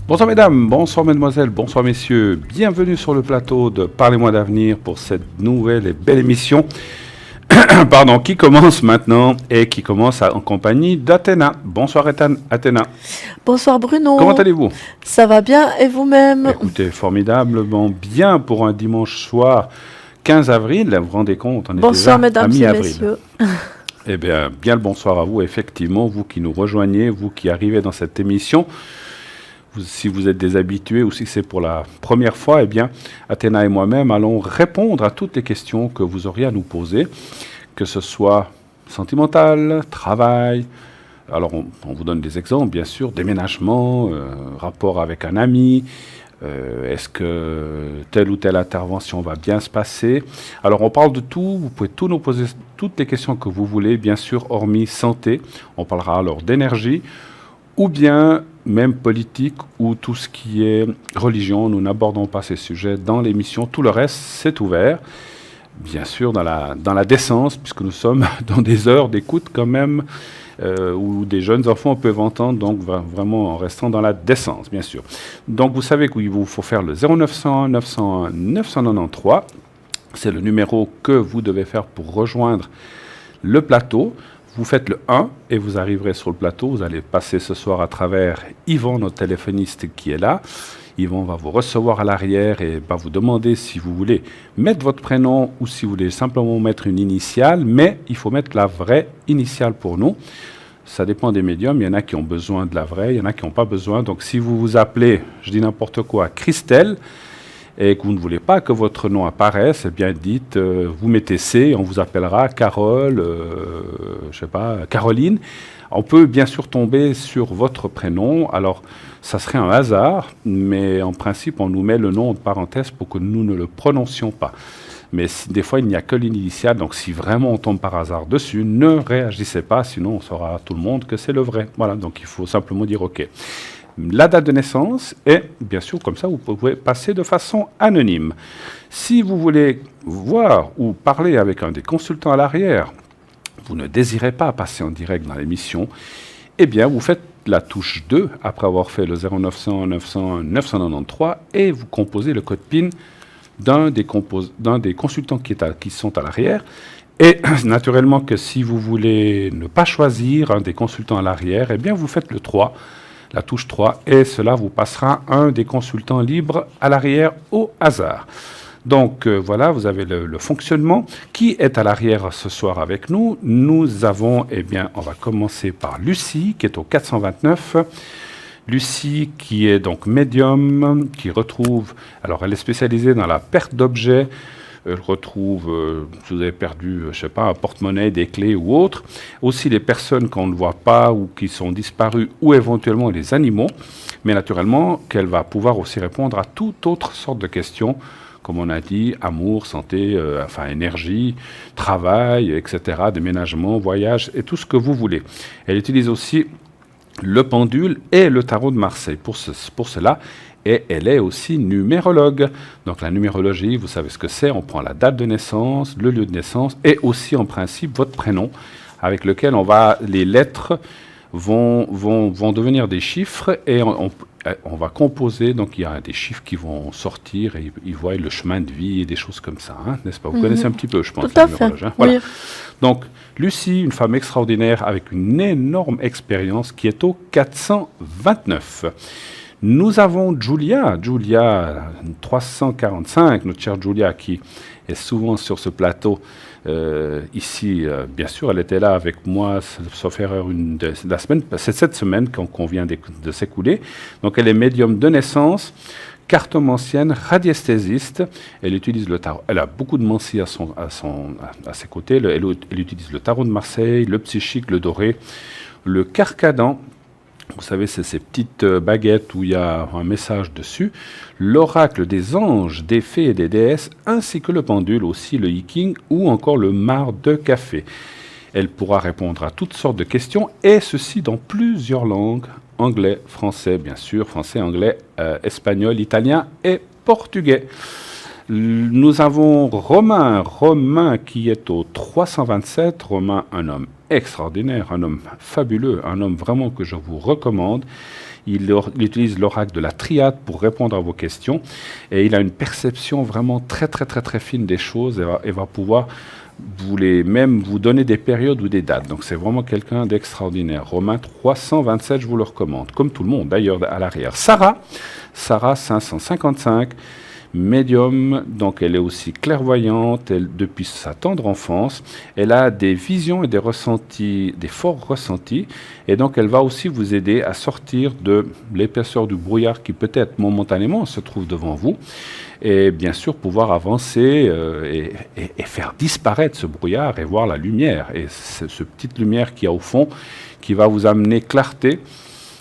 Bonsoir mesdames, bonsoir mesdemoiselles, bonsoir messieurs, bienvenue sur le plateau de Parlez-moi d'avenir pour cette nouvelle et belle émission pardon, qui commence maintenant et qui commence en compagnie d'Athéna. Bonsoir Athéna. Bonsoir Bruno. Comment allez-vous? Ça va bien et vous-même? Écoutez, formidablement bien pour un dimanche soir 15 avril, vous vous rendez compte, on est Bonsoir déjà à mesdames et mi-avril. messieurs. Eh bien le bonsoir à vous, effectivement, vous qui nous rejoignez, vous qui arrivez dans cette émission. Si vous êtes des habitués ou si c'est pour la première fois, eh bien, Athéna et moi-même allons répondre à toutes les questions que vous auriez à nous poser, que ce soit sentimental, travail. Alors, on vous donne des exemples, bien sûr, déménagement, rapport avec un ami, est-ce que telle ou telle intervention va bien se passer. Alors, on parle de tout, vous pouvez tout nous poser, toutes les questions que vous voulez, bien sûr, hormis santé. On parlera alors d'énergie, ou bien même politique ou tout ce qui est religion. Nous n'abordons pas ces sujets dans l'émission. Tout le reste, c'est ouvert. Bien sûr, dans la décence, puisque nous sommes dans des heures d'écoute quand même, où des jeunes enfants peuvent entendre, donc vraiment en restant dans la décence, bien sûr. Donc vous savez qu'il vous faut faire le 0901 901 993. C'est le numéro que vous devez faire pour rejoindre le plateau. Vous faites le 1 et vous arriverez sur le plateau. Vous allez passer ce soir à travers Yvan, notre téléphoniste qui est là. Yvan va vous recevoir à l'arrière et va vous demander si vous voulez mettre votre prénom ou si vous voulez simplement mettre une initiale. Mais il faut mettre la vraie initiale pour nous. Ça dépend des médiums. Il y en a qui ont besoin de la vraie, il y en a qui n'ont pas besoin. Donc si vous vous appelez, je dis n'importe quoi, Christelle, et que vous ne voulez pas que votre nom apparaisse, eh bien dites, vous mettez C, on vous appellera Carole, je sais pas, Caroline. On peut bien sûr tomber sur votre prénom, alors ça serait un hasard, mais en principe on nous met le nom en parenthèse pour que nous ne le prononcions pas. Mais des fois il n'y a que l'initiale, donc si vraiment on tombe par hasard dessus, ne réagissez pas, sinon on saura à tout le monde que c'est le vrai. Voilà, donc il faut simplement dire OK. La date de naissance et bien sûr comme ça vous pouvez passer de façon anonyme. Si vous voulez voir ou parler avec un des consultants à l'arrière, vous ne désirez pas passer en direct dans l'émission, eh bien vous faites la touche 2 après avoir fait le 0900 901 993 et vous composez le code PIN d'un des consultants qui sont à l'arrière. Et naturellement que si vous voulez ne pas choisir un des consultants à l'arrière, eh bien vous faites le 3. La touche 3, et cela vous passera un des consultants libres à l'arrière au hasard. Donc voilà, vous avez le fonctionnement. Qui est à l'arrière ce soir avec nous? Nous avons, eh bien, on va commencer par Lucie, qui est au 429. Lucie, qui est donc médium, qui retrouve, alors elle est spécialisée dans la perte d'objets. Elle retrouve, si vous avez perdu, je ne sais pas, un porte-monnaie, des clés ou autre. Aussi les personnes qu'on ne voit pas ou qui sont disparues, ou éventuellement les animaux. Mais naturellement, qu'elle va pouvoir aussi répondre à toute autre sorte de questions, comme on a dit, amour, santé, énergie, travail, etc., déménagement, voyage, et tout ce que vous voulez. Elle utilise aussi le pendule et le tarot de Marseille pour cela. Et elle est aussi numérologue. Donc la numérologie, vous savez ce que c'est, on prend la date de naissance, le lieu de naissance et aussi en principe votre prénom avec lequel les lettres vont devenir des chiffres et on va composer. Donc il y a des chiffres qui vont sortir et ils voient le chemin de vie et des choses comme ça, hein, n'est-ce pas? Vous connaissez un petit peu, je pense, Tout la à fait. numérologie. Hein, voilà. Oui. Donc Lucie, une femme extraordinaire avec une énorme expérience qui est au 429. Nous avons Julia 345, notre chère Julia qui est souvent sur ce plateau ici. Bien sûr, elle était là avec moi, sauf erreur, la semaine. C'est cette semaine qu'on vient de s'écouler. Donc elle est médium de naissance, cartomancienne, radiesthésiste. Elle utilise le tarot. Elle a beaucoup de mancies à ses côtés. Elle utilise le tarot de Marseille, le psychique, le doré, le carcadan. Vous savez, c'est ces petites baguettes où il y a un message dessus. L'oracle des anges, des fées et des déesses, ainsi que le pendule, aussi le hiking ou encore le marc de café. Elle pourra répondre à toutes sortes de questions, et ceci dans plusieurs langues. Anglais, français, bien sûr, français, anglais, espagnol, italien et portugais. Nous avons Romain qui est au 327. Romain, un homme extraordinaire, un homme fabuleux, un homme vraiment que je vous recommande. Il utilise l'oracle de la triade pour répondre à vos questions et il a une perception vraiment très très très très fine des choses et va pouvoir même vous donner des périodes ou des dates. Donc c'est vraiment quelqu'un d'extraordinaire. Romain 327, je vous le recommande, comme tout le monde d'ailleurs à l'arrière. Sarah 555. Médium, donc elle est aussi clairvoyante, depuis sa tendre enfance, elle a des visions et des ressentis, des forts ressentis, et donc elle va aussi vous aider à sortir de l'épaisseur du brouillard qui peut-être momentanément se trouve devant vous, et bien sûr pouvoir avancer et faire disparaître ce brouillard et voir la lumière, et c'est cette petite lumière qu'il y a au fond qui va vous amener clarté,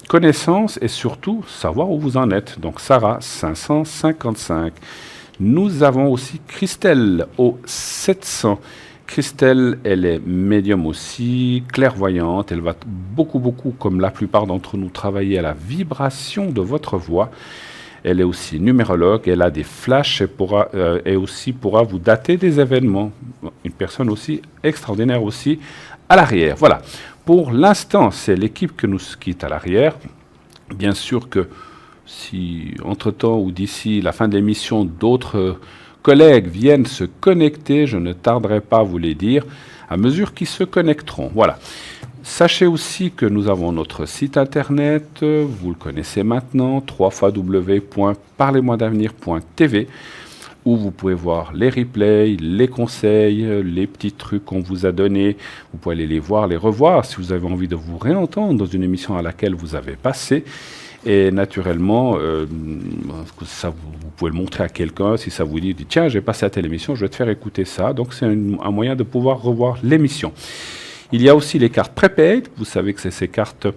connaissance et surtout savoir où vous en êtes. Donc Sarah 555. Nous avons aussi Christelle au 700. Christelle, elle est médium aussi, clairvoyante. Elle va beaucoup, comme la plupart d'entre nous, travailler à la vibration de votre voix. Elle est aussi numérologue, elle a des flashs et aussi pourra vous dater des événements. Une personne aussi extraordinaire aussi à l'arrière. Voilà. Pour l'instant, c'est l'équipe qui est à l'arrière. Bien sûr que si, entre-temps ou d'ici la fin de l'émission, d'autres collègues viennent se connecter, je ne tarderai pas à vous les dire, à mesure qu'ils se connecteront. Voilà. Sachez aussi que nous avons notre site internet, vous le connaissez maintenant, www.parlez-moi-d'avenir.tv, où vous pouvez voir les replays, les conseils, les petits trucs qu'on vous a donnés. Vous pouvez aller les voir, les revoir, si vous avez envie de vous réentendre dans une émission à laquelle vous avez passé. Et naturellement, ça, vous pouvez le montrer à quelqu'un, si ça vous dit « Tiens, j'ai passé à telle émission, je vais te faire écouter ça ». Donc c'est un moyen de pouvoir revoir l'émission. Il y a aussi les cartes prépaid. Vous savez que c'est ces cartes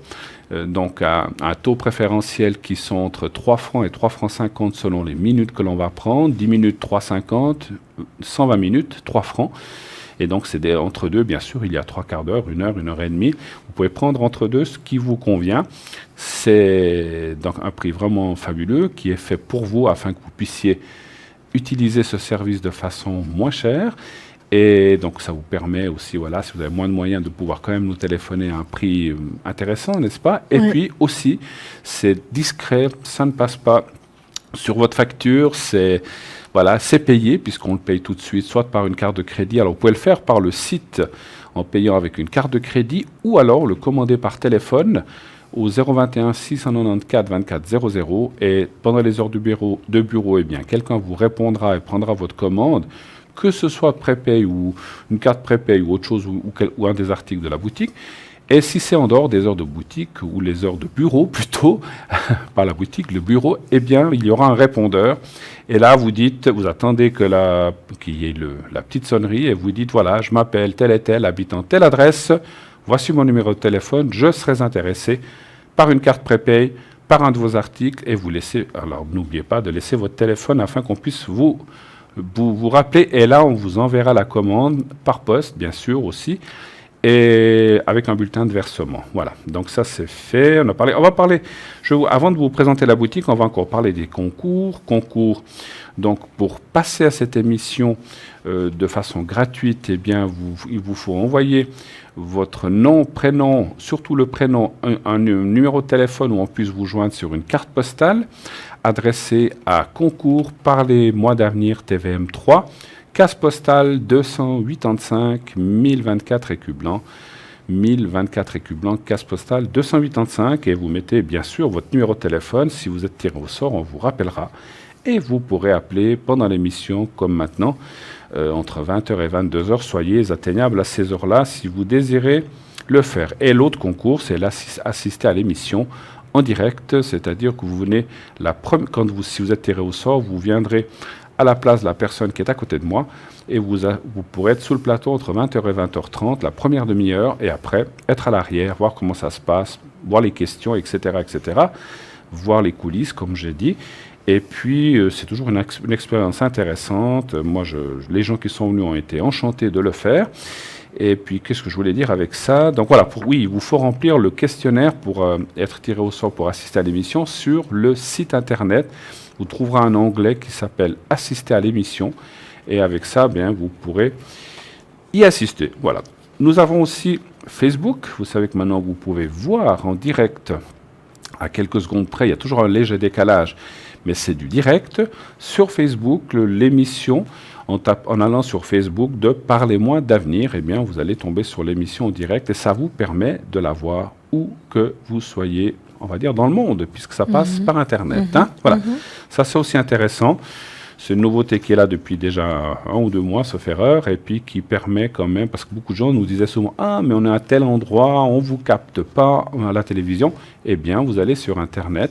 donc à un taux préférentiel qui sont entre 3 francs et 3 francs 50 selon les minutes que l'on va prendre. 10 minutes, 3,50, 120 minutes, 3 francs. Et donc c'est entre deux, bien sûr, il y a 3 quarts d'heure, 1 heure et demie. Vous pouvez prendre entre deux ce qui vous convient. C'est donc un prix vraiment fabuleux qui est fait pour vous afin que vous puissiez utiliser ce service de façon moins chère. Et donc ça vous permet aussi, voilà, si vous avez moins de moyens, de pouvoir quand même nous téléphoner à un prix intéressant, n'est-ce pas? Et puis aussi, c'est discret, ça ne passe pas sur votre facture, c'est payé, puisqu'on le paye tout de suite, soit par une carte de crédit. Alors vous pouvez le faire par le site en payant avec une carte de crédit, ou alors le commander par téléphone au 021 694 24 00, et pendant les heures de bureau, eh bien, quelqu'un vous répondra et prendra votre commande, que ce soit prépay ou une carte prépay ou autre chose, ou un des articles de la boutique. Et si c'est en dehors des heures de boutique, ou les heures de bureau plutôt, pas la boutique, le bureau, eh bien, il y aura un répondeur. Et là, vous attendez qu'il y ait la petite sonnerie, et vous dites, voilà, je m'appelle tel et tel, habitant telle adresse, voici mon numéro de téléphone, je serais intéressé par une carte prépay, par un de vos articles, et vous laissez, alors n'oubliez pas de laisser votre téléphone afin qu'on puisse vous rappeler, et là on vous enverra la commande par poste, bien sûr aussi, et avec un bulletin de versement. Voilà, donc ça c'est fait. On va parler, avant de vous présenter la boutique, on va encore parler des concours. Donc pour passer à cette émission de façon gratuite, eh bien, il vous faut envoyer votre nom, prénom, surtout le prénom, un numéro de téléphone où on puisse vous joindre sur une carte postale adressée à concours Parlez-moi d'avenir TVM 3, case postale 285 1024 écus blancs. 1024 écus blancs, case postale 285, et vous mettez bien sûr votre numéro de téléphone. Si vous êtes tiré au sort, on vous rappellera et vous pourrez appeler pendant l'émission comme maintenant, entre 20h et 22h. Soyez atteignables à ces heures-là si vous désirez le faire. Et l'autre concours, c'est assister à l'émission en direct, c'est-à-dire que vous venez, si vous êtes tiré au sort, vous viendrez à la place de la personne qui est à côté de moi, et vous pourrez être sous le plateau entre 20h et 20h30, la première demi-heure, et après, être à l'arrière, voir comment ça se passe, voir les questions, etc., voir les coulisses, comme j'ai dit. Et puis, c'est toujours une expérience intéressante. Moi, les gens qui sont venus ont été enchantés de le faire. Et puis, qu'est-ce que je voulais dire avec ça? Donc voilà, il vous faut remplir le questionnaire pour être tiré au sort pour assister à l'émission sur le site internet vous trouverez un onglet qui s'appelle « Assister à l'émission ». Et avec ça, bien, vous pourrez y assister. Voilà. Nous avons aussi Facebook. Vous savez que maintenant, vous pouvez voir en direct, à quelques secondes près, il y a toujours un léger décalage, mais c'est du direct. Sur Facebook, l'émission, en allant sur Facebook de Parlez-moi d'avenir, eh bien, vous allez tomber sur l'émission en direct et ça vous permet de la voir où que vous soyez, on va dire, dans le monde, puisque ça passe par Internet. Voilà. Ça, c'est aussi intéressant. C'est une nouveauté qui est là depuis déjà 1 ou 2 mois, sauf erreur, et puis qui permet quand même, parce que beaucoup de gens nous disaient souvent « Ah, mais on est à tel endroit, on ne vous capte pas à la télévision ». Eh bien, vous allez sur Internet,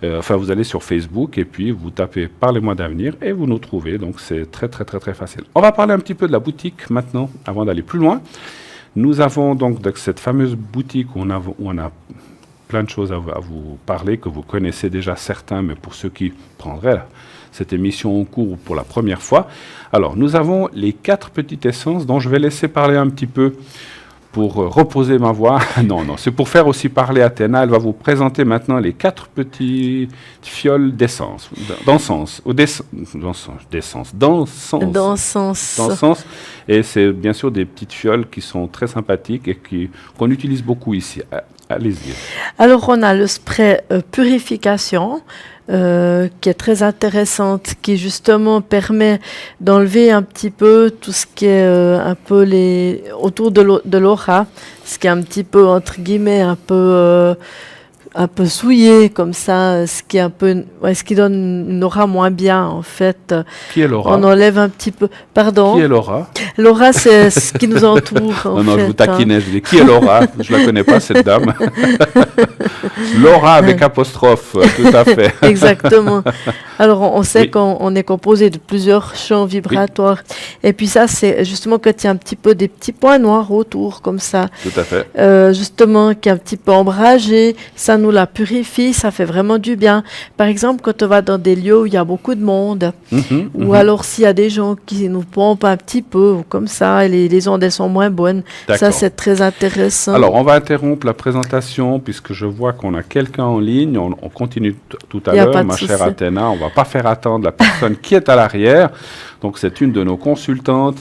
vous allez sur Facebook, et puis vous tapez « Parlez-moi d'avenir » et vous nous trouvez. Donc, c'est très, très, très, très facile. On va parler un petit peu de la boutique maintenant, avant d'aller plus loin. Nous avons donc cette fameuse boutique où on a plein de choses à vous parler, que vous connaissez déjà certains, mais pour ceux qui prendraient cette émission en cours pour la première fois. Alors, nous avons les 4 petites essences dont je vais laisser parler un petit peu pour reposer ma voix. Non, c'est pour faire aussi parler Athéna. Elle va vous présenter maintenant les 4 petites fioles d'essence, d'encens, d'encens. Et c'est bien sûr des petites fioles qui sont très sympathiques et qu'on utilise beaucoup ici. Allez-y. Alors, on a le spray purification, qui est très intéressante, qui justement permet d'enlever un petit peu tout ce qui est un peu autour de l'aura, ce qui est un petit peu, entre guillemets, un peu souillé comme ça, ce qui donne une aura moins bien en fait. Qui est l'aura? On enlève un petit peu. Pardon. Qui est l'aura? L'aura, c'est ce qui nous entoure. Non, je vous taquinais. Je dis qui est Laura? Je la connais pas cette dame. Laura avec apostrophe, tout à fait. Exactement. Alors on sait qu'on est composé de plusieurs champs vibratoires. Oui. Et puis ça, c'est justement quand il y a un petit peu des petits points noirs autour comme ça. Tout à fait. Justement, qui est un petit peu ombragé, ça nous la purifie, ça fait vraiment du bien. Par exemple, quand on va dans des lieux où il y a beaucoup de monde, ou alors s'il y a des gens qui nous pompent un petit peu, ou comme ça, et les ondes elles sont moins bonnes. Ça, c'est très intéressant. Alors, on va interrompre la présentation puisque je vois qu'on a quelqu'un en ligne. On continue tout à l'heure, ma chère Athéna. On ne va pas faire attendre la personne qui est à l'arrière. Donc, c'est une de nos consultantes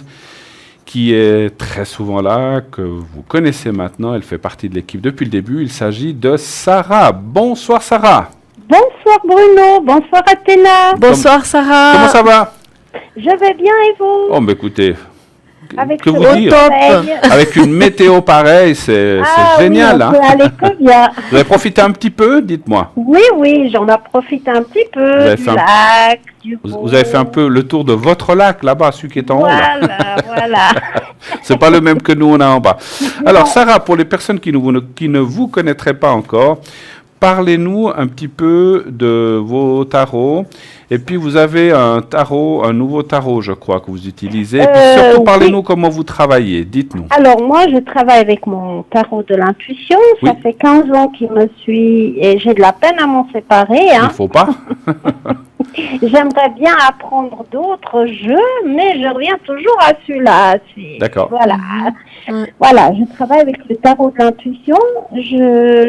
qui est très souvent là, que vous connaissez maintenant. Elle fait partie de l'équipe depuis le début. Il s'agit de Sarah. Bonsoir, Sarah. Bonsoir, Bruno. Bonsoir, Athéna. Bonsoir, Sarah. Comment ça va? Je vais bien, et vous? Oh, mais écoutez, avec que vous dire? Avec une météo pareille, c'est génial. Oui, aller que bien. Vous avez profité un petit peu, dites-moi. Oui, j'en ai profité un petit peu. Du lac, vous avez fait un peu le tour de votre lac, là-bas, celui qui est en haut. Voilà. C'est pas le même que nous, on a en bas. Alors, Sarah, pour les personnes qui ne vous connaîtraient pas encore, parlez-nous un petit peu de vos tarots. Et puis, vous avez un nouveau tarot, je crois, que vous utilisez. Et puis, surtout, parlez-nous comment vous travaillez. Dites-nous. Alors, moi, je travaille avec mon tarot de l'intuition. Ça fait 15 ans qu'il me suit et j'ai de la peine à m'en séparer. Il ne faut pas. J'aimerais bien apprendre d'autres jeux, mais je reviens toujours à celui-là. D'accord. Voilà, je travaille avec le tarot de l'intuition.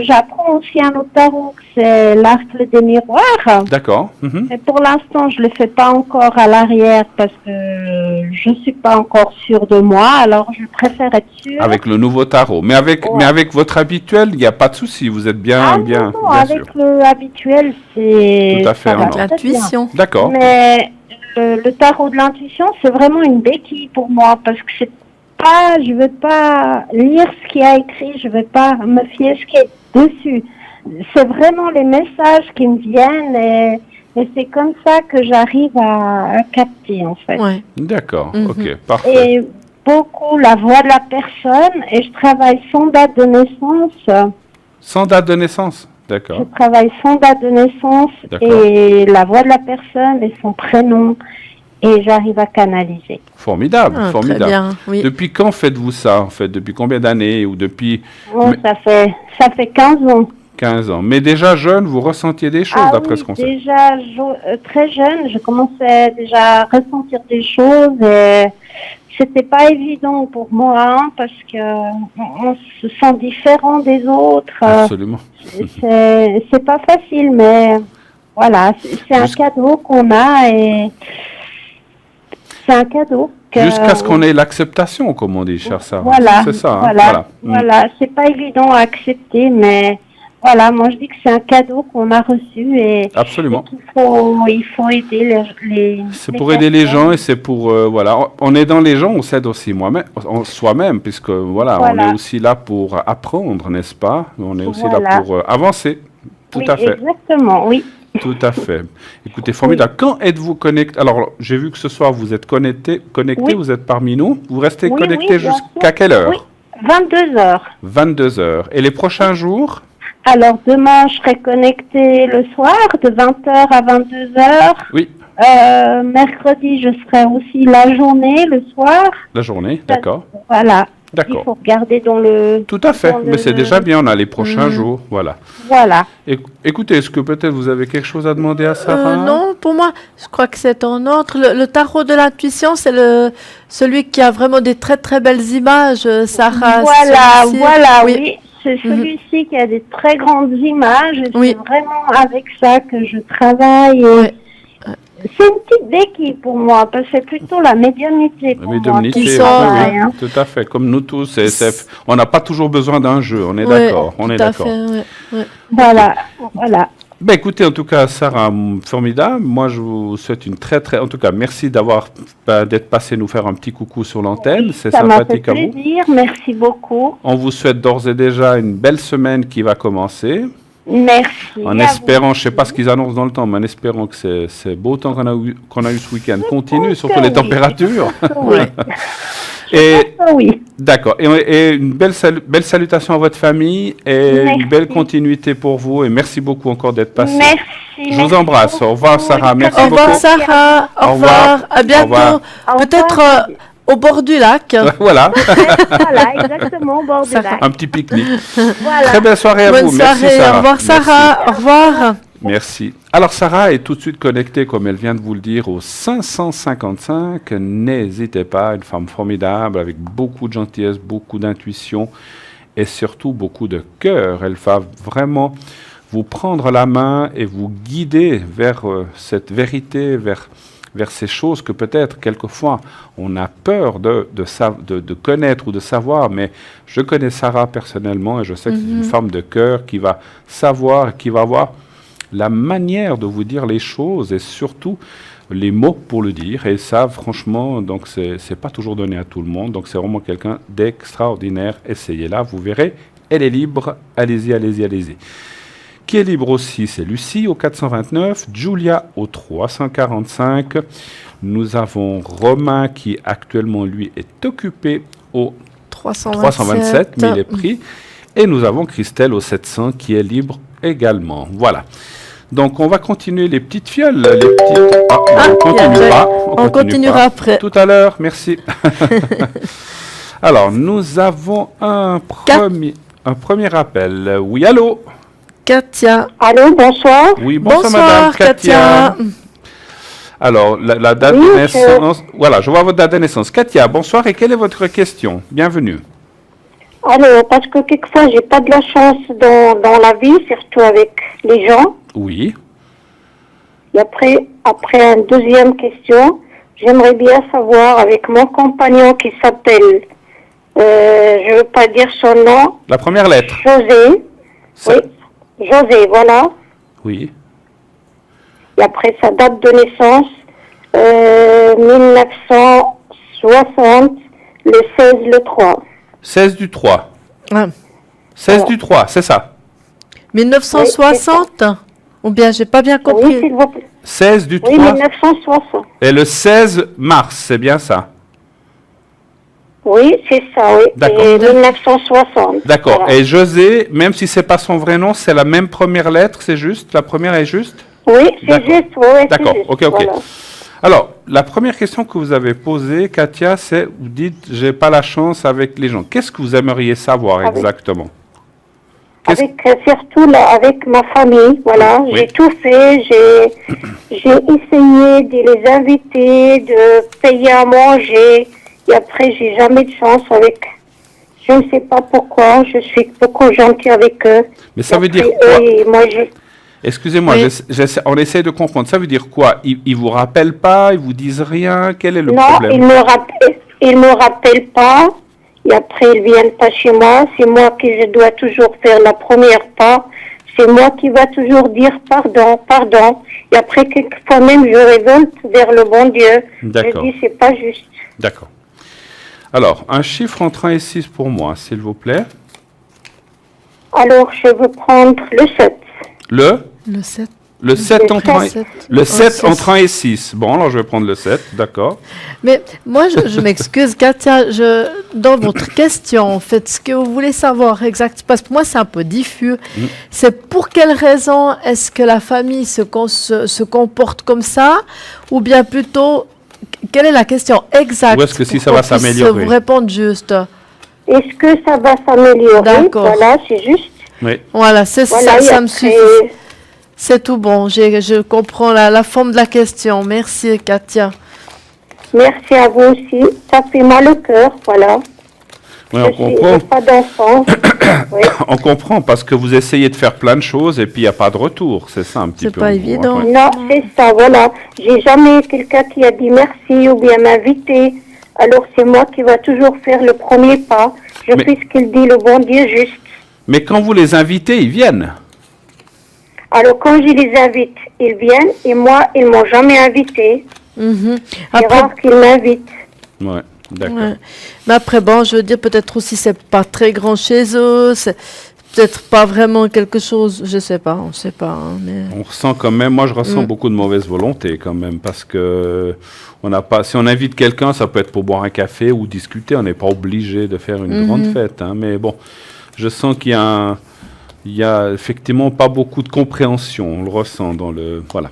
J'apprends aussi un autre tarot, c'est l'arc des miroirs. D'accord. Mais pour l'instant, je ne le fais pas encore à l'arrière parce que je ne suis pas encore sûre de moi, alors je préfère être sûre. Avec le nouveau tarot. Mais avec votre habituel, il n'y a pas de souci, vous êtes bien, bien avec sûr. Le habituel, c'est... Tout à fait. L'intuition. D'accord. Mais le tarot de l'intuition, c'est vraiment une béquille pour moi parce que je ne veux pas lire ce qu'il y a écrit, je ne veux pas me fier à ce qui est dessus. C'est vraiment les messages qui me viennent et c'est comme ça que j'arrive à capter, en fait. Ouais. D'accord, ok, parfait. Et beaucoup la voix de la personne, et je travaille sans date de naissance. Sans date de naissance, d'accord. Je travaille sans date de naissance et la voix de la personne et son prénom, et j'arrive à canaliser. Formidable, formidable. Très bien, oui. Depuis quand faites-vous ça, en fait? Depuis combien d'années ou depuis... Ça fait 15 ans. 15 ans. Mais déjà jeune, vous ressentiez des choses, d'après ce qu'on sait. Déjà très jeune, je commençais déjà à ressentir des choses et c'était pas évident pour moi parce que on se sent différent des autres. Absolument. C'est pas facile, mais Voilà, c'est un cadeau qu'on a et c'est un cadeau. Jusqu'à ce qu'on ait l'acceptation, comme on dit, chère Sarah. Voilà, C'est ça. voilà. C'est pas évident à accepter, mais voilà, moi je dis que c'est un cadeau qu'on a reçu et Absolument. il faut aider les c'est pour aider les gens et c'est pour voilà. On aidant les gens, on s'aide aussi soi-même, puisque voilà, on est aussi là pour apprendre, n'est-ce pas? On est aussi là pour avancer. Tout à fait. Exactement, oui. Tout à fait. Écoutez, formidable. Quand êtes-vous connecté? Alors, j'ai vu que ce soir, vous êtes connecté, vous êtes parmi nous. Vous restez connecté jusqu'à quelle heure? 22 heures. 22 heures. Et les prochains jours? Alors, demain, je serai connectée le soir, de 20h à 22h. Oui. Mercredi, je serai aussi la journée, le soir. La journée, d'accord. Voilà. D'accord. Il faut regarder dans le... Tout à fait, mais c'est déjà bien, on a les prochains jours, voilà. Voilà. Écoutez, est-ce que peut-être vous avez quelque chose à demander à Sarah? Non, pour moi, je crois que c'est en ordre. Le tarot de l'intuition, c'est celui qui a vraiment des très très belles images, Sarah. Voilà, oui. C'est celui-ci qui a des très grandes images. Et c'est vraiment avec ça que je travaille. Et c'est une petite béquille pour moi, parce que c'est plutôt la médiumnité pour moi. Qui sort, tout à fait. Comme nous tous, on n'a pas toujours besoin d'un jeu, on est d'accord. On est d'accord. Voilà. Ben écoutez, en tout cas, Sarah, formidable. Moi, je vous souhaite une en tout cas, merci d'être passé nous faire un petit coucou sur l'antenne. C'est sympathique à vous. Ça m'a fait plaisir, merci beaucoup. On vous souhaite d'ores et déjà une belle semaine qui va commencer. Merci. En espérant, je ne sais pas ce qu'ils annoncent dans le temps, mais en espérant que c'est beau temps qu'on a eu ce week-end continue, surtout les températures. Oui. D'accord. Et une belle salutation à votre famille et une belle continuité pour vous. Et merci beaucoup encore d'être passé. Merci. Je vous embrasse. Au revoir, Sarah. Merci beaucoup. Au revoir, Sarah. Au revoir. À bientôt. Peut-être au bord du lac. Voilà. Voilà, exactement, au bord du lac. Un petit pique-nique. Voilà. Très belle soirée à vous. Bonne soirée. Merci, Sarah. Au revoir, Sarah. Au revoir. Merci. Alors, Sarah est tout de suite connectée, comme elle vient de vous le dire, au 555. N'hésitez pas, une femme formidable, avec beaucoup de gentillesse, beaucoup d'intuition et surtout beaucoup de cœur. Elle va vraiment vous prendre la main et vous guider vers cette vérité, vers ces choses que peut-être quelquefois on a peur de connaître ou de savoir, mais je connais Sarah personnellement et je sais que c'est une femme de cœur qui va savoir, qui va avoir la manière de vous dire les choses et surtout les mots pour le dire. Et ça, franchement, donc c'est pas toujours donné à tout le monde. Donc c'est vraiment quelqu'un d'extraordinaire. Essayez-la, vous verrez. Elle est libre. Allez-y, allez-y, allez-y. Qui est libre aussi, c'est Lucie au 429, Julia au 345. Nous avons Romain qui actuellement, lui, est occupé au 327, mais il est pris. Et nous avons Christelle au 700 qui est libre également. Voilà. Donc, on va continuer les petites fioles. On continuera après. Tout à l'heure, merci. Alors, nous avons un premier appel. Oui, allô? Katia. Allô, bonsoir. Oui, bonsoir madame Katia. Alors, la date de naissance. Voilà, je vois votre date de naissance. Katia, bonsoir et quelle est votre question? Bienvenue. Alors, parce que quelquefois, j'ai pas de la chance dans la vie, surtout avec les gens. Oui. Et après une deuxième question, j'aimerais bien savoir avec mon compagnon qui s'appelle, je veux pas dire son nom. La première lettre. José. Oui. José, voilà. Oui. Et après sa date de naissance, 1960, le 16, le 3. 16 du 3. 16 du 3, c'est ça. 1960 ou bien, j'ai pas bien compris. Oui, s'il vous plaît. 16 du 3. Oui, 1960. Et le 16 mars, c'est bien ça. Oui, c'est ça, oui. D'accord. Et 1960. D'accord. Voilà. Et José, même si c'est pas son vrai nom, c'est la même première lettre, c'est juste? La première est juste? Oui, c'est juste, oui. D'accord, ok. Voilà. Alors, la première question que vous avez posée, Katia, c'est, vous dites, j'ai pas la chance avec les gens. Qu'est-ce que vous aimeriez savoir exactement? Surtout là, avec ma famille, voilà. Oui. J'ai tout fait, j'ai essayé de les inviter, de payer à manger. Et après, j'ai jamais de chance avec. Je ne sais pas pourquoi. Je suis beaucoup gentille avec eux. Mais ça veut dire quoi? Excusez-moi, Oui. on essaie de comprendre. Ça veut dire quoi? Ils vous rappellent pas, ils vous disent rien? Quel est le Non, problème? ils me rappellent pas. Et après, ils viennent pas chez moi. C'est moi qui je dois toujours faire la première pas. C'est moi qui va toujours dire pardon, pardon. Et après, quelquefois même, je révolte vers le bon Dieu. D'accord. Je dis, c'est pas juste. D'accord. Alors, un chiffre entre 1 et 6 pour moi, s'il vous plaît. Alors, je veux prendre le 7. Le Le 7. Le 7 entre 1 et... sept. Le 7 six. entre 1 et 6. Bon, alors je vais prendre le 7, d'accord. Mais moi, je m'excuse, Katia, dans votre question, en fait, ce que vous voulez savoir exact, parce que moi, c'est un peu diffus, c'est pour quelle raison est-ce que la famille se comporte comme ça, ou bien plutôt, quelle est la question exacte? Ou est-ce que si pour ça va qu'on puisse s'améliorer? vous répondre juste. Est-ce que ça va s'améliorer? D'accord. Voilà, c'est juste. Oui. Voilà, Voilà, et ça me après, suffit. C'est tout bon, je comprends la forme de la question. Merci, Katia. merci à vous aussi. Ça fait mal au cœur, voilà. Oui, Je on suis comprend. j'ai pas d'enfant. Oui. On comprend parce que vous essayez de faire plein de choses et puis il n'y a pas de retour. C'est ça un petit C'est peu. pas en gros, évident. hein, ouais. Non, c'est ça, voilà. J'ai jamais quelqu'un qui a dit merci ou bien m'inviter. Alors c'est moi qui va toujours faire le premier pas. Je Mais- fais ce qu'il dit le bon Dieu juste. Mais quand vous les invitez, ils viennent. Alors quand je les invite, ils viennent et moi, ils m'ont jamais invité. Mhm. C'est Après, rare qu'ils m'invitent. Ouais, d'accord. ouais. Mais après, bon, je veux dire, peut-être aussi, c'est pas très grand chez eux, c'est peut-être pas vraiment quelque chose, je sais pas, on sait pas, hein, mais... On ressent quand même, moi je ressens beaucoup de mauvaise volonté quand même, parce que on n'a pas, si on invite quelqu'un, ça peut être pour boire un café ou discuter, on n'est pas obligé de faire une grande fête, hein, mais bon, je sens il y a effectivement pas beaucoup de compréhension, on le ressent dans le, voilà.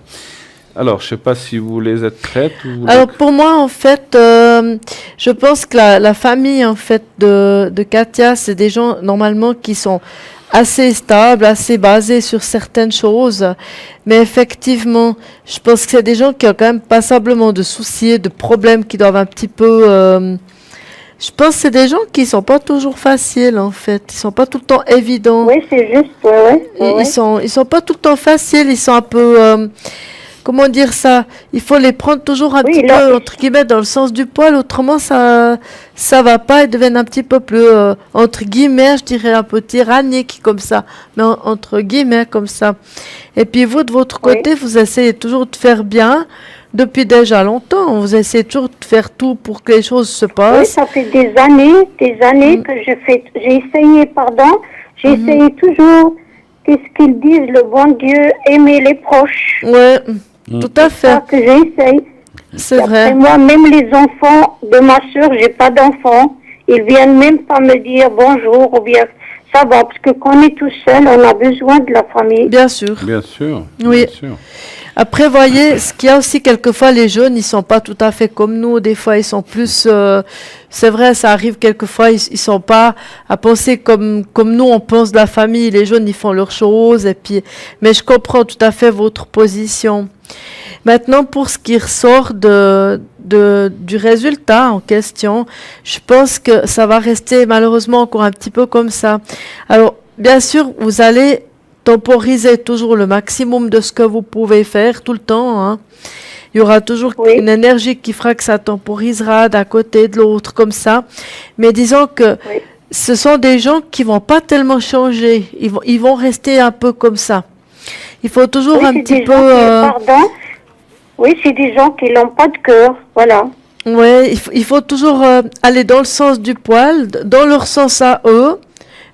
Alors, je sais pas si vous voulez être prête ou vous voulez- Alors pour moi, en fait, je pense que la famille en fait de Katia, c'est des gens normalement qui sont assez stables, assez basés sur certaines choses. Mais effectivement, je pense que c'est des gens qui ont quand même passablement de soucis, de problèmes qui doivent un petit peu... je pense que c'est des gens qui sont pas toujours faciles en fait. Ils sont pas tout le temps évidents. Oui, c'est juste, ouais. Ils sont pas tout le temps faciles. Ils sont un peu... comment dire ça? Il faut les prendre toujours un Oui, petit là, peu, entre guillemets, dans le sens du poil, autrement ça va pas, ils deviennent un petit peu plus, entre guillemets, je dirais un peu tyranniques comme ça, mais entre guillemets comme ça. Et puis vous, de votre Oui. côté, vous essayez toujours de faire bien, depuis déjà longtemps, vous essayez toujours de faire tout pour que les choses se Oui, passent. ça fait des années que j'ai essayé, pardon, j'ai essayé toujours, qu'est-ce qu'ils disent, le bon Dieu, aimer les proches. Ouais, tout à C'est ça fait, que j'essaye. c'est Et après, vrai. moi, même les enfants de ma soeur, j'ai pas d'enfants, ils viennent même pas me dire bonjour ou bien ça va, parce que quand on est tout seul, on a besoin de la famille. Bien sûr. Bien sûr. Oui. Bien sûr. Après, voyez, ce qu'il y a aussi quelquefois, les jeunes, ils sont pas tout à fait comme nous. Des fois, ils sont plus. C'est vrai, ça arrive quelquefois, ils sont pas à penser comme nous, on pense de la famille. Les jeunes, ils font leurs choses. Et puis, mais je comprends tout à fait votre position. Maintenant, pour ce qui ressort du résultat en question, je pense que ça va rester malheureusement encore un petit peu comme ça. Alors, bien sûr, vous allez temporiser toujours le maximum de ce que vous pouvez faire tout le temps, hein. Il y aura toujours Oui. une énergie qui fera que ça temporisera d'un côté, de l'autre, comme ça. Mais disons que Oui. ce sont des gens qui vont pas tellement changer. Ils vont rester un peu comme ça. Il faut toujours Oui, un c'est petit des peu... gens qui, pardon, oui, c'est des gens qui n'ont pas de cœur, voilà. Ouais, il faut toujours aller dans le sens du poil, dans leur sens à eux,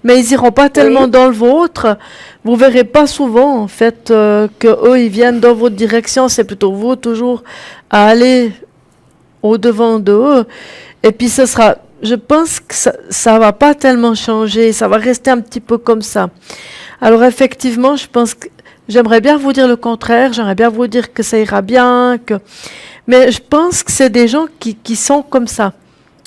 mais ils iront pas tellement Oui. dans le vôtre. Vous verrez pas souvent, en fait, que eux, ils viennent dans votre direction. C'est plutôt vous, toujours, à aller au-devant d'eux. Et puis, je pense que ça va pas tellement changer. Ça va rester un petit peu comme ça. Alors, effectivement, je pense que j'aimerais bien vous dire le contraire. J'aimerais bien vous dire que ça ira bien, mais je pense que c'est des gens qui sont comme ça.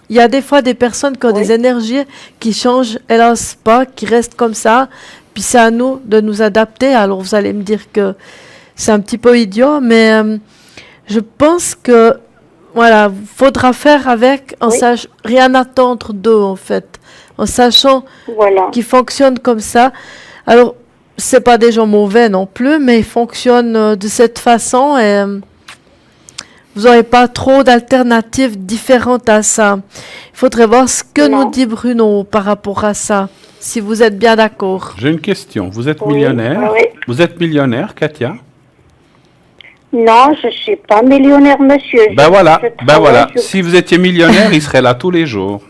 Il y a des fois des personnes qui ont Oui. des énergies qui changent, hélas pas, qui restent comme ça. Puis c'est à nous de nous adapter. Alors vous allez me dire que c'est un petit peu idiot, mais je pense que voilà, faudra faire avec, Oui. rien attendre d'eux en fait, en sachant Voilà. qu'ils fonctionnent comme ça. Alors c'est pas des gens mauvais non plus, mais ils fonctionnent de cette façon et vous n'aurez pas trop d'alternatives différentes à ça. Il faudrait voir ce que Non. nous dit Bruno par rapport à ça, si vous êtes bien d'accord. J'ai une question. Vous êtes Oui, millionnaire? oui. Vous êtes millionnaire, Katia? Non, je suis pas millionnaire, monsieur. Ben voilà, Je ben voilà. travaille, je- Si vous étiez millionnaire, il serait là tous les jours.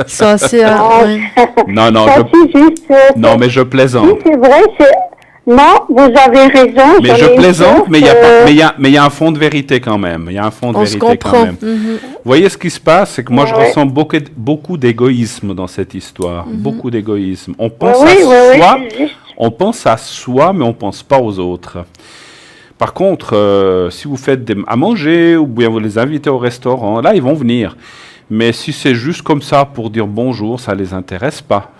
Ça, c'est Non, ouais. Non, non, ça, c'est juste. non, mais je Oui, plaisante. c'est vrai, c'est. Non, vous avez raison. Mais j'en je ai une plaisante, sœur, mais il y a pas, mais il y a un fond de vérité quand même. Il y a un fond de On se vérité quand comprend. même. Mhm. Vous voyez ce qui se passe, c'est que moi je Ouais. ressens beaucoup d'égoïsme dans cette histoire, beaucoup d'égoïsme. On Oui, pense oui, à oui, soi, c'est juste. on pense à soi, mais on pense pas aux autres. Par contre, si vous faites à manger ou bien vous les invitez au restaurant, là ils vont venir. Mais si c'est juste comme ça pour dire bonjour, ça les intéresse pas.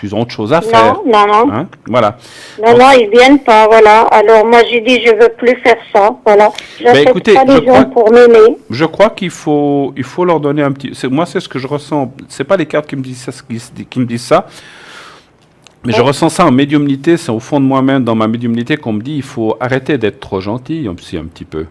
Ils ont autre chose à faire. Non, non, non. Hein, voilà. Non, non, ils viennent pas, voilà. Alors, moi, j'ai dit, je veux plus faire ça, voilà. J'accepte écoutez, pas je les gens crois- pour m'aimer. Je crois qu'il faut leur donner un petit. Moi, c'est ce que je ressens. C'est pas les cartes qui me disent ça, qui me disent ça. Mais je ressens ça en médiumnité, c'est au fond de moi-même, dans ma médiumnité, qu'on me dit il faut arrêter d'être trop gentil aussi un petit peu.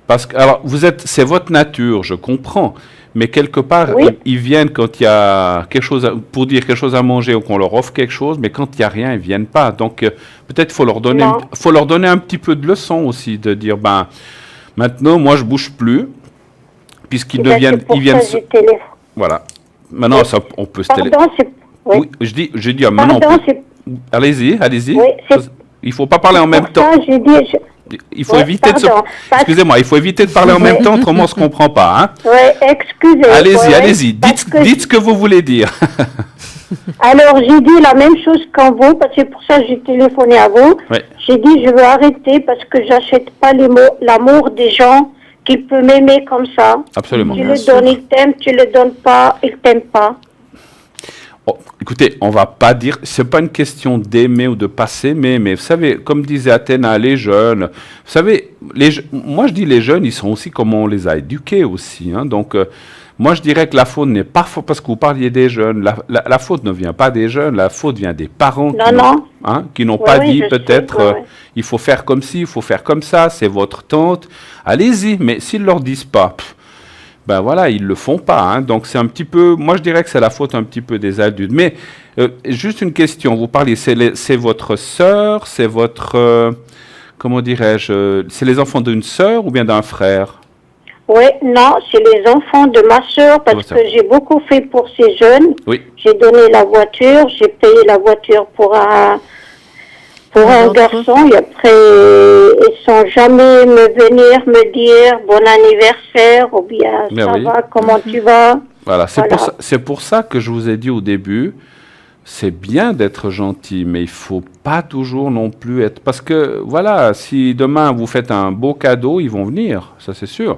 Parce que, alors, c'est votre nature, je comprends, mais quelque part, Oui. ils viennent quand il y a quelque chose, pour dire quelque chose à manger ou qu'on leur offre quelque chose, mais quand il n'y a rien, ils viennent pas. Donc, peut-être faut leur donner, Non. faut leur donner un petit peu de leçon aussi, de dire, ben, maintenant, moi, je bouge plus, puisqu'ils Eh ben, viennent, c'est pour ils viennent, ça que j'ai téléphone. voilà. Maintenant, ça, on peut se télé. Pardon, c'est. Oui. Oui, je dis, maintenant, Pardon, on peut- c'est. allez-y, allez-y. Oui, c'est- Il faut pas parler en même pour temps. ça, j'ai dit. Il faut Ouais, éviter de se... pardon. Parce- Excusez-moi, il faut éviter de parler en même temps, autrement on se comprend pas. Hein. Oui, excusez. Allez-y, ouais, allez-y, parce que- dites ce que vous voulez dire. Alors, j'ai dit la même chose qu'en vous, parce que c'est pour ça que j'ai téléphoné à vous. Ouais. J'ai dit, je veux arrêter parce que j'achète pas l'amour des gens qui peuvent m'aimer comme ça. Absolument. Tu Bien le sûr. donnes, il t'aime, tu le donnes pas, il t'aime pas. Oh, écoutez, on va pas dire, c'est pas une question d'aimer ou de pas s'aimer, mais vous savez, comme disait Athéna, les jeunes, vous savez, moi je dis les jeunes, ils sont aussi comme on les a éduqués aussi. Hein, donc, moi je dirais que la faute n'est pas faute, parce que vous parliez des jeunes, la faute ne vient pas des jeunes, la faute vient des parents qui n'ont Oui, pas oui, dit je sais, peut-être, ouais, ouais. il faut faire comme ci, il faut faire comme ça, c'est votre tante, allez-y, mais s'ils leur disent pas, ben voilà, ils le font pas. Hein. Donc c'est un petit peu, moi je dirais que c'est la faute un petit peu des adultes. Mais juste une question, vous parliez, c'est votre sœur, c'est votre, comment dirais-je, c'est les enfants d'une sœur ou bien d'un frère? Oui, non, c'est les enfants de ma sœur parce Ouais, ça. que j'ai beaucoup fait pour ces jeunes. Oui, J'ai donné la voiture, j'ai payé la voiture pour un D'entre garçon et après ils sont jamais me venir me dire bon anniversaire ou bien Ben ça oui. va, comment tu vas. voilà. Voilà. C'est pour ça que je vous ai dit au début, c'est bien d'être gentil, mais il faut pas toujours non plus être... Parce que, voilà, si demain vous faites un beau cadeau, ils vont venir, ça c'est sûr.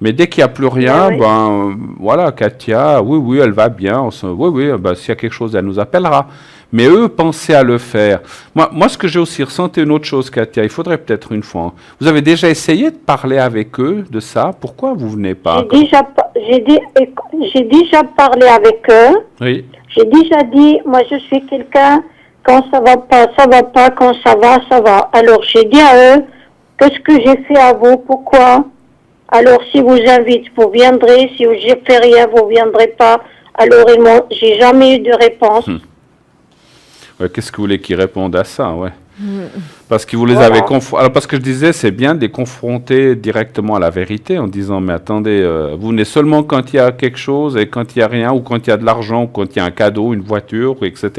Mais dès qu'il n'y a plus rien, Ben oui. voilà, Katia, oui, elle va bien. Oui, s'il y a quelque chose, elle nous appellera. Mais eux, pensez à le faire. Moi, ce que j'ai aussi ressenti, une autre chose, Katia, il faudrait peut-être une fois. Hein. Vous avez déjà essayé de parler avec eux de ça? Pourquoi vous venez pas? J'ai déjà parlé avec eux. Oui, J'ai déjà dit, moi je suis quelqu'un, quand ça va pas, quand ça va, ça va. Alors j'ai dit à eux, qu'est-ce que j'ai fait à vous, pourquoi? Alors si vous invite, vous viendrez, si je fais rien, vous viendrez pas. Alors j'ai jamais eu de réponse. Ouais, qu'est-ce que vous voulez qu'ils répondent à ça, ouais. Parce que vous les Voilà. avez alors parce que je disais, c'est bien de les confronter directement à la vérité en disant, mais attendez, vous venez seulement quand il y a quelque chose et quand il n'y a rien, ou quand il y a de l'argent, ou quand il y a un cadeau, une voiture, etc.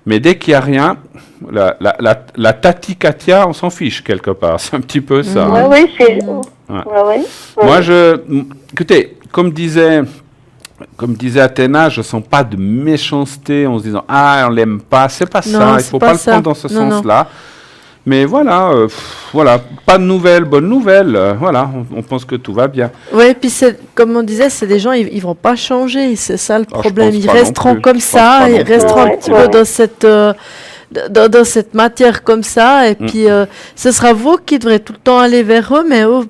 Mais dès qu'il n'y a rien, la tati Katia, on s'en fiche quelque part. C'est un petit peu ça. Oui, hein. oui, c'est... Ouais. Ouais. Moi, écoutez, comme disait Athéna, je sens pas de méchanceté en se disant on l'aime pas. C'est pas Non, ça. Il c'est faut pas pas le ça. prendre dans ce Non, non. sens-là. Mais voilà, voilà, pas de nouvelles, bonnes nouvelles. Voilà, on pense que tout va bien. Oui, puis comme on disait, c'est des gens, ils vont pas changer, c'est ça le je problème. pense Ils pas non resteront plus. comme Je pense ça, pas non ils plus. resteront un Ouais, petit ouais. peu dans cette matière comme ça, et puis ce sera vous qui devrez tout le temps aller vers eux, mais eux,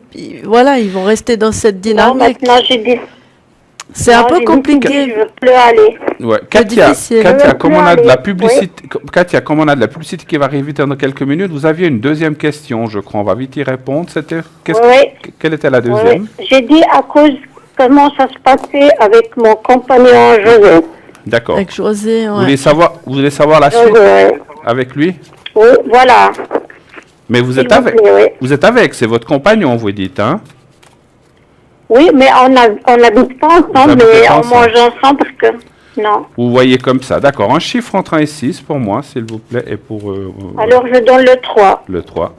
voilà, ils vont rester dans cette Non, dynamique. maintenant j'ai dit... C'est un Non, peu j'ai compliqué. décidé, je veux plus aller. Ouais. C'est difficile. Katia, Oui, comme on a de la oui. publicité, Katia, comme on a de la publicité qui va arriver dans quelques minutes, vous aviez une deuxième question, je crois. On va vite y répondre. Oui. Quelle était la Oui, deuxième? j'ai dit à cause comment ça se passait avec mon compagnon José. D'accord. Avec José, Vous ouais. voulez savoir la suite José, avec lui? oui, voilà. Mais vous S'il êtes vous avec. plaît, oui. Vous êtes avec, c'est votre compagnon, vous dites, hein? Oui, mais on n'habite pas Vous ensemble, habitez mais pas on ensemble. mange ensemble parce que... Non. Vous voyez comme ça. D'accord. Un chiffre entre 1 et 6 pour moi, s'il vous plaît, et pour Alors, je donne le 3. le 3.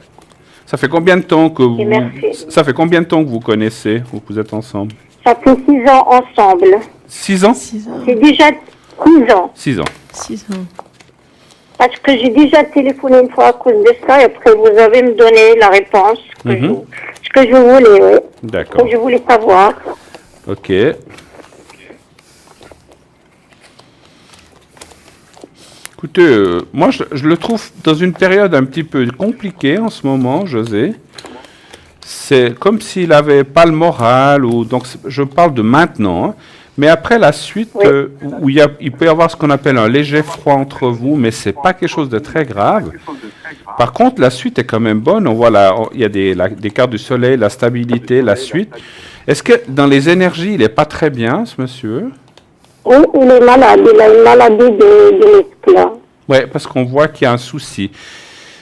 Ça fait combien de temps que vous... merci. Ça fait combien de temps que vous connaissez ou que vous êtes ensemble? Ça fait 6 ans ensemble. 6 ans? 6 ans. C'est déjà 6 ans. 6 ans. 6 ans. Parce que j'ai déjà téléphoné une fois à cause de ça et après vous avez me donné la réponse ce que je voulais, oui. D'accord. Que je voulais savoir. Ok. Écoutez, moi je le trouve dans une période un petit peu compliquée en ce moment, José. C'est comme s'il n'avait pas le moral, ou donc je parle de maintenant, hein. Mais après la suite, Oui. où il peut y avoir ce qu'on appelle un léger froid entre vous, mais c'est pas quelque chose de très grave. Par contre, la suite est quand même bonne. On voit il y a des cartes du soleil, la stabilité, la suite. Est-ce que dans les énergies, il n'est pas très bien, ce monsieur? Oui, il est malade. Il a une maladie de muscle. Oui, parce qu'on voit qu'il y a un souci.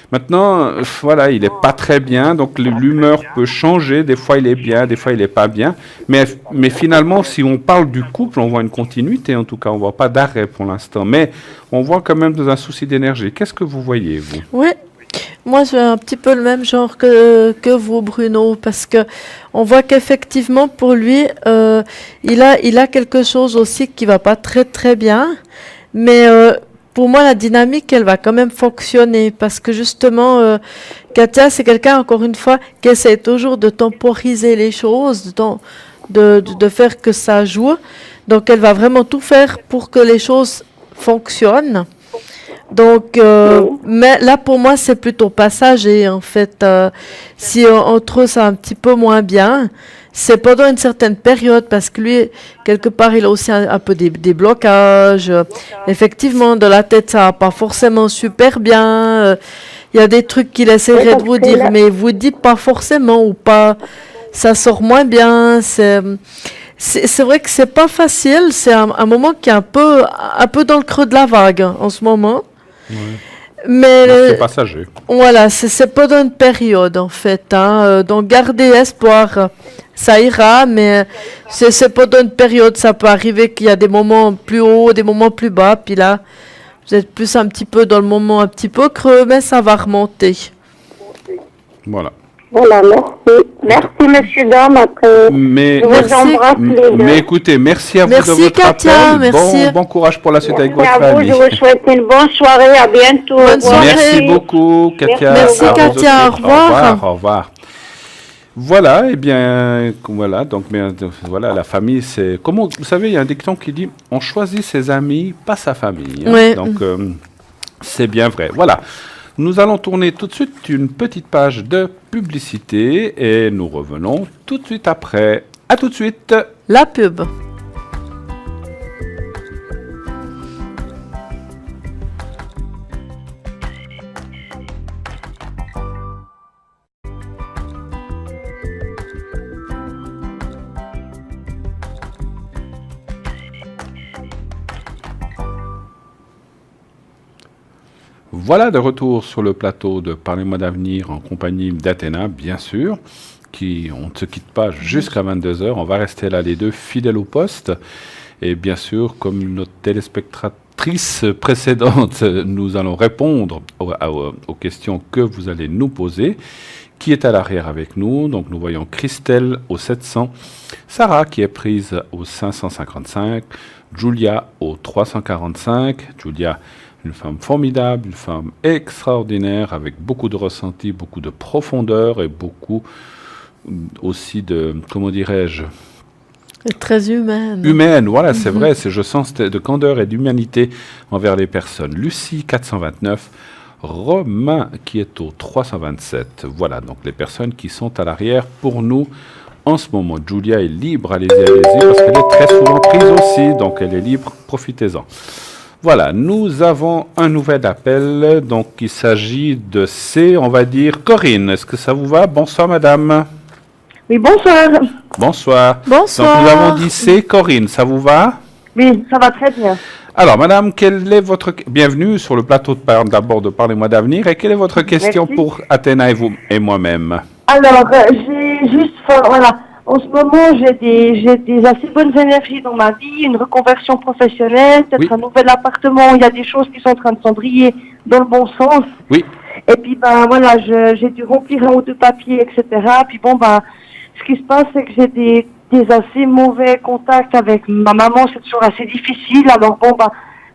Maintenant, voilà, il n'est pas très bien, donc l'humeur peut changer. Des fois, il est bien, des fois, il n'est pas bien. Mais finalement, si on parle du couple, on voit une continuité, en tout cas. On ne voit pas d'arrêt pour l'instant. Mais on voit quand même dans un souci d'énergie. Qu'est-ce que vous voyez, vous? Oui, moi j'ai un petit peu le même genre que vous, Bruno, parce que on voit qu'effectivement pour lui, il a quelque chose aussi qui va pas très très bien, mais pour moi la dynamique elle va quand même fonctionner parce que justement Katia c'est quelqu'un encore une fois qui essaie toujours de temporiser les choses, de faire que ça joue, donc elle va vraiment tout faire pour que les choses fonctionnent. Donc, mais là pour moi c'est plutôt passager en fait. Si entre eux c'est un petit peu moins bien, c'est pendant une certaine période parce que lui quelque part il a aussi un peu des blocages. Effectivement de la tête ça va pas forcément super bien. Il y a des trucs qu'il essaierait de vous dire mais il vous dit pas forcément ou pas. Ça sort moins bien. C'est vrai que c'est pas facile. C'est un moment qui est un peu dans le creux de la vague en ce moment. Ouais. Mais C'est passager. voilà, c'est pas dans une période en fait. Hein. Donc gardez espoir, ça ira, mais c'est pas dans une période. Ça peut arriver qu'il y a des moments plus hauts, des moments plus bas, puis là, vous êtes plus un petit peu dans le moment un petit peu creux, mais ça va remonter. Voilà. Voilà, merci. Merci, monsieur Dame. Après, Mais, je vous Merci. embrasse les deux. mais écoutez, merci à vous Merci, de votre Katia, appel. merci. Bon courage pour la suite avec Merci votre à vous. famille. Je vous souhaite une bonne soirée. À bientôt. Au Bonne revoir. soirée. Merci beaucoup, Katia. Merci, À vous Katia. aussi. Au revoir. Au revoir. Voilà, eh bien, voilà, donc, voilà, la famille, c'est... Comment, vous savez, il y a un dicton qui dit « On choisit ses amis, pas sa famille hein. Ouais. Donc, c'est bien vrai. Voilà. Nous allons tourner tout de suite une petite page de publicité et nous revenons tout de suite après. À tout de suite. La pub. Voilà de retour sur le plateau de Parlez-moi d'avenir en compagnie d'Athéna, bien sûr, on ne se quitte pas jusqu'à 22h. On va rester là les deux fidèles au poste. Et bien sûr, comme notre téléspectatrice précédente, nous allons répondre aux questions que vous allez nous poser. Qui est à l'arrière avec nous? Donc nous voyons Christelle au 700, Sarah qui est prise au 555, Julia au 345. Julia, une femme formidable, une femme extraordinaire, avec beaucoup de ressenti, beaucoup de profondeur et beaucoup aussi de, comment dirais-je, Très humaine. humaine. Voilà, c'est vrai, je sens de candeur et d'humanité envers les personnes. Lucie, 429, Romain qui est au 327. Voilà, donc les personnes qui sont à l'arrière pour nous en ce moment. Julia est libre, allez-y, parce qu'elle est très souvent prise aussi, donc elle est libre, profitez-en. Voilà, nous avons un nouvel appel, donc il s'agit de on va dire, Corinne. Est-ce que ça vous va? Bonsoir, madame. Oui, bonsoir. Bonsoir. Bonsoir. Donc nous avons dit c'est Corinne, ça vous va? Oui, ça va très bien. Alors, madame, quelle est votre... Bienvenue sur le plateau d'abord de Parlez-moi d'avenir. Et quelle est votre question Merci. pour Athéna et moi-même? Alors, j'ai juste, voilà, en ce moment, j'ai des assez bonnes énergies dans ma vie, une reconversion professionnelle, peut-être Oui. un nouvel appartement, il y a des choses qui sont en train de s'embrayer dans le bon sens. Oui, Et puis, ben voilà, j'ai dû remplir un ou deux papiers, etc. Puis bon, ben, ce qui se passe, c'est que j'ai des assez mauvais contacts avec ma maman, c'est toujours assez difficile. Alors bon, ben,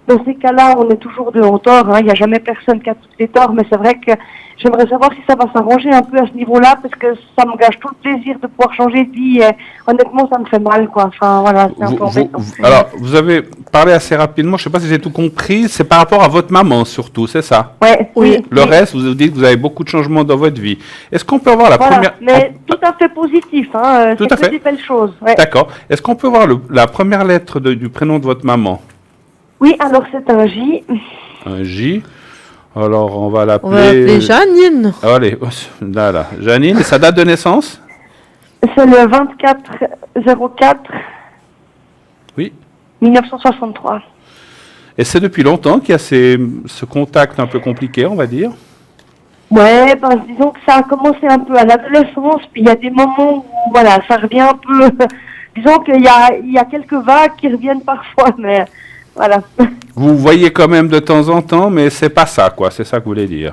dans ces cas-là, on est toujours deux en tort, hein. Il n'y a jamais personne qui a tous les torts, mais c'est vrai que j'aimerais savoir si ça va s'arranger un peu à ce niveau-là, parce que ça me gâche tout le plaisir de pouvoir changer de vie. Et honnêtement, ça me fait mal, quoi. Enfin, voilà, c'est un peu embêtant. alors, vous avez parlé assez rapidement, je ne sais pas si j'ai tout compris, c'est par rapport à votre maman surtout, c'est ça? Ouais, Oui. Le reste, vous dites que vous avez beaucoup de changements dans votre vie. Est-ce qu'on peut avoir la Voilà, première... mais tout à fait positif, hein. Tout C'est à que fait. des belles choses. Ouais. D'accord. Est-ce qu'on peut voir la première lettre du prénom de votre maman? Oui, alors c'est un J. Un J. Alors, on va On va l'appeler... appeler Janine. Allez, là. Janine, et sa date de naissance? C'est le 24-04 Oui. 1963. Et c'est depuis longtemps qu'il y a ce contact un peu compliqué, on va dire? Ouais, ben, disons que ça a commencé un peu à l'adolescence, puis il y a des moments où, voilà, ça revient un peu... disons qu'il y a quelques vagues qui reviennent parfois, mais voilà. Vous voyez quand même de temps en temps, mais c'est pas ça, quoi. C'est ça que vous voulez dire.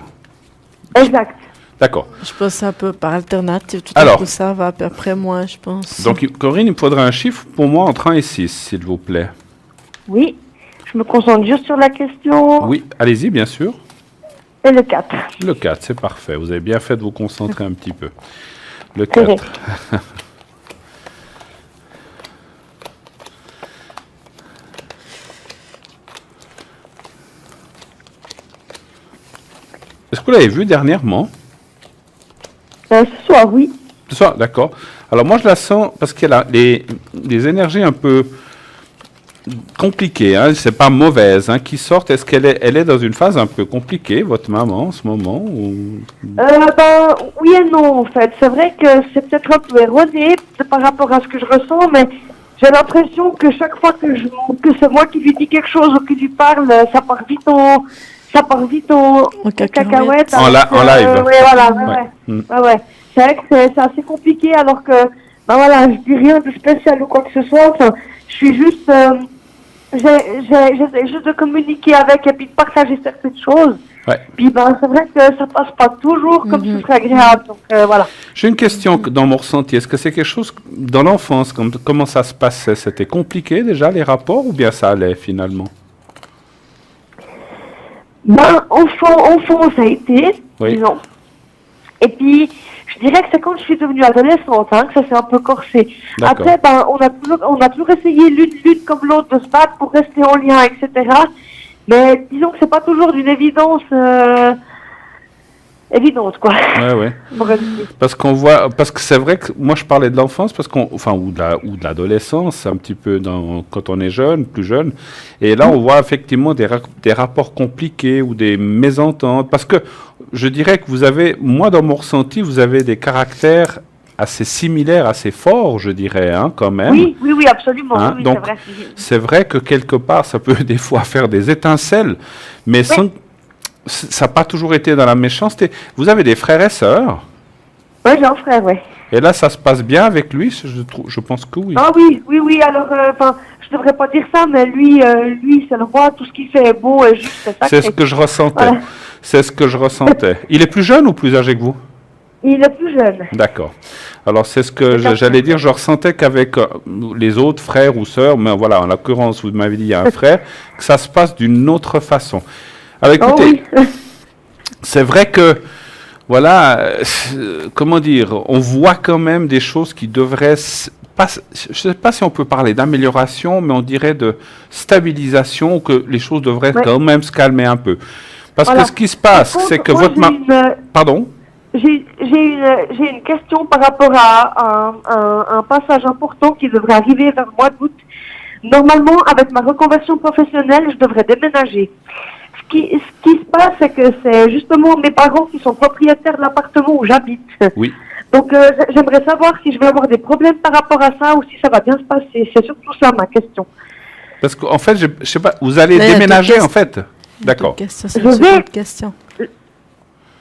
Exact. D'accord. Je pense un peu par alternative. Tout Alors. à coup, ça va à peu près moins, je pense. Donc, Corinne, il me faudrait un chiffre pour moi entre 1 et 6, s'il vous plaît. Oui, je me concentre juste sur la question. Oui, allez-y, bien sûr. Et le 4. Le 4, c'est parfait. Vous avez bien fait de vous concentrer un petit peu. Le C'est vrai. 4. Est-ce que vous l'avez vu dernièrement? Ce soir, oui. Ce soir, d'accord. Alors moi je la sens parce qu'elle a des énergies un peu compliquées, hein, c'est pas mauvaise, hein, qui sortent. Est-ce elle est dans une phase un peu compliquée, votre maman, en ce moment Ben, oui et non, en fait. C'est vrai que c'est peut-être un peu erroné par rapport à ce que je ressens, mais j'ai l'impression que chaque fois que c'est moi qui lui dis quelque chose ou qui lui parle, ça part vite en cacahuète. En live. Ouais, voilà, Ouais. ouais. Ouais. C'est vrai que c'est assez compliqué, alors que, ben voilà, je dis rien de spécial ou quoi que ce soit. Enfin, je suis juste, j'essaie juste de communiquer avec et puis de partager certaines choses. Ouais. Puis ben c'est vrai que ça passe pas toujours comme ce serait agréable. Donc voilà. J'ai une question dans mon ressenti. Est-ce que c'est quelque chose dans l'enfance, comment ça se passait? C'était compliqué déjà les rapports ou bien ça allait finalement? Ben enfant ça a été, Oui. disons. Et puis je dirais que c'est quand je suis devenue adolescente hein, que ça s'est un peu corsé. D'accord. Après ben on a toujours essayé l'une comme l'autre de se battre pour rester en lien, etc. Mais disons que c'est pas toujours d'une évidence évidente, quoi. Ouais. Parce que c'est vrai que moi je parlais de l'enfance ou de l'adolescence un petit peu quand on est jeune, plus jeune, et là on voit effectivement des rapports compliqués ou des mésententes. Parce que je dirais que moi dans mon ressenti, vous avez des caractères assez similaires, assez forts, je dirais, hein, quand même. Oui, absolument. Hein, oui, donc, c'est vrai. c'est vrai que quelque part, ça peut des fois faire des étincelles, mais ça n'a pas toujours été dans la méchanceté. Vous avez des frères et sœurs? Oui, j'ai un frère, oui. Et là, ça se passe bien avec lui? Je pense que oui. Ah oui. Alors, je devrais pas dire ça, mais lui, c'est le roi. Tout ce qu'il fait est beau et juste. C'est ce que je ressentais. Voilà. C'est ce que je ressentais. Il est plus jeune ou plus âgé que vous? Il est plus jeune. D'accord. Alors, c'est ce que j'allais dire. Je ressentais qu'avec les autres frères ou sœurs, mais voilà, en l'occurrence, vous m'avez dit il y a un frère, que ça se passe d'une autre façon. Alors, écoutez, c'est vrai que, voilà, comment dire, on voit quand même des choses qui devraient... je ne sais pas si on peut parler d'amélioration, mais on dirait de stabilisation, que les choses devraient quand même se calmer un peu. Parce que ce qui se passe, c'est que votre... Pardon? j'ai une question par rapport à un passage important qui devrait arriver vers le mois d'août. Normalement, avec ma reconversion professionnelle, je devrais déménager. Ce qui se passe, c'est que c'est justement mes parents qui sont propriétaires de l'appartement où j'habite. Oui. Donc, j'aimerais savoir si je vais avoir des problèmes par rapport à ça ou si ça va bien se passer. C'est surtout ça ma question. Parce qu'en fait, je sais pas, vous allez Mais il y a déménager deux en fait. D'accord.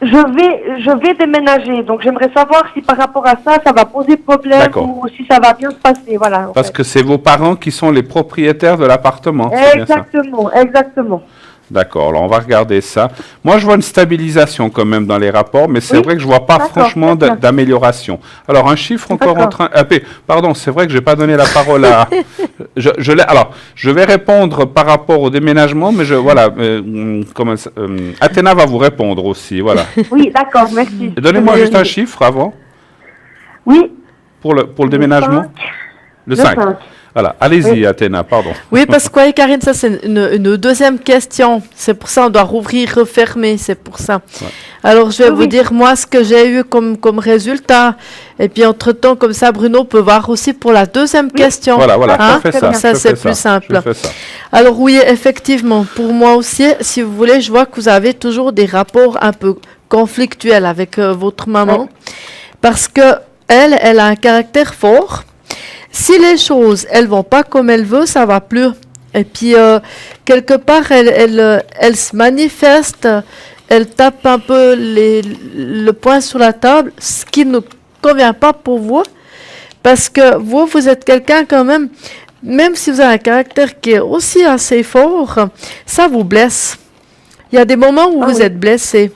Je vais déménager, donc j'aimerais savoir si par rapport à ça, ça va poser problème D'accord. ou si ça va bien se passer, voilà. Parce que c'est vos parents qui sont les propriétaires de l'appartement. C'est bien ça. Exactement, exactement. D'accord, alors on va regarder ça. Moi, je vois une stabilisation quand même dans les rapports, mais c'est Oui, vrai que je vois pas d'accord, franchement très bien. d'amélioration. Alors, un chiffre encore en D'accord. train... pardon, c'est vrai que j'ai pas donné la parole à... Alors, je vais répondre par rapport au déménagement, mais Athéna va vous répondre aussi, voilà. Oui, d'accord, merci. Et donnez-moi juste un chiffre avant, Oui. pour le déménagement. Le 5. Voilà, allez-y, Oui. Athéna, pardon. Oui, parce que, oui, Karine, ça, c'est une deuxième question. C'est pour ça on doit rouvrir, refermer, c'est pour ça. Ouais. Alors, je vais Oui, vous oui. dire, moi, ce que j'ai eu comme résultat. Et puis, entre-temps, comme ça, Bruno peut voir aussi pour la deuxième question. Voilà, Hein? je fais ça. Comme ça, je c'est fais plus ça, simple. je fais ça. Alors oui, effectivement, pour moi aussi, si vous voulez, je vois que vous avez toujours des rapports un peu conflictuels avec votre maman, Ouais. parce que elle a un caractère fort. Si les choses, elles vont pas comme elle veut, ça va plus. Et puis, quelque part, elle se manifeste, elle tape un peu le poing sur la table, ce qui ne convient pas pour vous, parce que vous êtes quelqu'un quand même si vous avez un caractère qui est aussi assez fort, ça vous blesse. Il y a des moments où vous êtes blessé.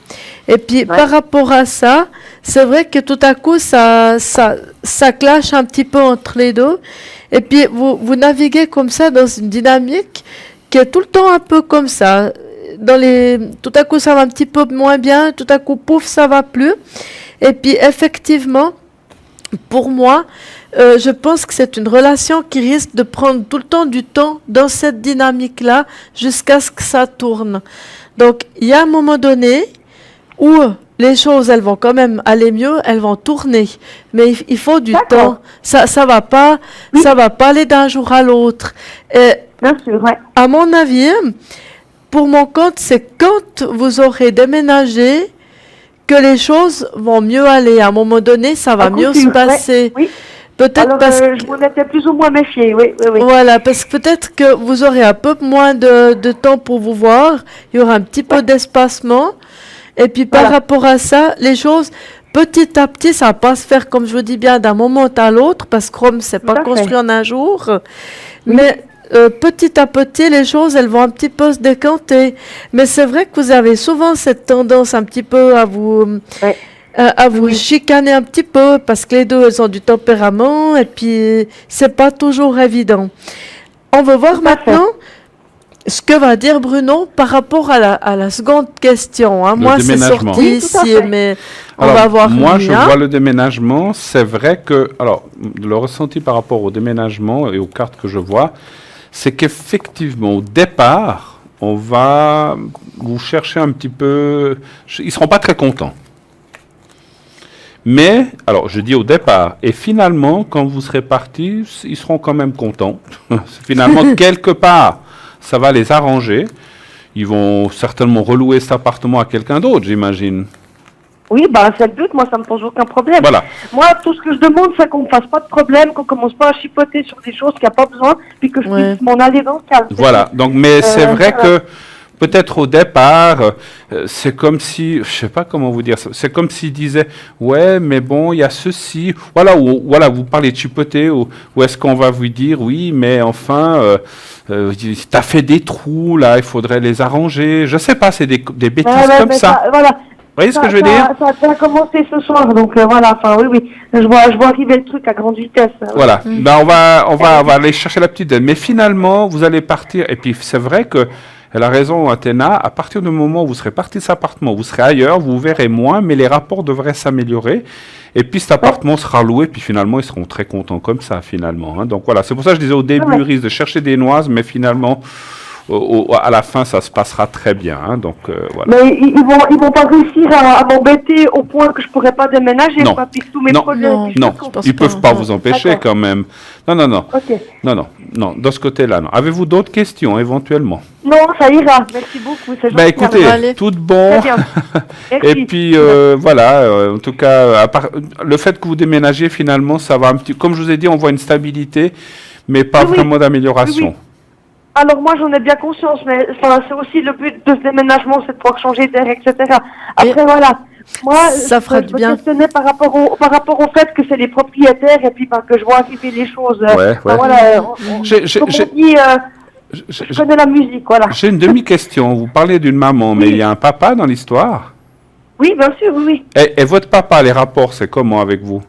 Et puis, par rapport à ça, c'est vrai que tout à coup, ça clash un petit peu entre les deux. Et puis, vous naviguez comme ça dans une dynamique qui est tout le temps un peu comme ça. Tout à coup, ça va un petit peu moins bien. Tout à coup, pouf, ça va plus. Et puis, effectivement, pour moi, je pense que c'est une relation qui risque de prendre tout le temps du temps dans cette dynamique-là jusqu'à ce que ça tourne. Donc, il y a un moment donné où les choses, elles vont quand même aller mieux, elles vont tourner. Mais il faut du temps. Ça va pas aller d'un jour à l'autre. Et Bien sûr, ouais. à mon avis, pour mon compte, c'est quand vous aurez déménagé que les choses vont mieux aller. À un moment donné, ça va mieux se passer. Oui. Peut-être Alors, parce que... je m'en étais plus ou moins méfiée, oui. Voilà, parce que peut-être que vous aurez un peu moins de temps pour vous voir, il y aura un petit peu d'espacement, et puis par rapport à ça, les choses, petit à petit, ça va pas se faire, comme je vous dis bien, d'un moment à l'autre, parce que Rome, c'est pas construit en un jour, mais petit à petit, les choses, elles vont un petit peu se décanter. Mais c'est vrai que vous avez souvent cette tendance un petit peu à vous... à vous chicaner un petit peu, parce que les deux, elles ont du tempérament, et puis c'est pas toujours évident. On va voir maintenant ce que va dire Bruno par rapport à la seconde question. Hein. Moi, c'est sorti ici, mais on va voir. Moi, je vois le déménagement. C'est vrai que, alors, le ressenti par rapport au déménagement et aux cartes que je vois, c'est qu'effectivement, au départ, on va vous chercher un petit peu... Ils ne seront pas très contents. Mais, alors je dis au départ, et finalement, quand vous serez partis, ils seront quand même contents. Finalement, quelque part, ça va les arranger. Ils vont certainement relouer cet appartement à quelqu'un d'autre, j'imagine. Oui, c'est le but, moi ça me pose aucun problème. Voilà. Moi, tout ce que je demande, c'est qu'on ne fasse pas de problème, qu'on ne commence pas à chipoter sur des choses qu'il n'y a pas besoin, puis que je puisse m'en aller dans le calme. Voilà, donc, mais c'est vrai que peut-être au départ, c'est comme si, je sais pas comment vous dire ça, c'est comme s'il disait, ouais, mais bon, il y a ceci, voilà, voilà, vous parlez de chipoter, ou est-ce qu'on va vous dire, oui, mais enfin, t'as fait des trous, là, il faudrait les arranger, je sais pas, c'est des bêtises comme ça. Voilà. Vous voyez ce que je veux dire? Ça a déjà commencé ce soir, donc voilà, enfin oui, je vois arriver le truc à grande vitesse. Voilà, ben, on va aller chercher la petite dame, mais finalement, vous allez partir, et puis c'est vrai que elle a raison, Athéna, à partir du moment où vous serez parti de cet appartement, vous serez ailleurs, vous verrez moins, mais les rapports devraient s'améliorer. Et puis cet appartement sera loué, puis finalement, ils seront très contents comme ça, finalement. Hein. Donc voilà, c'est pour ça que je disais au début, il risque de chercher des noises, mais finalement, à la fin, ça se passera très bien. Hein, donc, voilà. Mais ils vont pas réussir à m'embêter au point que je pourrais pas déménager, Non. quoi, puis tous mes Non. projets. Non. puis je Non, pense pense ils pas. peuvent pas vous empêcher D'accord. quand même. Non. Ok. Non. De ce côté-là, non. Avez-vous d'autres questions éventuellement? Non, ça ira. Merci beaucoup. C'est Ben gentil. écoutez, va aller. tout de bon. Très bien. Merci. Et puis voilà, en tout cas, le fait que vous déménagez finalement, ça va un petit. Comme je vous ai dit, on voit une stabilité, mais pas Oui. vraiment d'amélioration. Oui. Alors moi j'en ai bien conscience, mais c'est aussi le but de ce déménagement, c'est de pouvoir changer d'air, etc. Après voilà, moi Ça fera je du me bien. questionnais par rapport au fait que c'est les propriétaires et puis que je vois arriver les choses. Ouais. Voilà, J'ai- comme j'ai- on dit, j'ai- je connais la musique, voilà. J'ai une demi-question. Vous parlez d'une maman, mais Oui. il y a un papa dans l'histoire. Oui, bien sûr, oui. Et votre papa, les rapports, c'est comment avec vous?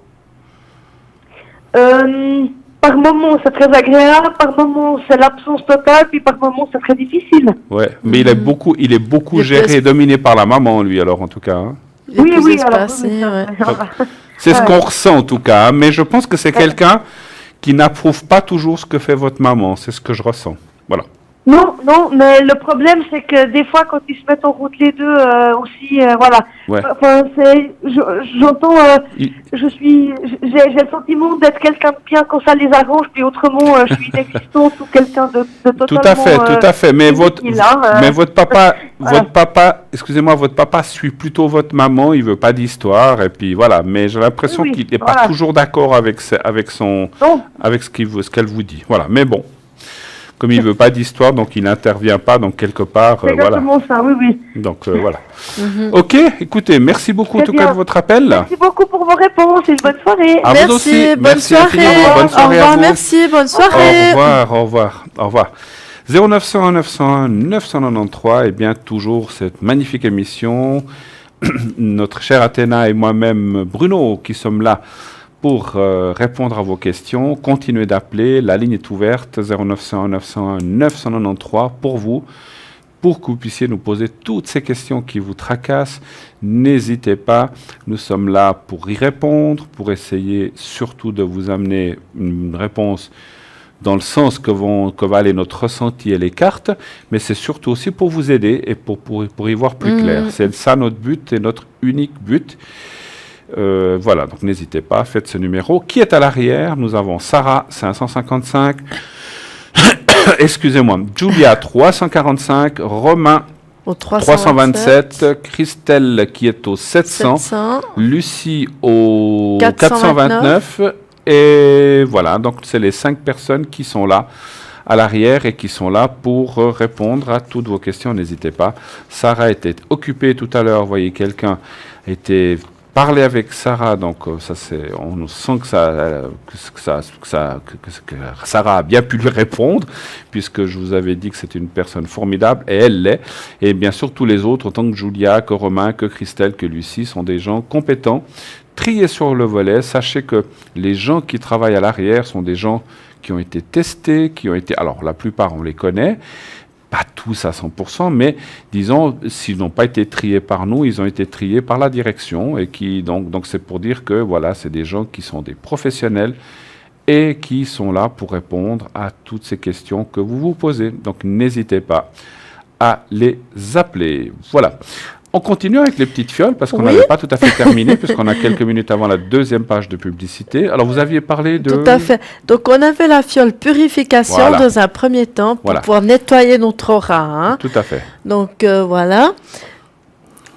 Par moments c'est très agréable, par moments c'est l'absence totale, puis par moments c'est très difficile. Ouais, mais il est beaucoup Il est géré et plus- dominé par la maman, lui, alors en tout cas. Hein. Il est Oui, plus oui, alors espacé, oui, ouais. voilà. C'est ce Ouais. qu'on ressent en tout cas, hein, mais je pense que c'est quelqu'un qui n'approuve pas toujours ce que fait votre maman, c'est ce que je ressens. Voilà. Non, mais le problème c'est que des fois quand ils se mettent en route les deux aussi, voilà. Ouais. Enfin, j'entends, Il- j'ai le sentiment d'être quelqu'un de bien quand ça les arrange, puis autrement je suis inexistante ou quelqu'un de totalement. Tout à fait. Mais inutile, hein, mais votre papa, voilà. excusez-moi, votre papa suit plutôt votre maman. Il veut pas d'histoire et puis voilà. Mais j'ai l'impression Oui, qu'il n'est pas voilà. toujours d'accord avec Non, ce qu'elle vous dit. Voilà. Mais bon, comme il veut pas d'histoire, donc il n'intervient pas. Donc quelque part, c'est voilà. exactement ça, oui. Donc voilà. Mhm. Ok. Écoutez, merci beaucoup en Très tout cas bien. de votre appel. Merci beaucoup pour vos réponses et une bonne soirée. À vous Merci, aussi. bonne Merci soirée. infiniment. Bonne soirée Au revoir, à vous. merci, bonne Au soirée. revoir. 0901 901 993, et bien toujours cette magnifique émission. Notre chère Athéna et moi-même, Bruno, qui sommes là pour répondre à vos questions. Continuez d'appeler, la ligne est ouverte, 0901 901 993 pour vous, pour que vous puissiez nous poser toutes ces questions qui vous tracassent. N'hésitez pas, nous sommes là pour y répondre, pour essayer surtout de vous amener une réponse dans le sens que va aller notre ressenti et les cartes, mais c'est surtout aussi pour vous aider et pour y voir plus clair. C'est ça notre but et notre unique but. Voilà, donc n'hésitez pas, faites ce numéro. Qui est à l'arrière? Nous avons Sarah, 555. Excusez-moi, Julia, 345. Romain, Au 327. Christelle, qui est au 700. 700. Lucie au 429. 429. Et voilà, donc c'est les 5 personnes qui sont là à l'arrière et qui sont là pour répondre à toutes vos questions. N'hésitez pas. Sarah était occupée tout à l'heure. Vous voyez, quelqu'un était parlé avec Sarah. Donc ça, on sent que Sarah a bien pu lui répondre, puisque je vous avais dit que c'était une personne formidable, et elle l'est. Et bien sûr, tous les autres, autant que Julia, que Romain, que Christelle, que Lucie, sont des gens compétents. Triez sur le volet. Sachez que les gens qui travaillent à l'arrière sont des gens qui ont été testés, alors la plupart on les connaît, pas tous à 100%, mais disons, s'ils n'ont pas été triés par nous, ils ont été triés par la direction, et donc c'est pour dire que voilà, c'est des gens qui sont des professionnels et qui sont là pour répondre à toutes ces questions que vous vous posez. Donc n'hésitez pas à les appeler. Voilà. On continue avec les petites fioles parce qu'on Oui. n'avait pas tout à fait terminé, puisqu'on a quelques minutes avant la deuxième page de publicité. Alors, vous aviez parlé de... Tout à fait. Donc, on avait la fiole purification Voilà. dans un premier temps pour Voilà. pouvoir nettoyer notre aura. Hein. Tout à fait. Donc, voilà.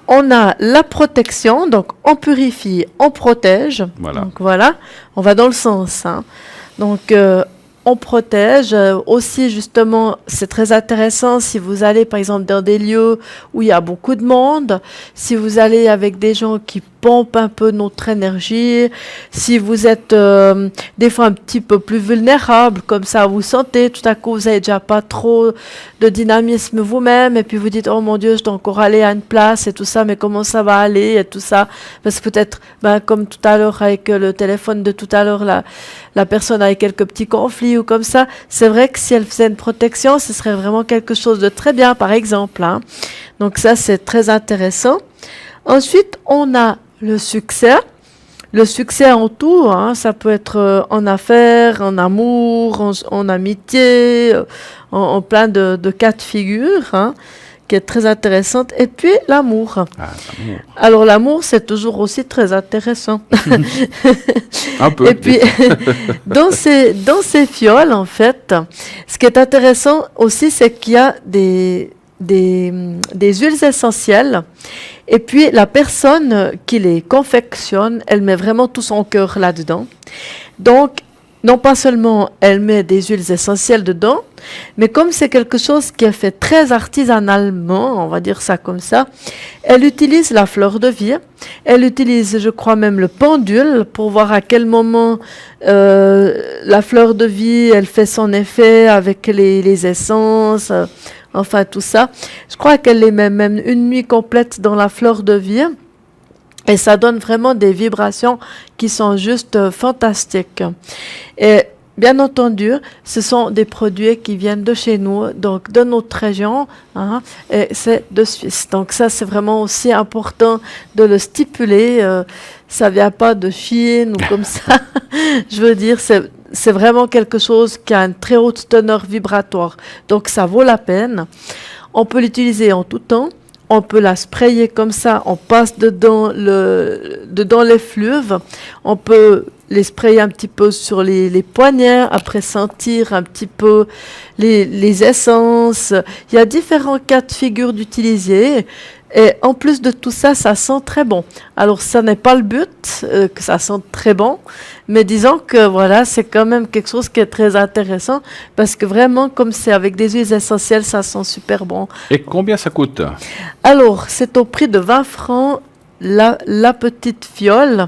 On a la protection. Donc, on purifie, on protège. Voilà. Donc, voilà. On va dans le sens. Hein. Donc, on protège. Aussi, justement, c'est très intéressant si vous allez, par exemple, dans des lieux où il y a beaucoup de monde, si vous allez avec des gens qui pompent un peu notre énergie, si vous êtes des fois un petit peu plus vulnérable, comme ça, vous sentez, tout à coup, vous n'avez déjà pas trop de dynamisme vous-même, et puis vous dites, oh mon Dieu, je dois encore aller à une place et tout ça, mais comment ça va aller et tout ça, parce que peut-être, comme tout à l'heure avec le téléphone de tout à l'heure, la personne avait quelques petits conflits ou comme ça, c'est vrai que si elle faisait une protection, ce serait vraiment quelque chose de très bien, par exemple. Hein. Donc ça, c'est très intéressant. Ensuite, on a le succès. le succès en tout, hein, ça peut être en affaires, en amour, en amitié, en plein de cas de figure, hein, qui est très intéressante. Et puis l'amour. Ah, l'amour. Alors l'amour, c'est toujours aussi très intéressant. Un peu. Et puis, dans ces fioles, en fait, ce qui est intéressant aussi, c'est qu'il y a des huiles essentielles. Et puis, la personne qui les confectionne, elle met vraiment tout son cœur là-dedans. Donc, non pas seulement elle met des huiles essentielles dedans, mais comme c'est quelque chose qui est fait très artisanalement, on va dire ça comme ça, elle utilise la fleur de vie, elle utilise, je crois même, le pendule pour voir à quel moment la fleur de vie, elle fait son effet avec les essences, enfin tout ça. Je crois qu'elle les met même une nuit complète dans la fleur de vie. Et ça donne vraiment des vibrations qui sont juste fantastiques. Et bien entendu, ce sont des produits qui viennent de chez nous, donc de notre région, hein, et c'est de Suisse. Donc ça, c'est vraiment aussi important de le stipuler. Ça vient pas de Chine ou comme ça. Je veux dire, c'est vraiment quelque chose qui a une très haute teneur vibratoire. Donc ça vaut la peine. On peut l'utiliser en tout temps. On peut la sprayer comme ça, on passe dedans les fleuves, on peut les sprayer un petit peu sur les poignets, après sentir un petit peu les essences. Il y a différents cas de figure d'utiliser. Et en plus de tout ça, ça sent très bon. Alors, ça n'est pas le but, que ça sente très bon, mais disons que voilà, c'est quand même quelque chose qui est très intéressant, parce que vraiment, comme c'est avec des huiles essentielles, ça sent super bon. Et combien ça coûte? Alors, c'est au prix de 20 francs la petite fiole.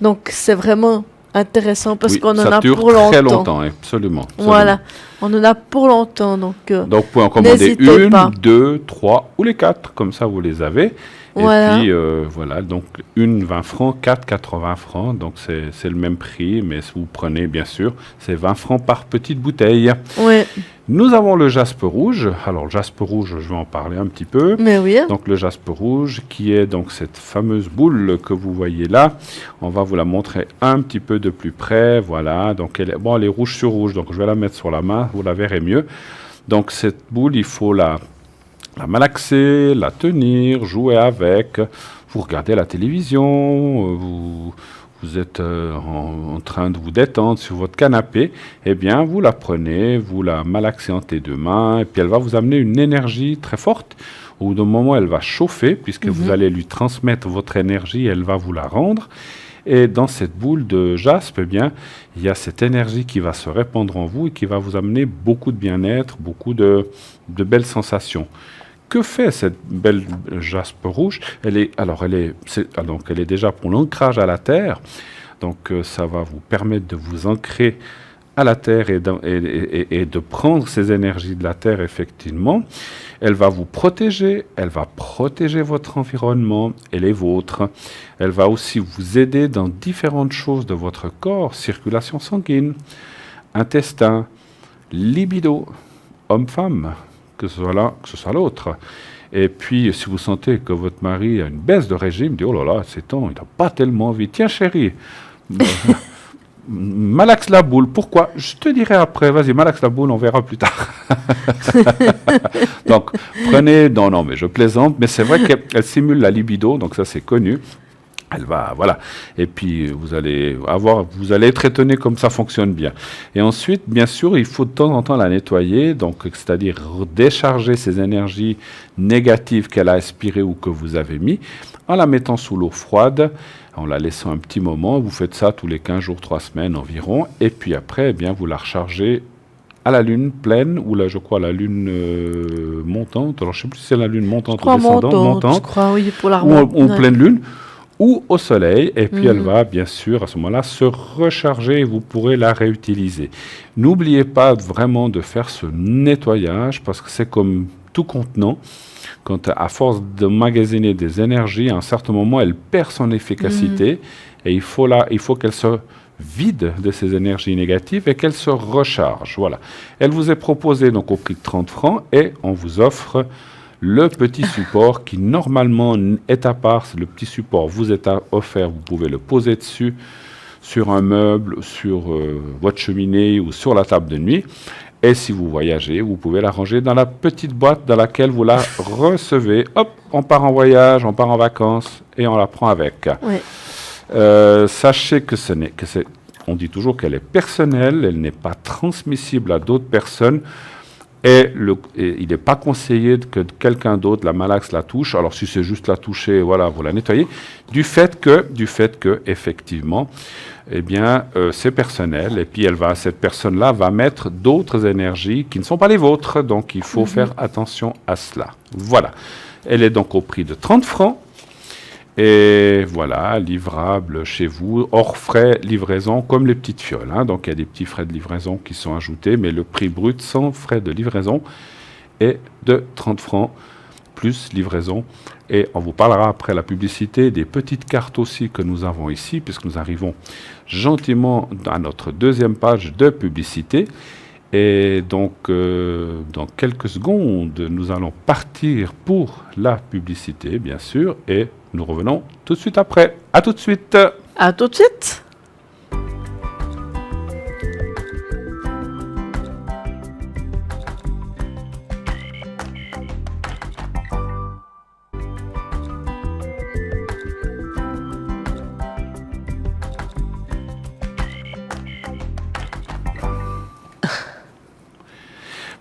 Donc, c'est vraiment intéressant parce Oui, qu'on en ça a dure pour longtemps. très longtemps, absolument. Voilà, on en a pour longtemps. Donc, vous pouvez en commander n'hésitez une, pas. 2, 3 ou les 4, comme ça vous les avez. Voilà. Et puis voilà, donc une 20 francs, 4, 80 francs, donc c'est le même prix, mais si vous prenez bien sûr, c'est 20 francs par petite bouteille. Oui, Nous avons le jaspe rouge. Alors le jaspe rouge, je vais en parler un petit peu. mais oui. Donc le jaspe rouge qui est donc cette fameuse boule que vous voyez là. On va vous la montrer un petit peu de plus près. Voilà, donc elle est rouge sur rouge, donc je vais la mettre sur la main, vous la verrez mieux. Donc cette boule, il faut la malaxer, la tenir, jouer avec. Vous regardez la télévision, vous êtes en train de vous détendre sur votre canapé, eh bien, vous la prenez, vous la malaxez entre les deux mains, et puis elle va vous amener une énergie très forte. Au bout d'un moment, elle va chauffer, puisque vous allez lui transmettre votre énergie, elle va vous la rendre. Et dans cette boule de jaspe, eh bien, il y a cette énergie qui va se répandre en vous et qui va vous amener beaucoup de bien-être, beaucoup de belles sensations. Que fait cette belle jaspe rouge? Elle est déjà pour l'ancrage à la terre. Donc ça va vous permettre de vous ancrer à la terre et de prendre ces énergies de la terre effectivement. Elle va vous protéger, elle va protéger votre environnement et les vôtres. Elle va aussi vous aider dans différentes choses de votre corps, circulation sanguine, intestin, libido, homme-femme, que ce soit l'un, que ce soit l'autre. Et puis, si vous sentez que votre mari a une baisse de régime, dit « Oh là là, c'est temps, il n'a pas tellement envie. Tiens, chérie, malaxe la boule. » Pourquoi? Je te dirai après. Vas-y, malaxe la boule, on verra plus tard. Donc, prenez... Non, mais je plaisante. Mais c'est vrai qu'elle simule la libido, donc ça, c'est connu. Elle va, voilà. Et puis, vous allez être étonné comme ça fonctionne bien. Et ensuite, bien sûr, il faut de temps en temps la nettoyer, donc, c'est-à-dire décharger ces énergies négatives qu'elle a aspirées ou que vous avez mis, en la mettant sous l'eau froide, en la laissant un petit moment. Vous faites ça tous les 15 jours, 3 semaines environ. Et puis après, eh bien, vous la rechargez à la lune pleine, ou là, je crois, la lune montante. Alors, je ne sais plus si c'est la lune montante ou descendante. Montante. Je crois, oui, pour la ou pleine lune. Ou au soleil, et puis elle va bien sûr à ce moment-là se recharger et vous pourrez la réutiliser. N'oubliez pas vraiment de faire ce nettoyage parce que c'est comme tout contenant. Quand à force de magasiner des énergies, à un certain moment, elle perd son efficacité et il faut qu'elle se vide de ces énergies négatives et qu'elle se recharge. Voilà. Elle vous est proposée donc au prix de 30 francs et on vous offre le petit support qui normalement est à part. Le petit support vous est offert, vous pouvez le poser dessus, sur un meuble, sur votre cheminée ou sur la table de nuit. Et si vous voyagez, vous pouvez la ranger dans la petite boîte dans laquelle vous la recevez. Hop, on part en voyage, on part en vacances et on la prend avec. Oui. Sachez que on dit toujours qu'elle est personnelle, elle n'est pas transmissible à d'autres personnes. Et il n'est pas conseillé que quelqu'un d'autre, la malaxe, la touche. Alors, si c'est juste la toucher, voilà, vous la nettoyez. Du fait que effectivement, eh bien, c'est personnel. Et puis, cette personne-là va mettre d'autres énergies qui ne sont pas les vôtres. Donc, il faut faire attention à cela. Voilà. Elle est donc au prix de 30 francs. Et voilà, livrable chez vous, hors frais livraison, comme les petites fioles. Hein. Donc, il y a des petits frais de livraison qui sont ajoutés, mais le prix brut sans frais de livraison est de 30 francs plus livraison. Et on vous parlera après la publicité des petites cartes aussi que nous avons ici, puisque nous arrivons gentiment à notre deuxième page de publicité. Et donc, dans quelques secondes, nous allons partir pour la publicité, bien sûr, et nous revenons tout de suite après. À tout de suite. À tout de suite.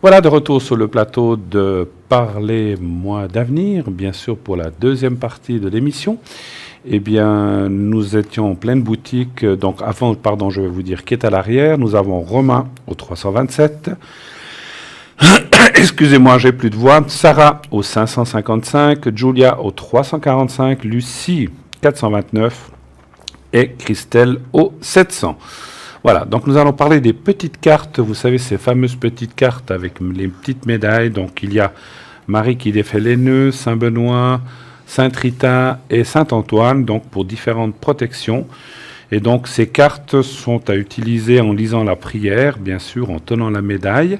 Voilà, de retour sur le plateau de Parlez-moi d'avenir, bien sûr pour la deuxième partie de l'émission. Eh bien, nous étions en pleine boutique, donc avant, pardon, je vais vous dire qui est à l'arrière. Nous avons Romain au 327, excusez-moi, j'ai plus de voix, Sarah au 555, Julia au 345, Lucie 429 et Christelle au 700. Voilà, donc nous allons parler des petites cartes, vous savez, ces fameuses petites cartes avec les petites médailles. Donc il y a Marie qui défait les nœuds, Saint-Benoît, Sainte-Rita et Saint-Antoine, donc pour différentes protections. Et donc ces cartes sont à utiliser en lisant la prière, bien sûr, en tenant la médaille.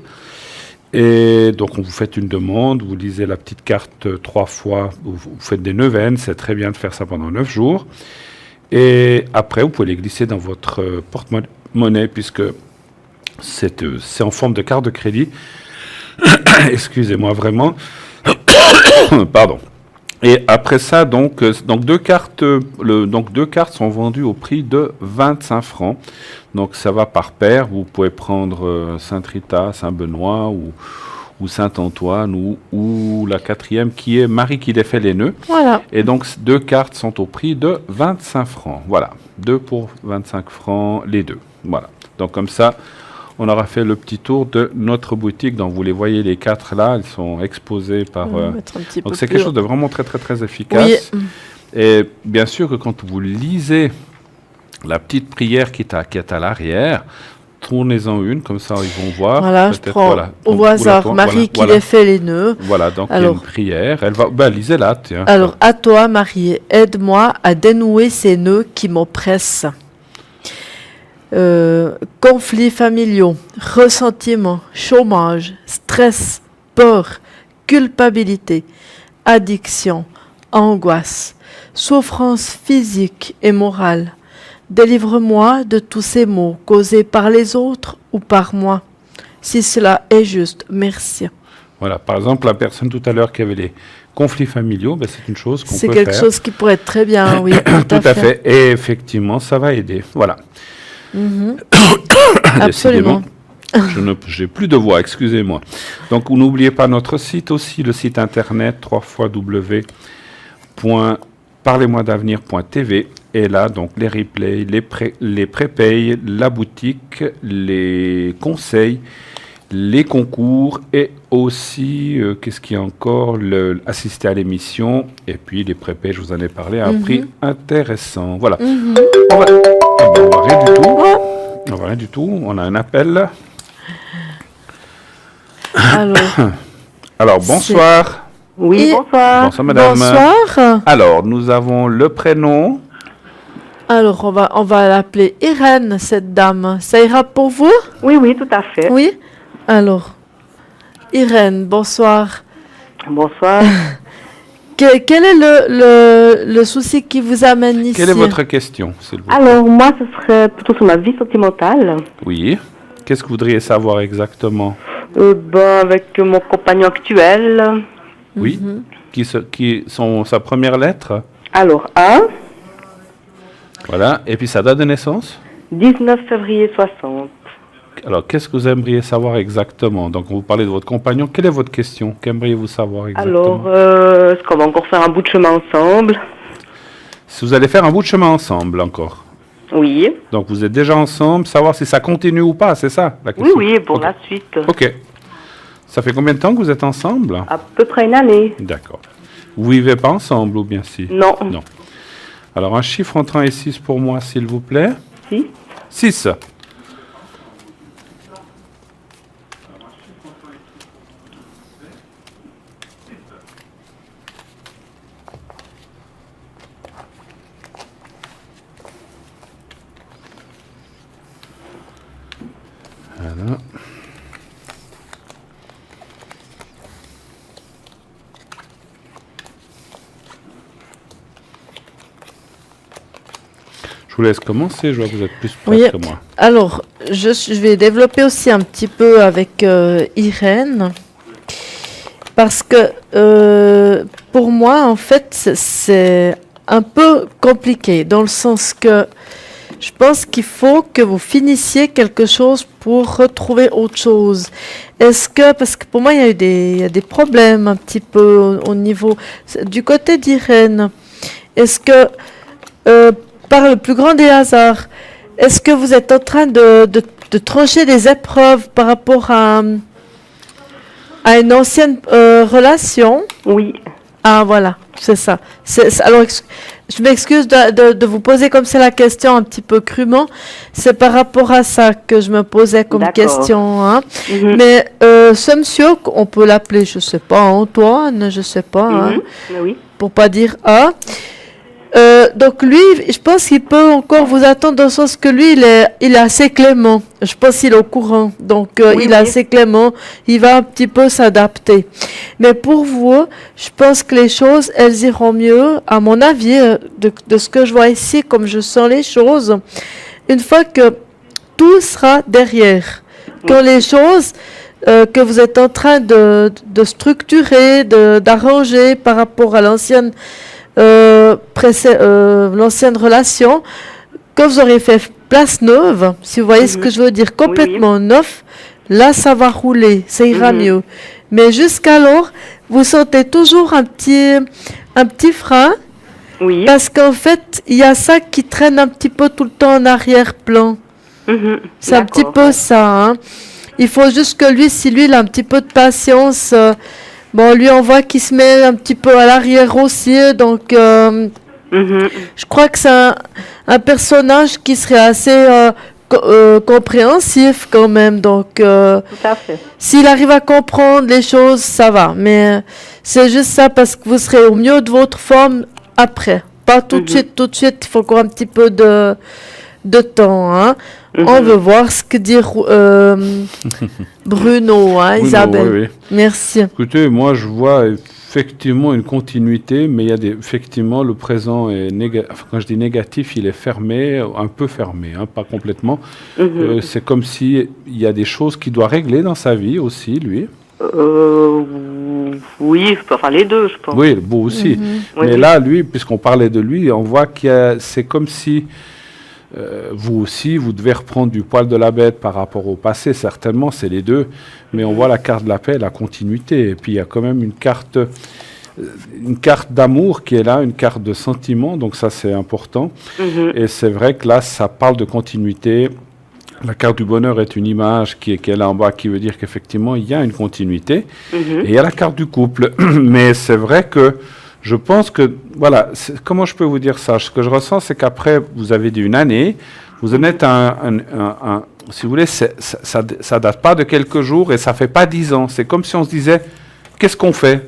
Et donc on vous fait une demande, vous lisez la petite carte 3 fois, vous faites des neuvaines, c'est très bien de faire ça pendant 9 jours. Et après, vous pouvez les glisser dans votre porte-monnaie, puisque c'est en forme de carte de crédit. Excusez-moi vraiment. Pardon. Et après ça, donc deux cartes sont vendues au prix de 25 francs. Donc ça va par paire. Vous pouvez prendre Sainte-Rita, Saint-Benoît ou Saint-Antoine ou la quatrième qui est Marie qui défait les nœuds. Voilà. Et donc, 2 cartes sont au prix de 25 francs. Voilà, 2 pour 25 francs, les deux. Voilà, donc comme ça, on aura fait le petit tour de notre boutique. Donc, vous les voyez, les 4 là, elles sont exposées par... donc, c'est quelque chose de vraiment très, très, très efficace. Oui. Et bien sûr que quand vous lisez la petite prière qui est à l'arrière, tournez-en une, comme ça ils vont voir. Voilà, je prends au hasard Marie qui défait les nœuds. Voilà, donc il y a une prière. Elle va, lisez-la, tiens. Alors, à toi, Marie, aide-moi à dénouer ces nœuds qui m'oppressent. Conflits familiaux, ressentiment, chômage, stress, peur, culpabilité, addiction, angoisse, souffrance physique et morale. Délivre-moi de tous ces maux causés par les autres ou par moi. Si cela est juste, merci. Voilà, par exemple, la personne tout à l'heure qui avait les conflits familiaux, ben, c'est une chose qu'on peut faire. C'est quelque chose qui pourrait être très bien, oui. Tout à fait. Et effectivement, ça va aider. Voilà. Absolument. J'ai plus de voix, excusez-moi. Donc, n'oubliez pas notre site aussi, le site internet www.parlez-moi-d'avenir.tv. Et là, donc, les replays, les prépayes, la boutique, les conseils, les concours et aussi, qu'est-ce qu'il y a encore, assister à l'émission et puis les prépayes, je vous en ai parlé, à un prix intéressant. Voilà. On va rien du tout. On va rien du tout. On a un appel. Alors bonsoir. Oui, bonsoir. Bonsoir, madame. Bonsoir. Alors, nous avons le prénom. Alors, on va l'appeler Irène, cette dame. Ça ira pour vous? Oui, tout à fait. Oui. Alors, Irène, bonsoir. Bonsoir. Quel est le souci qui vous amène ici? Quelle est votre question, s'il vous plaît? Alors, moi, ce serait plutôt sur ma vie sentimentale. Oui. Qu'est-ce que vous voudriez savoir exactement? Avec mon compagnon actuel. Oui. Qui sont sa première lettre? Alors, A, Voilà. Et puis sa date de naissance? 19 février 60. Alors, qu'est-ce que vous aimeriez savoir exactement? Donc, on vous parlait de votre compagnon. Quelle est votre question? Qu'aimeriez-vous savoir exactement? Alors, est-ce qu'on va encore faire un bout de chemin ensemble? Si vous allez faire un bout de chemin ensemble encore. Oui. Donc, vous êtes déjà ensemble, savoir si ça continue ou pas, c'est ça la Oui, question? oui, pour Ok. la suite. Ok. Ça fait combien de temps que vous êtes ensemble? À peu près une année. D'accord. Vous vivez pas ensemble ou bien si? Non. Non. Alors, un chiffre entre 1 et 6 pour moi, s'il vous plaît. Si. 6. Voilà. Je vous laisse commencer, je vois que vous êtes plus prête Oui. que moi. Alors, je vais développer aussi un petit peu avec Irène. Parce que pour moi, en fait, c'est un peu compliqué, dans le sens que je pense qu'il faut que vous finissiez quelque chose pour retrouver autre chose. Est-ce que, parce que pour moi, il y a des problèmes un petit peu au niveau du côté d'Irène. Est-ce que, par le plus grand des hasards, est-ce que vous êtes en train de trancher des épreuves par rapport à une ancienne relation? Oui. Ah, voilà, c'est ça. Alors, je m'excuse de vous poser comme c'est la question un petit peu crûment. C'est par rapport à ça que je me posais comme D'accord. question. Hein. Mhm. Mais ce monsieur, on peut l'appeler, je sais pas, Antoine, je sais pas, hein, Mhm. Oui. pour pas dire A. Donc lui, je pense qu'il peut encore vous attendre dans le sens que lui, il est assez clément. Je pense qu'il est au courant. Donc Oui, il est oui. assez clément. Il va un petit peu s'adapter. Mais pour vous, je pense que les choses, elles iront mieux, à mon avis, de ce que je vois ici, comme je sens les choses, une fois que tout sera derrière. Quand les choses que vous êtes en train de structurer, d'arranger par rapport à l'ancienne l'ancienne relation, quand vous aurez fait place neuve, si vous voyez ce que je veux dire, complètement neuf, là ça va rouler, ça ira mieux. Mais jusqu'alors, vous sentez toujours un petit frein, Oui. parce qu'en fait, il y a ça qui traîne un petit peu tout le temps en arrière-plan. Mhm. C'est un petit D'accord. peu ça. Hein. Il faut juste que lui, si lui, il a un petit peu de patience, bon, lui, on voit qu'il se met un petit peu à l'arrière aussi. Donc, Mhm. je crois que c'est un personnage qui serait assez compréhensif quand même. Donc, Tout à fait. s'il arrive à comprendre les choses, ça va. Mais c'est juste ça parce que vous serez au mieux de votre forme après. Pas tout de suite, tout de suite. Il faut encore un petit peu de temps. Hein. On veut voir ce que dit Bruno, hein, Bruno, Isabelle. oui, oui. Merci. Écoutez, moi je vois effectivement une continuité, mais il y a effectivement le présent est négatif. Enfin, quand je dis négatif, il est fermé, un peu fermé, hein, pas complètement. C'est comme si il y a des choses qu'il doit régler dans sa vie aussi, lui. Oui, enfin les deux, je pense. Oui, vous aussi. Oui, Mais oui. là, lui, puisqu'on parlait de lui, on voit c'est comme si vous aussi, vous devez reprendre du poil de la bête par rapport au passé, certainement, c'est les deux. Mais on voit la carte de la paix, la continuité. Et puis, il y a quand même une carte d'amour qui est là, une carte de sentiment. Donc ça, c'est important. Et c'est vrai que là, ça parle de continuité. La carte du bonheur est une image qui est là en bas, qui veut dire qu'effectivement, il y a une continuité. Et il y a la carte du couple. Mais c'est vrai que je pense que, voilà, comment je peux vous dire ça? Ce que je ressens, c'est qu'après, vous avez dit une année, vous en êtes si vous voulez, ça date pas de quelques jours et ça fait pas 10 ans. C'est comme si on se disait, qu'est-ce qu'on fait?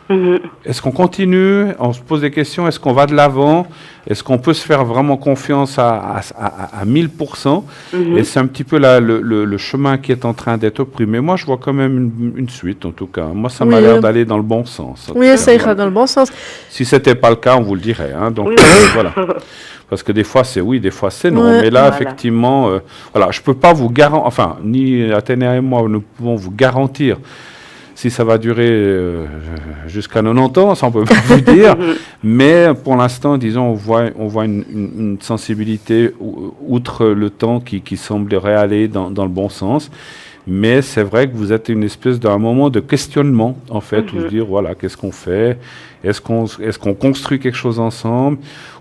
Mhm. Est-ce qu'on continue? On se pose des questions. Est-ce qu'on va de l'avant? Est-ce qu'on peut se faire vraiment confiance à 1000%? Mhm. Et c'est un petit peu le chemin qui est en train d'être pris. Mais moi, je vois quand même une suite, en tout cas. Moi, ça m'a Oui. l'air d'aller dans le bon sens. Oui, ça ira dans le bon sens. Si c'était pas le cas, on vous le dirait. Hein. Donc, Oui. voilà. Parce que des fois, c'est oui, des fois, c'est non. Ouais. Mais là, Voilà. effectivement, voilà, je peux pas vous garantir, enfin, ni Athéna et moi, nous pouvons vous garantir si ça va durer jusqu'à 90 ans, ça on peut pas vous dire. Mais pour l'instant, disons, on voit une sensibilité outre le temps qui semblerait aller dans le bon sens. Mais c'est vrai que vous êtes une espèce d'un moment de questionnement, en fait, où se dire, voilà, qu'est-ce qu'on fait? Est-ce qu'on construit quelque chose ensemble?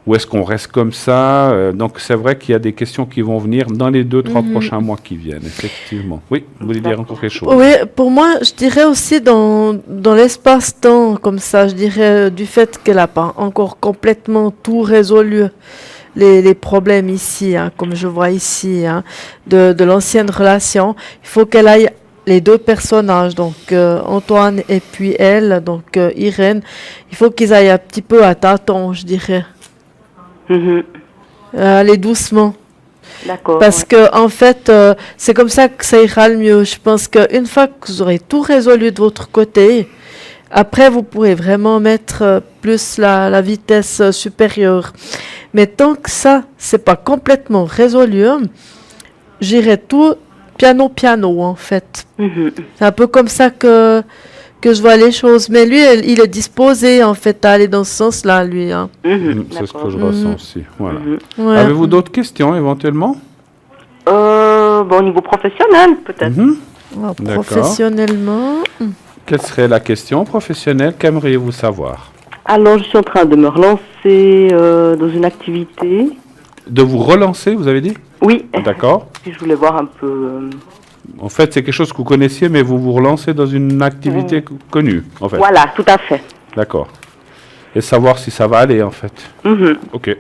Ou est-ce qu'on reste comme ça? Donc, c'est vrai qu'il y a des questions qui vont venir dans les 2-3 prochains mois qui viennent, effectivement. Oui, vous voulez dire encore quelque chose? Oui, pour moi, je dirais aussi dans l'espace-temps, comme ça, je dirais du fait qu'elle n'a pas encore complètement tout résolu, les problèmes ici, hein, comme je vois ici, hein, de l'ancienne relation, il faut qu'elle aille les deux personnages, donc Antoine et puis elle, donc Irène, il faut qu'ils aillent un petit peu à tâtons, je dirais, Mhm. aller doucement. D'accord. Parce ouais. que en fait, c'est comme ça que ça ira le mieux. Je pense qu'une fois que vous aurez tout résolu de votre côté, après vous pourrez vraiment mettre plus la vitesse supérieure. Mais tant que ça, c'est pas complètement résolu, j'irai tout piano en fait. Mhm. C'est un peu comme ça que je vois les choses. Mais lui, il est disposé en fait à aller dans ce sens-là, lui. Hein. Mhm. C'est ce que D'accord. je ressens aussi. Voilà. Mhm. Ouais. Avez-vous d'autres questions, éventuellement? Bon, au niveau professionnel, peut-être. Mhm. Alors, D'accord. professionnellement. Quelle serait la question professionnelle? Qu'aimeriez-vous savoir? Alors, je suis en train de me relancer dans une activité. De vous relancer, vous avez dit? Oui. D'accord. Puis je voulais voir un peu. En fait, c'est quelque chose que vous connaissiez, mais vous vous relancez dans une activité connue, en fait. Voilà, tout à fait. D'accord. Et savoir si ça va aller, en fait. Mhm. Ok.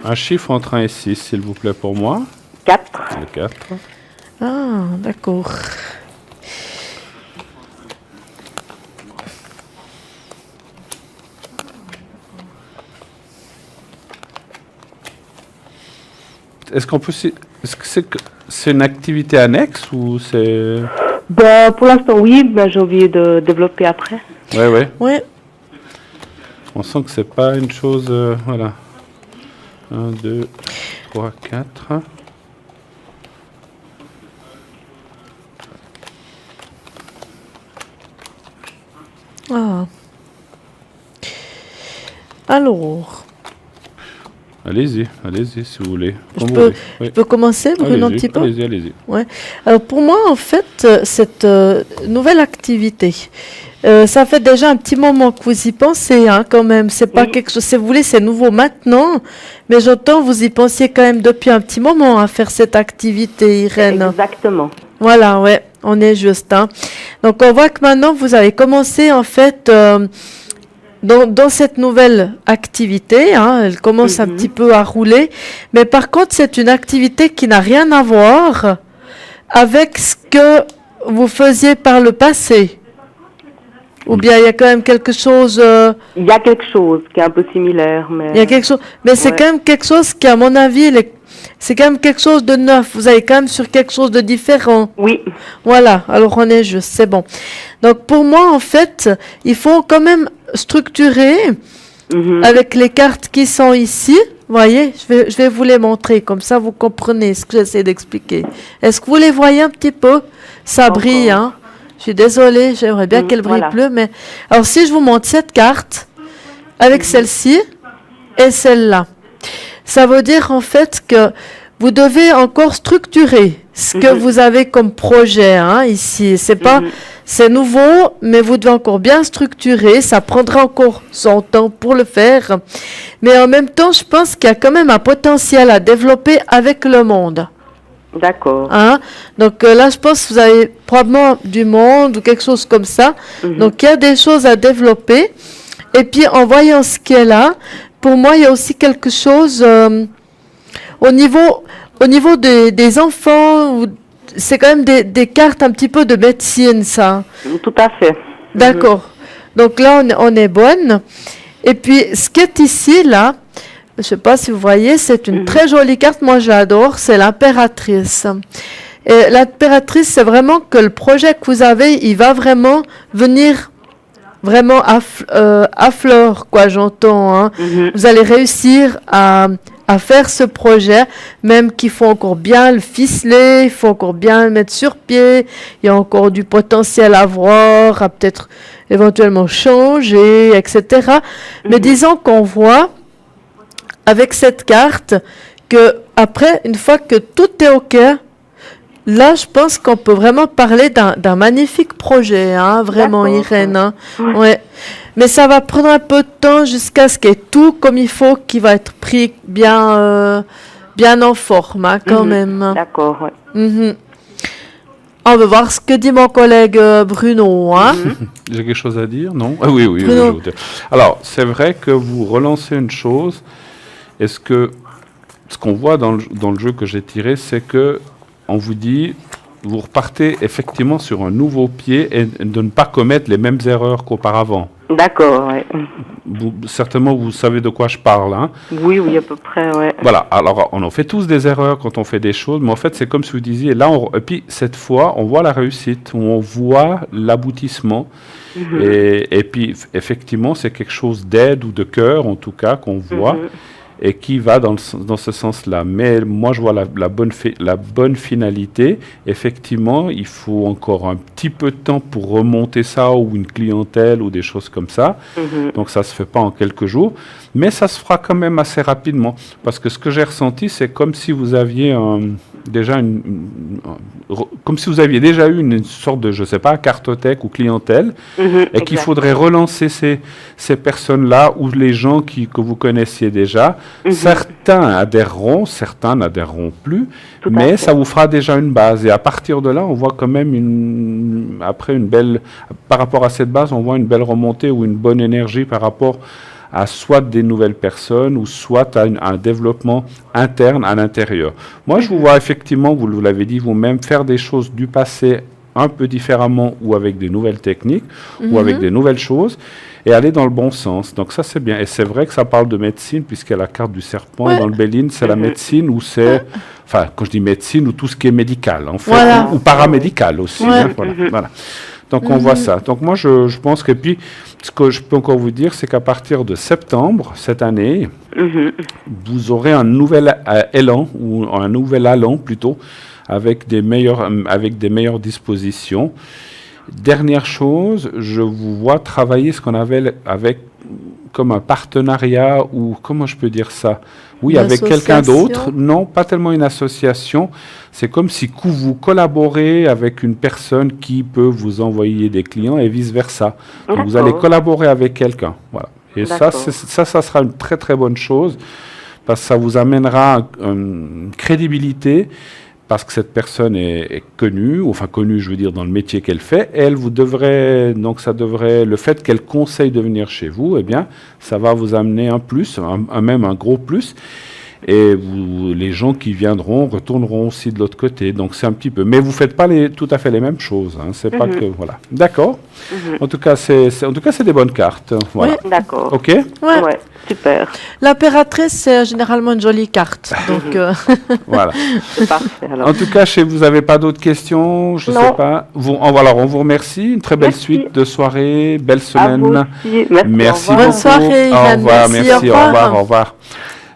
Un chiffre entre 1 et 6, s'il vous plaît, pour moi. 4. Le 4. Ah, d'accord. Est-ce qu'on peut... Est-ce que c'est une activité annexe ou c'est... Ben, pour l'instant, oui, mais j'ai envie de développer après. Ouais, ouais. Ouais. On sent que c'est pas une chose... voilà. 1, 2, 3, 4. Ah. Alors, Allez-y, si vous voulez. Je Comme vous peux- voulez. Oui. je peux commencer, Bruno, un Allez-y, petit peu? allez-y. Alors pour moi, en fait, cette nouvelle activité, ça fait déjà un petit moment que vous y pensez, hein, quand même. C'est pas Oui. quelque chose, si vous voulez, c'est nouveau maintenant, mais j'entends vous y pensiez quand même depuis un petit moment à faire cette activité, Irène. Exactement. Voilà, ouais, on est juste. Hein. Donc on voit que maintenant vous avez commencé en fait dans cette nouvelle activité, hein, elle commence un Mhm. petit peu à rouler, mais par contre c'est une activité qui n'a rien à voir avec ce que vous faisiez par le passé. Ou bien il y a quand même quelque chose, Il y a quelque chose qui est un peu similaire, mais... il y a quelque chose, mais c'est Ouais. quand même quelque chose qui, à mon avis, c'est quand même quelque chose de neuf. Vous allez quand même sur quelque chose de différent. Oui. Voilà, alors on est juste, c'est bon. Donc pour moi, en fait, il faut quand même structurer Mhm. avec les cartes qui sont ici. Vous voyez, je vais vous les montrer, comme ça vous comprenez ce que j'essaie d'expliquer. Est-ce que vous les voyez un petit peu? Ça Encore. brille, hein? Je suis désolée, j'aimerais bien qu'elle brille voilà. plus, mais... Alors si je vous montre cette carte, avec celle-ci et celle-là, ça veut dire en fait que vous devez encore structurer ce que Mhm. vous avez comme projet, hein, ici. C'est pas... Mhm. C'est nouveau, mais vous devez encore bien structurer. Ça prendra encore son temps pour le faire. Mais en même temps, je pense qu'il y a quand même un potentiel à développer avec le monde. D'accord. Hein? Donc là, je pense que vous avez probablement du monde ou quelque chose comme ça. Mhm. Donc il y a des choses à développer. Et puis en voyant ce qui est là, pour moi, il y a aussi quelque chose au niveau des enfants ou c'est quand même des cartes un petit peu de médecine, ça. Tout à fait. D'accord. Donc là, on est bonne. Et puis, ce qui est ici, là, je ne sais pas si vous voyez, c'est une très jolie carte. Moi, j'adore. C'est l'impératrice. Et l'impératrice, c'est vraiment que le projet que vous avez, il va vraiment venir vraiment à fleur, quoi, j'entends. Hein. Vous allez réussir à faire ce projet, même qu'il faut encore bien le ficeler, il faut encore bien le mettre sur pied, il y a encore du potentiel à voir, à peut-être éventuellement changer, etc. Mais disons qu'on voit avec cette carte que après, une fois que tout est OK, là, je pense qu'on peut vraiment parler d'un magnifique projet, hein, vraiment, D'accord. Irène. Hein. Ouais. Mais ça va prendre un peu de temps jusqu'à ce qu'il y ait tout comme il faut, qui va être pris bien en forme, hein, quand même. D'accord, ouais. Mhm. On va voir ce que dit mon collègue Bruno. Hein. J'ai quelque chose à dire, non? Ah oui, oui. Bruno. Je vais vous dire. Alors, c'est vrai que vous relancez une chose. Est-ce que ce qu'on voit dans le jeu que j'ai tiré, c'est que on vous dit, vous repartez effectivement sur un nouveau pied et de ne pas commettre les mêmes erreurs qu'auparavant. D'accord, ouais. Certainement, vous savez de quoi je parle. Hein. Oui, à peu près, ouais. Voilà, alors on en fait tous des erreurs quand on fait des choses, mais en fait, c'est comme si vous disiez, là, et puis cette fois, on voit la réussite, on voit l'aboutissement. Et puis, effectivement, c'est quelque chose d'aide ou de cœur, en tout cas, qu'on voit. Et qui va dans ce sens-là. Mais moi, je vois la bonne finalité. Effectivement, il faut encore un petit peu de temps pour remonter ça, ou une clientèle, ou des choses comme ça. Donc, ça ne se fait pas en quelques jours. Mais ça se fera quand même assez rapidement. Parce que ce que j'ai ressenti, c'est comme si vous aviez comme si vous aviez déjà eu une sorte de, je ne sais pas, cartothèque ou clientèle, et qu'il faudrait relancer ces personnes-là, ou les gens que vous connaissiez déjà. Certains adhéreront, certains n'adhéreront plus, mais ça vous fera déjà une base. Et à partir de là, on voit quand même par rapport à cette base, on voit une belle remontée ou une bonne énergie par rapport à soit des nouvelles personnes ou soit à un développement interne à l'intérieur. Moi, je vous vois effectivement, vous l'avez dit vous-même, faire des choses du passé un peu différemment ou avec des nouvelles techniques ou avec des nouvelles choses et aller dans le bon sens. Donc ça, c'est bien. Et c'est vrai que ça parle de médecine puisqu'il y a la carte du serpent. Ouais. Dans le Béline, c'est la médecine où c'est... Enfin, quand je dis médecine, ou tout ce qui est médical, en fait, Voilà. ou paramédical aussi. Ouais. Hein, voilà. Donc on voit ça. Donc moi je pense que puis ce que je peux encore vous dire, c'est qu'à partir de septembre cette année, vous aurez un nouvel élan ou un nouvel allant plutôt avec des meilleures dispositions. Dernière chose, je vous vois travailler ce qu'on avait avec comme un partenariat ou comment je peux dire ça? Oui, Une avec quelqu'un association? d'autre. Non, pas tellement une association. C'est comme si vous collaborez avec une personne qui peut vous envoyer des clients et vice-versa. Donc vous allez collaborer avec quelqu'un. Voilà. Et ça sera une très très bonne chose parce que ça vous amènera une crédibilité parce que cette personne est connue, enfin connue, je veux dire, dans le métier qu'elle fait. Et le fait qu'elle conseille de venir chez vous, eh bien, ça va vous amener un plus, même un gros plus. Et les gens qui viendront retourneront aussi de l'autre côté. Donc c'est un petit peu. Mais vous faites pas tout à fait les mêmes choses. Hein. C'est pas que voilà. D'accord. En tout cas, c'est des bonnes cartes. Voilà. Oui. D'accord. Ok. Ouais, super. L'impératrice, c'est généralement une jolie carte. Donc, Voilà. C'est parfait. Alors. En tout cas, vous n'avez pas d'autres questions, je ne sais pas. On vous remercie. Une très belle Merci. suite de soirée, belle À vous semaine. aussi. Merci au beaucoup. revoir. Bonne soirée, Au Irène. revoir, Merci, merci, au au revoir. revoir.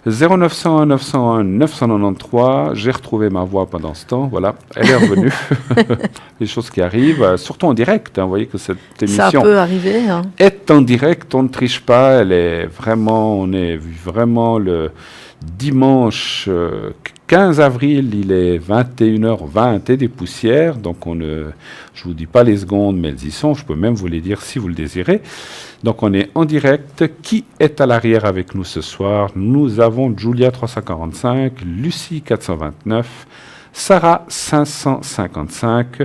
0901 901 993. J'ai retrouvé ma voix pendant ce temps. Voilà, elle est revenue. Les choses qui arrivent, surtout en direct. Hein, vous voyez que cette ça émission peut arriver. Hein. est en direct. On ne triche pas. On est vraiment le dimanche 15 avril. Il est 21h20 et des poussières. Donc je ne vous dis pas les secondes, mais elles y sont. Je peux même vous les dire si vous le désirez. Donc on est en direct. Qui est à l'arrière avec nous ce soir? Nous avons Julia 345, Lucie 429, Sarah 555,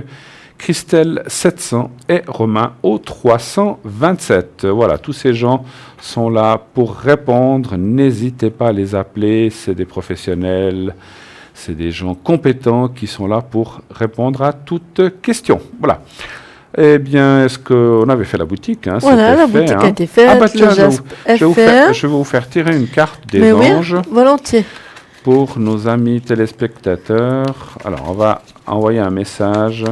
Christelle 700 et Romain au 327. Voilà, tous ces gens sont là pour répondre. N'hésitez pas à les appeler, c'est des professionnels. C'est des gens compétents qui sont là pour répondre à toutes questions. Voilà. Eh bien, est-ce qu'on avait fait la boutique, hein? Voilà, la C'était fait, boutique hein. a été faite, Ah bah le tiens, geste est je fait. vais vous faire tirer une carte des Mais oui, anges volontiers. pour nos amis téléspectateurs. Alors, on va envoyer un message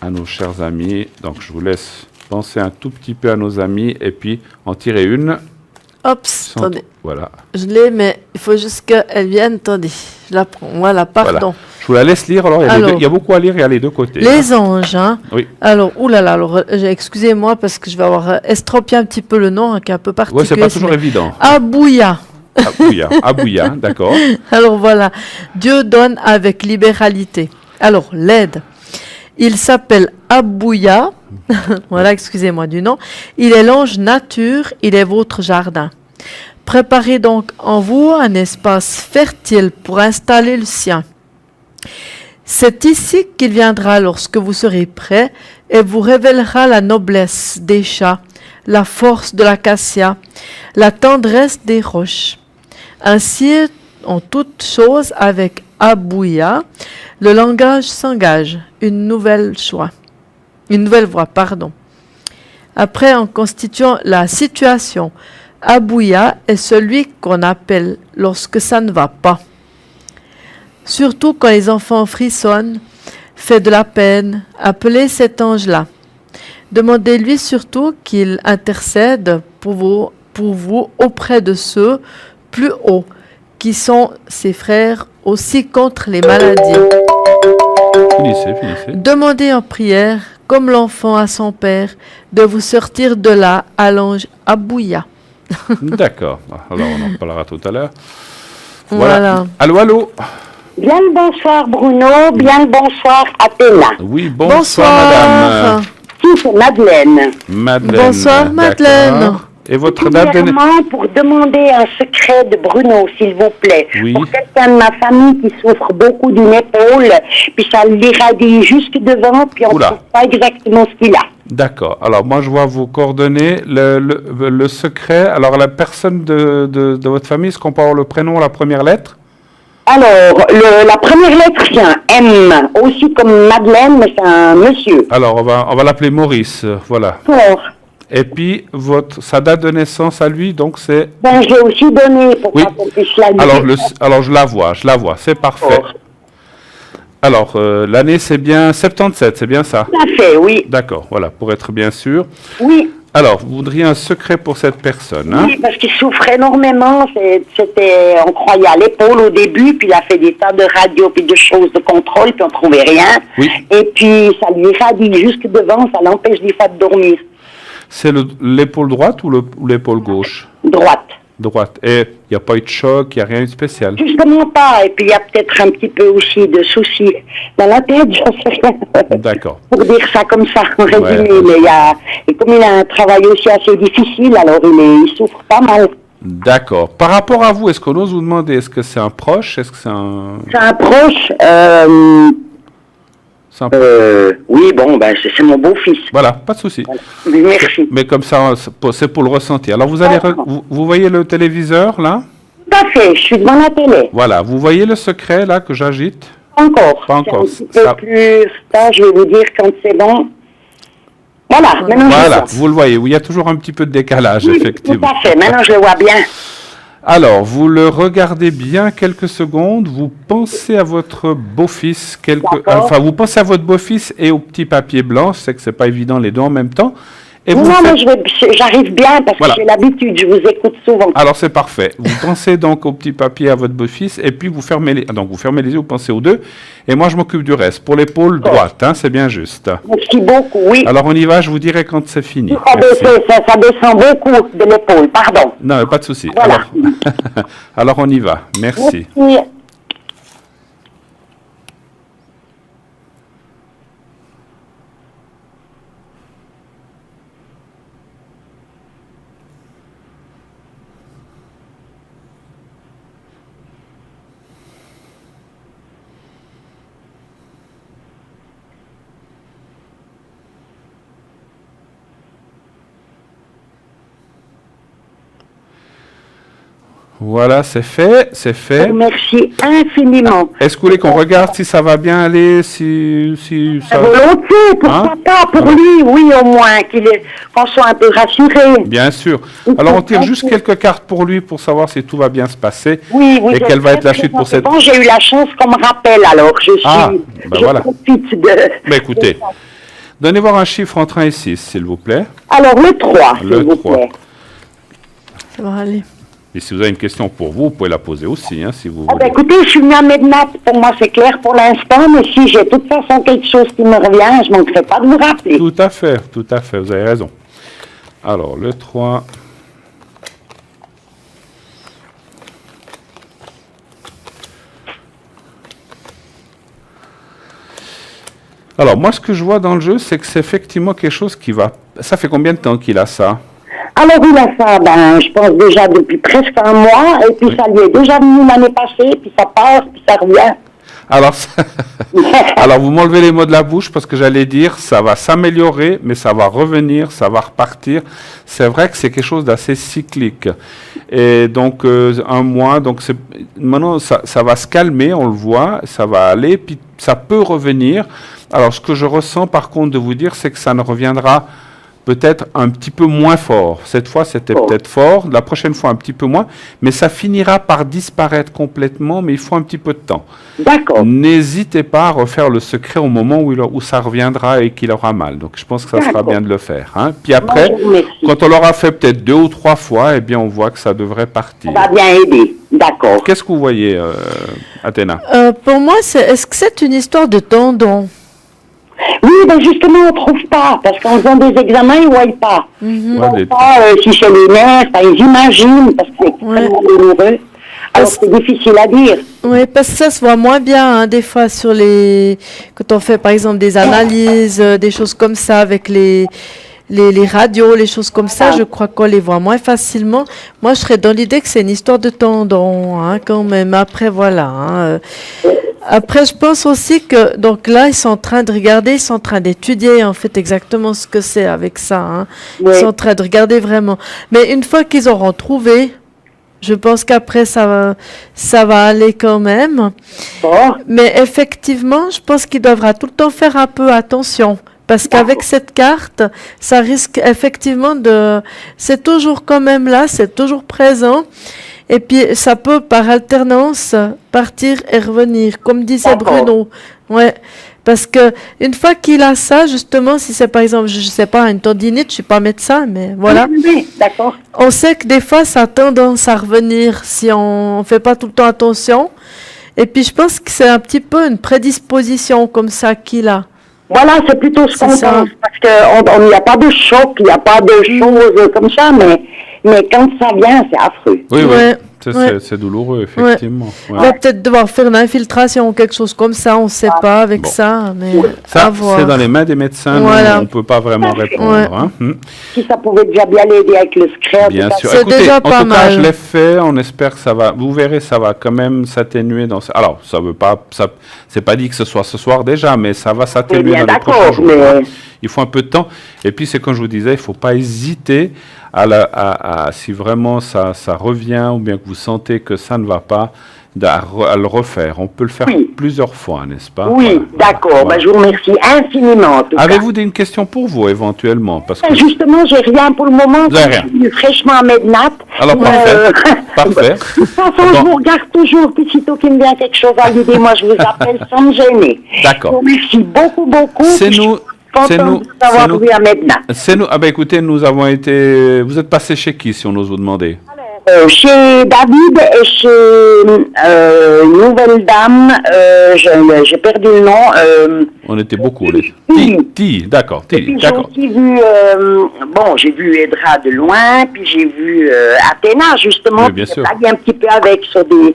à nos chers amis. Donc, je vous laisse penser un tout petit peu à nos amis et puis en tirer une. Hop, Sans- attendez. Voilà. Je l'ai, mais il faut juste qu'elle vienne. Attendez, je la prends. Voilà, pardon. Je vous la laisse lire. Alors, Alors, il y a beaucoup à lire, il y a les deux côtés. Les anges, hein. Oui. Alors, oulala, alors, excusez-moi parce que je vais avoir estropié un petit peu le nom, hein, qui est un peu Oui, particulier. c'est pas toujours évident. Abouya. Abouya, d'accord. Alors voilà, Dieu donne avec libéralité. Alors, l'aide. Il s'appelle Abouya. Voilà, excusez-moi du nom. Il est l'ange nature, il est votre jardin. Préparez donc en vous un espace fertile pour installer le sien. C'est ici qu'il viendra lorsque vous serez prêt et vous révélera la noblesse des chats, la force de l'acacia, la tendresse des roches. Ainsi, en toute chose, avec Abouya, le langage s'engage, une nouvelle voie, pardon. Après, en constituant la situation, Abouya est celui qu'on appelle lorsque ça ne va pas. Surtout quand les enfants frissonnent, fait de la peine, appelez cet ange-là. Demandez-lui surtout qu'il intercède pour vous auprès de ceux plus hauts, qui sont ses frères aussi contre les maladies. Finissez. Demandez en prière, comme l'enfant à son père, de vous sortir de là à l'ange Abouya. D'accord. Alors, on en parlera tout à l'heure. Voilà. Allô. Bien le bonsoir Bruno, bien le bonsoir Athéna. Oui, bonsoir, madame. Si, c'est Madeleine. Madeleine. Bonsoir, Madeleine. D'accord. Et votre date de naissance? Premièrement, pour demander un secret de Bruno, s'il vous plaît. Oui. Pour quelqu'un de ma famille qui souffre beaucoup d'une épaule, puis ça l'irradie jusque devant, puis on ne Oula. sait pas exactement ce qu'il a. D'accord. Alors, moi, je vois vos coordonnées. Le secret, alors la personne de votre famille, est-ce qu'on peut avoir le prénom, la première lettre? Alors, la première lettre, c'est un M, aussi comme Madeleine, mais c'est un monsieur. Alors, on va l'appeler Maurice. Voilà. Fort. Et puis, sa date de naissance à lui, donc c'est... Ben, je l'ai aussi donné pour Oui. pas qu'on puisse la dire. Alors, je la vois, c'est parfait. Fort. Alors, l'année, c'est bien 77, c'est bien ça? Tout à fait, oui. D'accord, voilà, pour être bien sûr. Oui. Alors, vous voudriez un secret pour cette personne, hein? Oui, parce qu'il souffre énormément. On croyait à l'épaule au début, puis il a fait des tas de radios, puis de choses de contrôle, puis on trouvait rien. Oui. Et puis, ça lui irradie jusque devant, ça l'empêche des fois de dormir. C'est l'épaule droite ou l'épaule gauche? Droite. Droite. Et il n'y a pas eu de choc, il n'y a rien eu de spécial? Justement pas. Et puis, il y a peut-être un petit peu aussi de soucis dans la tête, j'en sais rien. D'accord. Pour dire ça comme ça, en résumé. Ouais. Mais et comme il a un travail aussi assez difficile, alors il souffre pas mal. D'accord. Par rapport à vous, est-ce qu'on ose vous demander, est-ce que c'est un proche? Est-ce que c'est un... C'est un proche. Oui, bon, ben c'est mon beau-fils. Voilà, pas de souci. Merci. Mais comme ça, c'est pour le ressentir. Alors, vous allez, vous voyez le téléviseur, là? Tout à fait, je suis devant la télé. Voilà, vous voyez le secret, là, que j'agite? Encore. Pas encore. C'est un petit peu plus... Ça, je vais vous dire quand c'est bon. Voilà, maintenant je Voilà, le vois. vous le voyez, il y a toujours un petit peu de décalage, Oui, effectivement. tout à fait, maintenant je le vois bien. Alors, vous le regardez bien quelques secondes, vous pensez à votre beau-fils, D'accord. vous pensez à votre beau-fils et au petit papier blanc, je sais que c'est pas évident les deux en même temps, et Non, vous mais faites- j'arrive bien parce Voilà. que j'ai l'habitude, je vous écoute souvent. Alors c'est parfait. Vous pensez donc au petit papier à votre beau-fils et puis vous fermez les yeux, vous pensez aux deux et moi je m'occupe du reste. Pour l'épaule droite, hein, c'est bien juste. Merci beaucoup, oui. Alors on y va, je vous dirai quand c'est fini. Ça, Merci. ça descend beaucoup de l'épaule, pardon. Non, pas de souci. Voilà. Alors on y va. Merci. Merci. Voilà, c'est fait, c'est fait. Merci infiniment. Est-ce que vous voulez qu'on regarde si ça va bien aller, si ça... Volontiers, pourquoi pas, pour lui, oui, au moins, qu'on soit un peu rassuré. Bien sûr. Alors, on tire juste quelques cartes pour lui pour savoir si tout va bien se passer. Oui, et quelle va être la suite pour cette... Bon, j'ai eu la chance qu'on me rappelle, alors je voilà. profite de... Mais écoutez, donnez voir un chiffre entre 1 et 6, s'il vous plaît. Alors, le 3, Le s'il vous 3. plaît. Ça va aller. Et si vous avez une question pour vous, vous pouvez la poser aussi, hein, si vous Ah voulez. écoutez, je suis venue à Mednat, pour moi c'est clair pour l'instant, mais si j'ai de toute façon quelque chose qui me revient, je ne manquerai pas de vous rappeler. Tout à fait, vous avez raison. Alors, le 3... Alors, moi, ce que je vois dans le jeu, c'est que c'est effectivement quelque chose qui va... Ça fait combien de temps qu'il a ça? Alors il a ça, je pense déjà depuis presque un mois, et puis ça lui est déjà venu l'année passée, puis ça part, puis ça revient. Alors, alors vous m'enlevez les mots de la bouche parce que j'allais dire, ça va s'améliorer, mais ça va revenir, ça va repartir. C'est vrai que c'est quelque chose d'assez cyclique. Et donc, un mois, donc maintenant, ça va se calmer, on le voit, ça va aller, puis ça peut revenir. Alors, ce que je ressens, par contre, de vous dire, c'est que ça ne reviendra peut-être un petit peu moins fort. Cette fois, c'était peut-être fort, la prochaine fois, un petit peu moins, mais ça finira par disparaître complètement, mais il faut un petit peu de temps. D'accord. N'hésitez pas à refaire le secret au moment où ça reviendra et qu'il aura mal. Donc, je pense que ça sera bien de le faire. Hein. Puis après, quand on l'aura fait peut-être 2 ou 3 fois, eh bien, on voit que ça devrait partir. Ça va bien aider. D'accord. Qu'est-ce que vous voyez, Athéna? Pour moi, est-ce que c'est une histoire de tendon? Oui, justement, on ne trouve pas, parce qu'en faisant des examens, ils ne voient pas. Ils ne voient pas si c'est les nerfs, ils imaginent, parce que c'est extrêmement douloureux. Alors, c'est difficile à dire. Oui, parce que ça se voit moins bien, des fois, quand on fait, par exemple, des analyses, des choses comme ça, avec les radios, les choses comme ça, je crois qu'on les voit moins facilement. Moi, je serais dans l'idée que c'est une histoire de tendon, quand même. Après, voilà. Après, je pense aussi que, donc là, ils sont en train de regarder, ils sont en train d'étudier, en fait, exactement ce que c'est avec ça. Ils sont en train de regarder vraiment. Mais une fois qu'ils auront trouvé, je pense qu'après, ça va aller quand même. Mais effectivement, je pense qu'il devra tout le temps faire un peu attention. Parce qu'avec cette carte, ça risque effectivement c'est toujours quand même là, c'est toujours présent. Et puis, ça peut, par alternance, partir et revenir, comme disait Bruno. Ouais. Parce que une fois qu'il a ça, justement, si c'est par exemple, je sais pas, une tendinite, je suis pas médecin, mais voilà. Oui, d'accord. On sait que des fois, ça a tendance à revenir si on fait pas tout le temps attention. Et puis, je pense que c'est un petit peu une prédisposition comme ça qu'il a. Voilà, c'est plutôt ce qu'on pense, parce qu'il n'y a pas de choc, il n'y a pas de choses comme ça, mais quand ça vient, c'est affreux. Oui, c'est douloureux, effectivement. On va peut-être devoir faire une infiltration ou quelque chose comme ça, on ne sait pas avec ça, mais ça, c'est dans les mains des médecins, on ne peut pas vraiment répondre. Si ça pouvait déjà bien l'aider avec le scrap. Bien sûr. C'est Écoutez, déjà pas en tout cas, mal. je l'ai fait, on espère que ça va, vous verrez, ça va quand même s'atténuer dans... Alors, ça veut pas, c'est pas dit que ce soit ce soir déjà, mais ça va s'atténuer dans les prochains jours. Il faut un peu de temps. Et puis, c'est comme je vous disais, il ne faut pas hésiter si vraiment ça revient ou bien que vous sentez que ça ne va pas, à le refaire. On peut le faire plusieurs fois, n'est-ce pas? Oui, d'accord. Voilà. Je vous remercie infiniment. Avez-vous une question pour vous, éventuellement? Parce que... Justement, j'ai rien pour le moment. Vous n'avez rien. Je suis fraîchement à Mednat. Alors, parfait. Parfait. De toute façon, je vous regarde toujours. Puis, sitôt qu'il me vient quelque chose à l'idée, moi, je vous appelle sans me gêner. D'accord. Je vous remercie beaucoup, beaucoup. C'est nous. C'est nous. À Mednat. C'est nous. Ah ben écoutez, nous avons été... Vous êtes passé chez qui, si on ose vous demander? Chez David et chez une nouvelle dame, j'ai perdu le nom. On était beaucoup. D'accord. Puis j'ai aussi vu, j'ai vu Edra de loin, puis j'ai vu Athéna, justement, bien sûr. Un petit peu avec sur des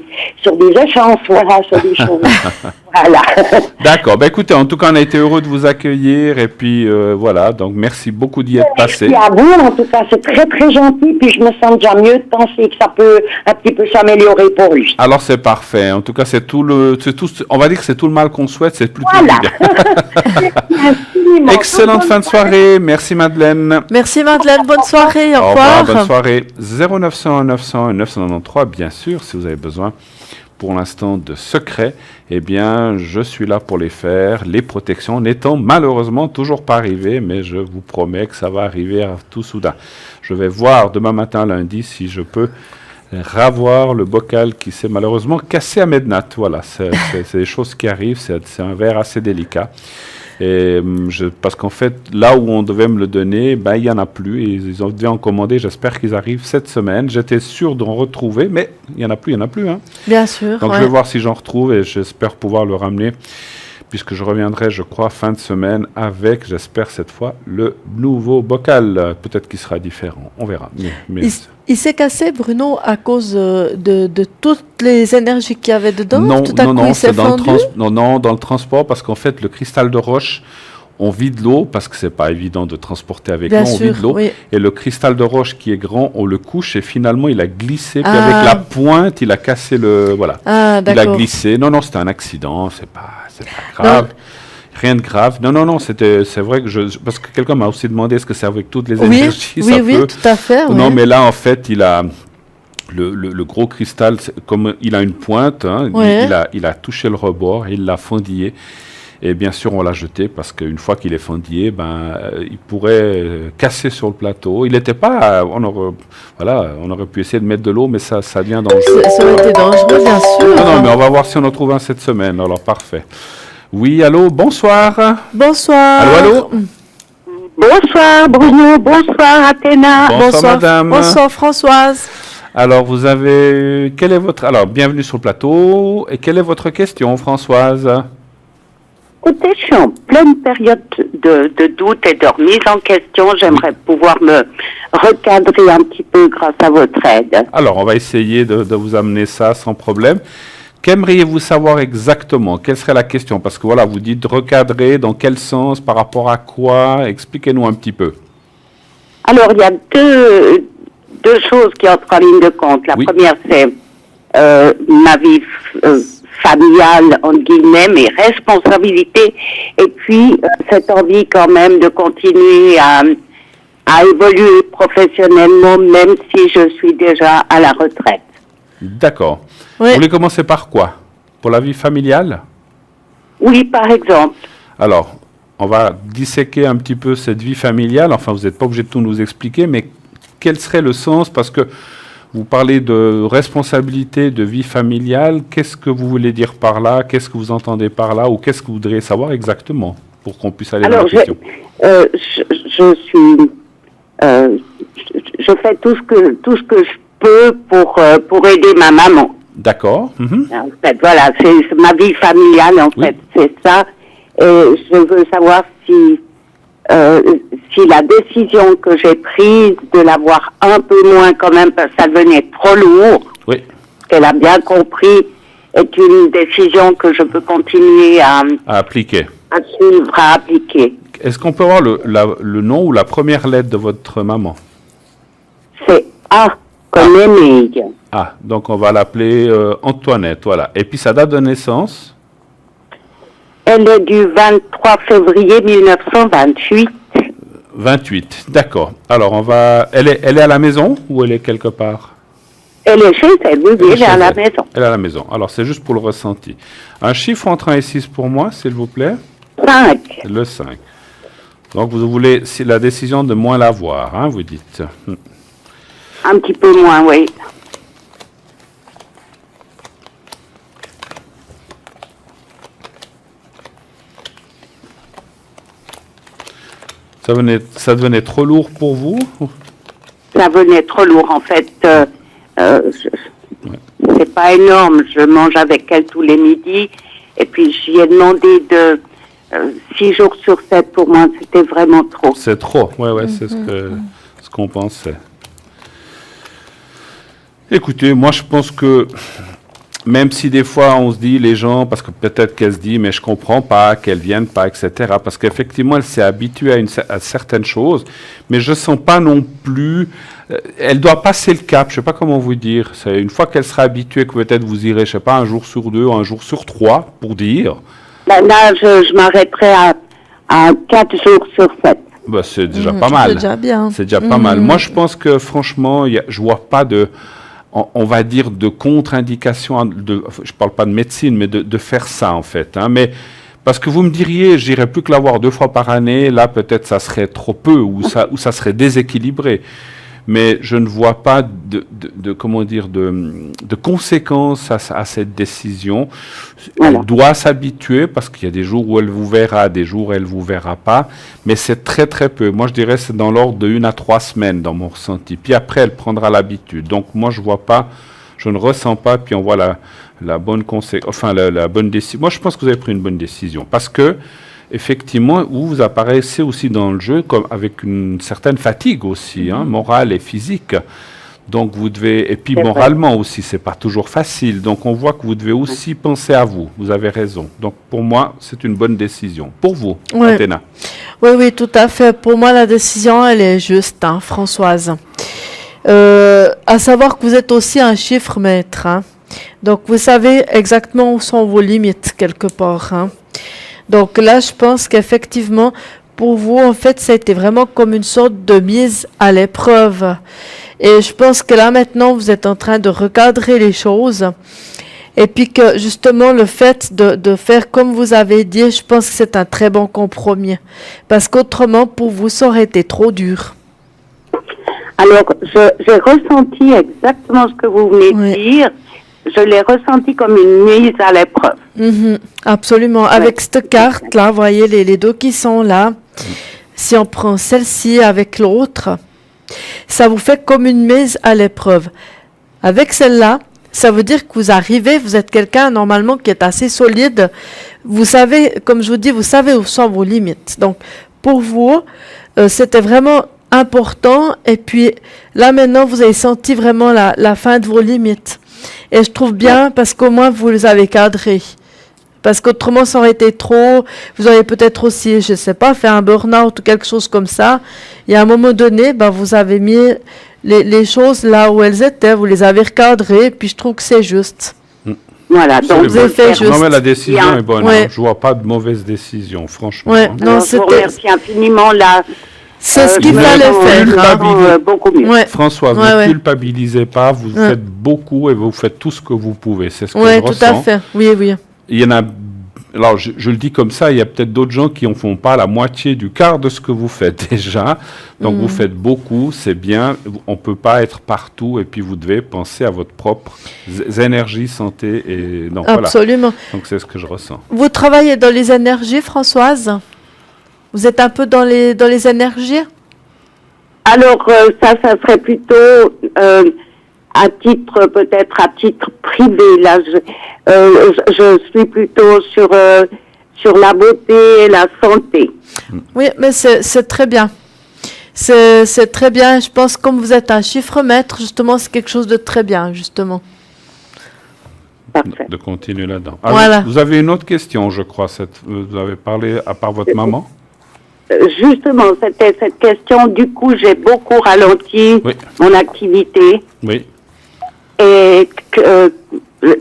essences, voilà, sur des choses. Voilà. D'accord. Ben, écoutez, en tout cas, on a été heureux de vous accueillir. Et puis, voilà. Donc, merci beaucoup d'y être passé. Merci à vous, en tout cas, c'est très très gentil. Puis je me sens déjà mieux de penser que ça peut un petit peu s'améliorer pour lui. Alors, c'est parfait. En tout cas, on va dire que c'est tout le mal qu'on souhaite. C'est plutôt Voilà. bien. Excellente fin de soirée. Merci, Madeleine. Merci Madeleine, bonne soirée, au revoir. Bonne soirée. 0901 901 993, bien sûr, si vous avez besoin. Pour l'instant de secrets, eh bien, je suis là pour les faire. Les protections n'étant malheureusement toujours pas arrivées, mais je vous promets que ça va arriver à tout soudain. Je vais voir demain matin, lundi, si je peux ravoir le bocal qui s'est malheureusement cassé à Mednat. Voilà, c'est des choses qui arrivent, c'est un verre assez délicat. Et parce qu'en fait, là où on devait me le donner, ben, il n'y en a plus. Et ils ont dû en commander. J'espère qu'ils arrivent cette semaine. j'étais sûr d'en retrouver, mais il n'y en a plus, Hein. Bien sûr. Donc je vais voir si j'en retrouve et j'espère pouvoir le ramener, puisque je reviendrai, je crois, fin de semaine avec, j'espère cette fois, le nouveau bocal. Peut-être qu'il sera différent. On verra. Mais Il s'est cassé, Bruno, à cause de toutes les énergies qu'il y avait dedans. Non, tout à coup, il s'est fondu. Non, dans le transport, parce qu'en fait, le cristal de roche, on vide l'eau, parce que c'est pas évident de transporter avec l'eau, on vide l'eau. Oui. Et le cristal de roche qui est grand, on le couche et finalement, il a glissé. Puis avec la pointe, il a cassé le... Voilà. Il a glissé. Non, c'était un accident, c'est pas grave. Non. Rien de grave. Non, c'est vrai que parce que quelqu'un m'a aussi demandé est-ce que c'est avec toutes les énergies, ça peut... Oui, tout à fait. Non, mais là, en fait, il a le gros cristal, comme il a une pointe, hein, il a touché le rebord, il l'a fendillé. Et bien sûr, on l'a jeté parce qu'une fois qu'il est fendillé, il pourrait casser sur le plateau. Il n'était pas... on aurait pu essayer de mettre de l'eau, mais ça devient dangereux. Ça aurait été dangereux, bien sûr. Non, mais on va voir si on en trouve un cette semaine. Alors, parfait. Oui, allô, bonsoir. Bonsoir. Allô. Bonsoir Bruno, bonsoir Athéna. Bonsoir madame. Bonsoir Françoise. Alors, alors, bienvenue sur le plateau. Et quelle est votre question, Françoise? Écoutez, je suis en pleine période de doute et de remise en question. J'aimerais pouvoir me recadrer un petit peu grâce à votre aide. Alors, on va essayer de vous amener ça sans problème. Qu'aimeriez-vous savoir exactement? Quelle serait la question? Parce que voilà, vous dites recadrer, dans quel sens, par rapport à quoi? Expliquez-nous un petit peu. Alors, il y a deux choses qui entrent en ligne de compte. La première, c'est ma vie familiale, entre guillemets, mes responsabilités, et puis cette envie quand même de continuer à évoluer professionnellement, même si je suis déjà à la retraite. D'accord. Oui. Vous voulez commencer par quoi? Pour la vie familiale? Oui, par exemple. Alors, on va disséquer un petit peu cette vie familiale. Enfin, vous n'êtes pas obligé de tout nous expliquer, mais quel serait le sens? Parce que vous parlez de responsabilité, de vie familiale. Qu'est-ce que vous voulez dire par là? Qu'est-ce que vous entendez par là? Ou qu'est-ce que vous voudriez savoir exactement pour qu'on puisse aller dans la question? Je fais tout ce que je peux pour aider ma maman. D'accord. En fait, voilà, c'est ma vie familiale, en fait, c'est ça. Et je veux savoir si la décision que j'ai prise de l'avoir un peu moins quand même, parce que ça devenait trop lourd, qu'elle a bien compris, est une décision que je peux continuer à appliquer. À suivre, à appliquer. Est-ce qu'on peut avoir le nom ou la première lettre de votre maman? C'est A, comme Émile. Ah, donc on va l'appeler Antoinette, voilà. Et puis sa date de naissance? Elle est du 23 février 1928. 28, d'accord. Alors elle est à la maison ou elle est quelque part? Elle est chez elle, oui, elle est à la maison. Elle est à la maison. Alors c'est juste pour le ressenti. Un chiffre entre 1 et 6 pour moi, s'il vous plaît? 5. Le 5. Donc vous voulez la décision de moins l'avoir, hein, vous dites? Un petit peu moins, oui. Ça devenait trop lourd pour vous? Ça venait trop lourd, en fait. C'est pas énorme. Je mange avec elle tous les midis. Et puis, j'y ai demandé de 6 jours sur 7. Pour moi, c'était vraiment trop. C'est trop, ouais, c'est ce qu'on pensait. Écoutez, moi, je pense que même si des fois on se dit, les gens, parce que peut-être qu'elle se dit, mais je comprends pas, qu'elles viennent pas, etc. Parce qu'effectivement, elle s'est habituée à certaines choses, mais je sens pas non plus, elle doit passer le cap, je sais pas comment vous dire. C'est une fois qu'elle sera habituée, que peut-être vous irez, je sais pas, un jour sur 2, un jour sur 3, pour dire. Là, je m'arrêterai à 4 jours sur 7. Bah, c'est déjà pas mal. C'est déjà bien. C'est déjà pas mal. Moi, je pense que franchement, je vois pas de, on va dire, de contre-indication. Je parle pas de médecine, mais de faire ça en fait. Hein. Mais parce que vous me diriez, j'irais plus que l'avoir 2 fois par année. Là, peut-être, ça serait trop peu ou ça serait déséquilibré. Mais je ne vois pas comment dire, de conséquences à cette décision. Voilà. Elle doit s'habituer parce qu'il y a des jours où elle vous verra, des jours où elle vous verra pas. Mais c'est très, très peu. Moi, je dirais que c'est dans l'ordre de 1 à 3 semaines dans mon ressenti. Puis après, elle prendra l'habitude. Donc, moi, je vois pas, je ne ressens pas. Puis on voit la bonne la bonne décision. Moi, je pense que vous avez pris une bonne décision parce que, effectivement, vous apparaissez aussi dans le jeu comme avec une certaine fatigue aussi, hein, morale et physique. Donc vous devez, et puis C'est moralement vrai. Aussi, c'est pas toujours facile. Donc on voit que vous devez aussi penser à vous. Vous avez raison. Donc pour moi, c'est une bonne décision. Pour vous, Ouais. Athéna. Oui, tout à fait. Pour moi, la décision, elle est juste, hein, Françoise. À savoir que vous êtes aussi un chiffre maître. Hein. Donc vous savez exactement où sont vos limites quelque part. Hein. Donc là, je pense qu'effectivement, pour vous, en fait, ça a été vraiment comme une sorte de mise à l'épreuve. Et je pense que là, maintenant, vous êtes en train de recadrer les choses. Et puis que, justement, le fait de faire comme vous avez dit, je pense que c'est un très bon compromis. Parce qu'autrement, pour vous, ça aurait été trop dur. Alors, j'ai ressenti exactement ce que vous venez de dire. Je l'ai ressenti comme une mise à l'épreuve. Absolument. Avec cette carte-là, vous voyez les 2 qui sont là. Si on prend celle-ci avec l'autre, ça vous fait comme une mise à l'épreuve. Avec celle-là, ça veut dire que vous arrivez, vous êtes quelqu'un normalement qui est assez solide. Vous savez, comme je vous dis, vous savez où sont vos limites. Donc, pour vous, c'était vraiment important. Et puis, là maintenant, vous avez senti vraiment la fin de vos limites. Et je trouve bien parce qu'au moins vous les avez cadrés. Parce qu'autrement ça aurait été trop, vous auriez peut-être aussi, je ne sais pas, fait un burn-out ou quelque chose comme ça. Et à un moment donné, vous avez mis les choses là où elles étaient, vous les avez recadrées, puis je trouve que c'est juste. Voilà, donc vous avez fait juste. Non, mais la décision est bonne. Ouais. Hein. Je ne vois pas de mauvaise décision, franchement. Ouais. Hein. Non, je vous remercie infiniment là. C'est ce qu'il je fallait me faire. Hein. Beaucoup mieux. Ouais. François, vous ne culpabilisez pas, vous faites beaucoup et vous faites tout ce que vous pouvez. C'est ce que je tout ressens. à fait. Oui. Il y en a, alors je le dis comme ça, il y a peut-être d'autres gens qui n'en font pas la moitié du quart de ce que vous faites déjà. Donc vous faites beaucoup, c'est bien. On ne peut pas être partout et puis vous devez penser à votre propre énergie, santé. Et donc, absolument. Voilà. Donc c'est ce que je ressens. Vous travaillez dans les énergies, Françoise ? Vous êtes un peu dans les énergies ? Alors, ça serait plutôt à titre privé. Là, je suis plutôt sur la beauté et la santé. Oui, mais c'est très bien. C'est très bien. Je pense que comme vous êtes un chiffre maître, justement, c'est quelque chose de très bien, justement. Parfait. De continuer là-dedans. Voilà. Vous avez une autre question, je crois. Vous avez parlé à part votre maman. Justement, c'était cette question. Du coup, j'ai beaucoup ralenti mon activité. Oui. Et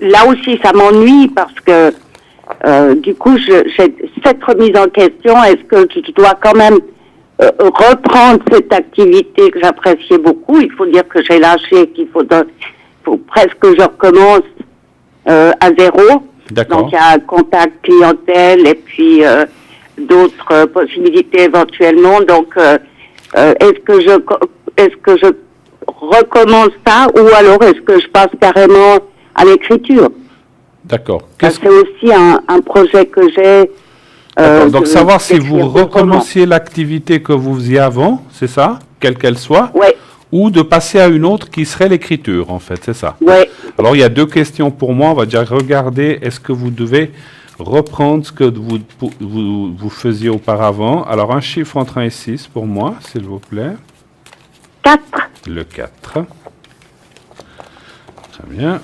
là aussi, ça m'ennuie parce que du coup, j'ai cette remise en question. Est-ce que je dois quand même reprendre cette activité que j'appréciais beaucoup? Il faut dire que j'ai lâché, qu'il faut presque que je recommence à zéro. D'accord. Donc, il y a un contact clientèle et puis d'autres possibilités éventuellement. Donc, est-ce que je recommence ça ou alors est-ce que je passe carrément à l'écriture? D'accord. C'est aussi un projet que j'ai. Donc, savoir si vous recommenciez l'activité que vous faisiez avant, c'est ça? Quelle qu'elle soit? Oui. Ou de passer à une autre qui serait l'écriture, en fait, c'est ça? Oui. Alors, il y a 2 questions pour moi. On va déjà regarder, est-ce que vous devez reprendre ce que vous faisiez auparavant? Alors, un chiffre entre 1 et 6 pour moi, s'il vous plaît. 4. Le 4. Très bien.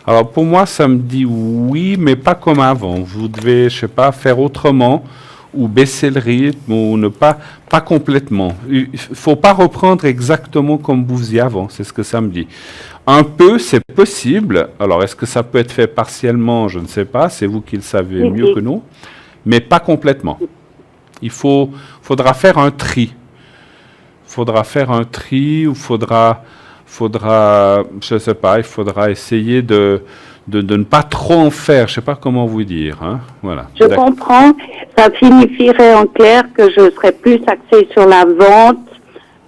Alors pour moi, ça me dit oui, mais pas comme avant. Vous devez, je sais pas, faire autrement ou baisser le rythme ou ne pas complètement. Il faut pas reprendre exactement comme vous faisiez avant, c'est ce que ça me dit. Un peu, c'est possible. Alors est-ce que ça peut être fait partiellement? Je ne sais pas, c'est vous qui le savez mieux que nous, mais pas complètement. Faudra faire un tri. Ou faudra, je sais pas, il faudra essayer de ne pas trop en faire. Je sais pas comment vous dire. Hein. Voilà. Je comprends. Ça signifierait en clair que je serais plus axée sur la vente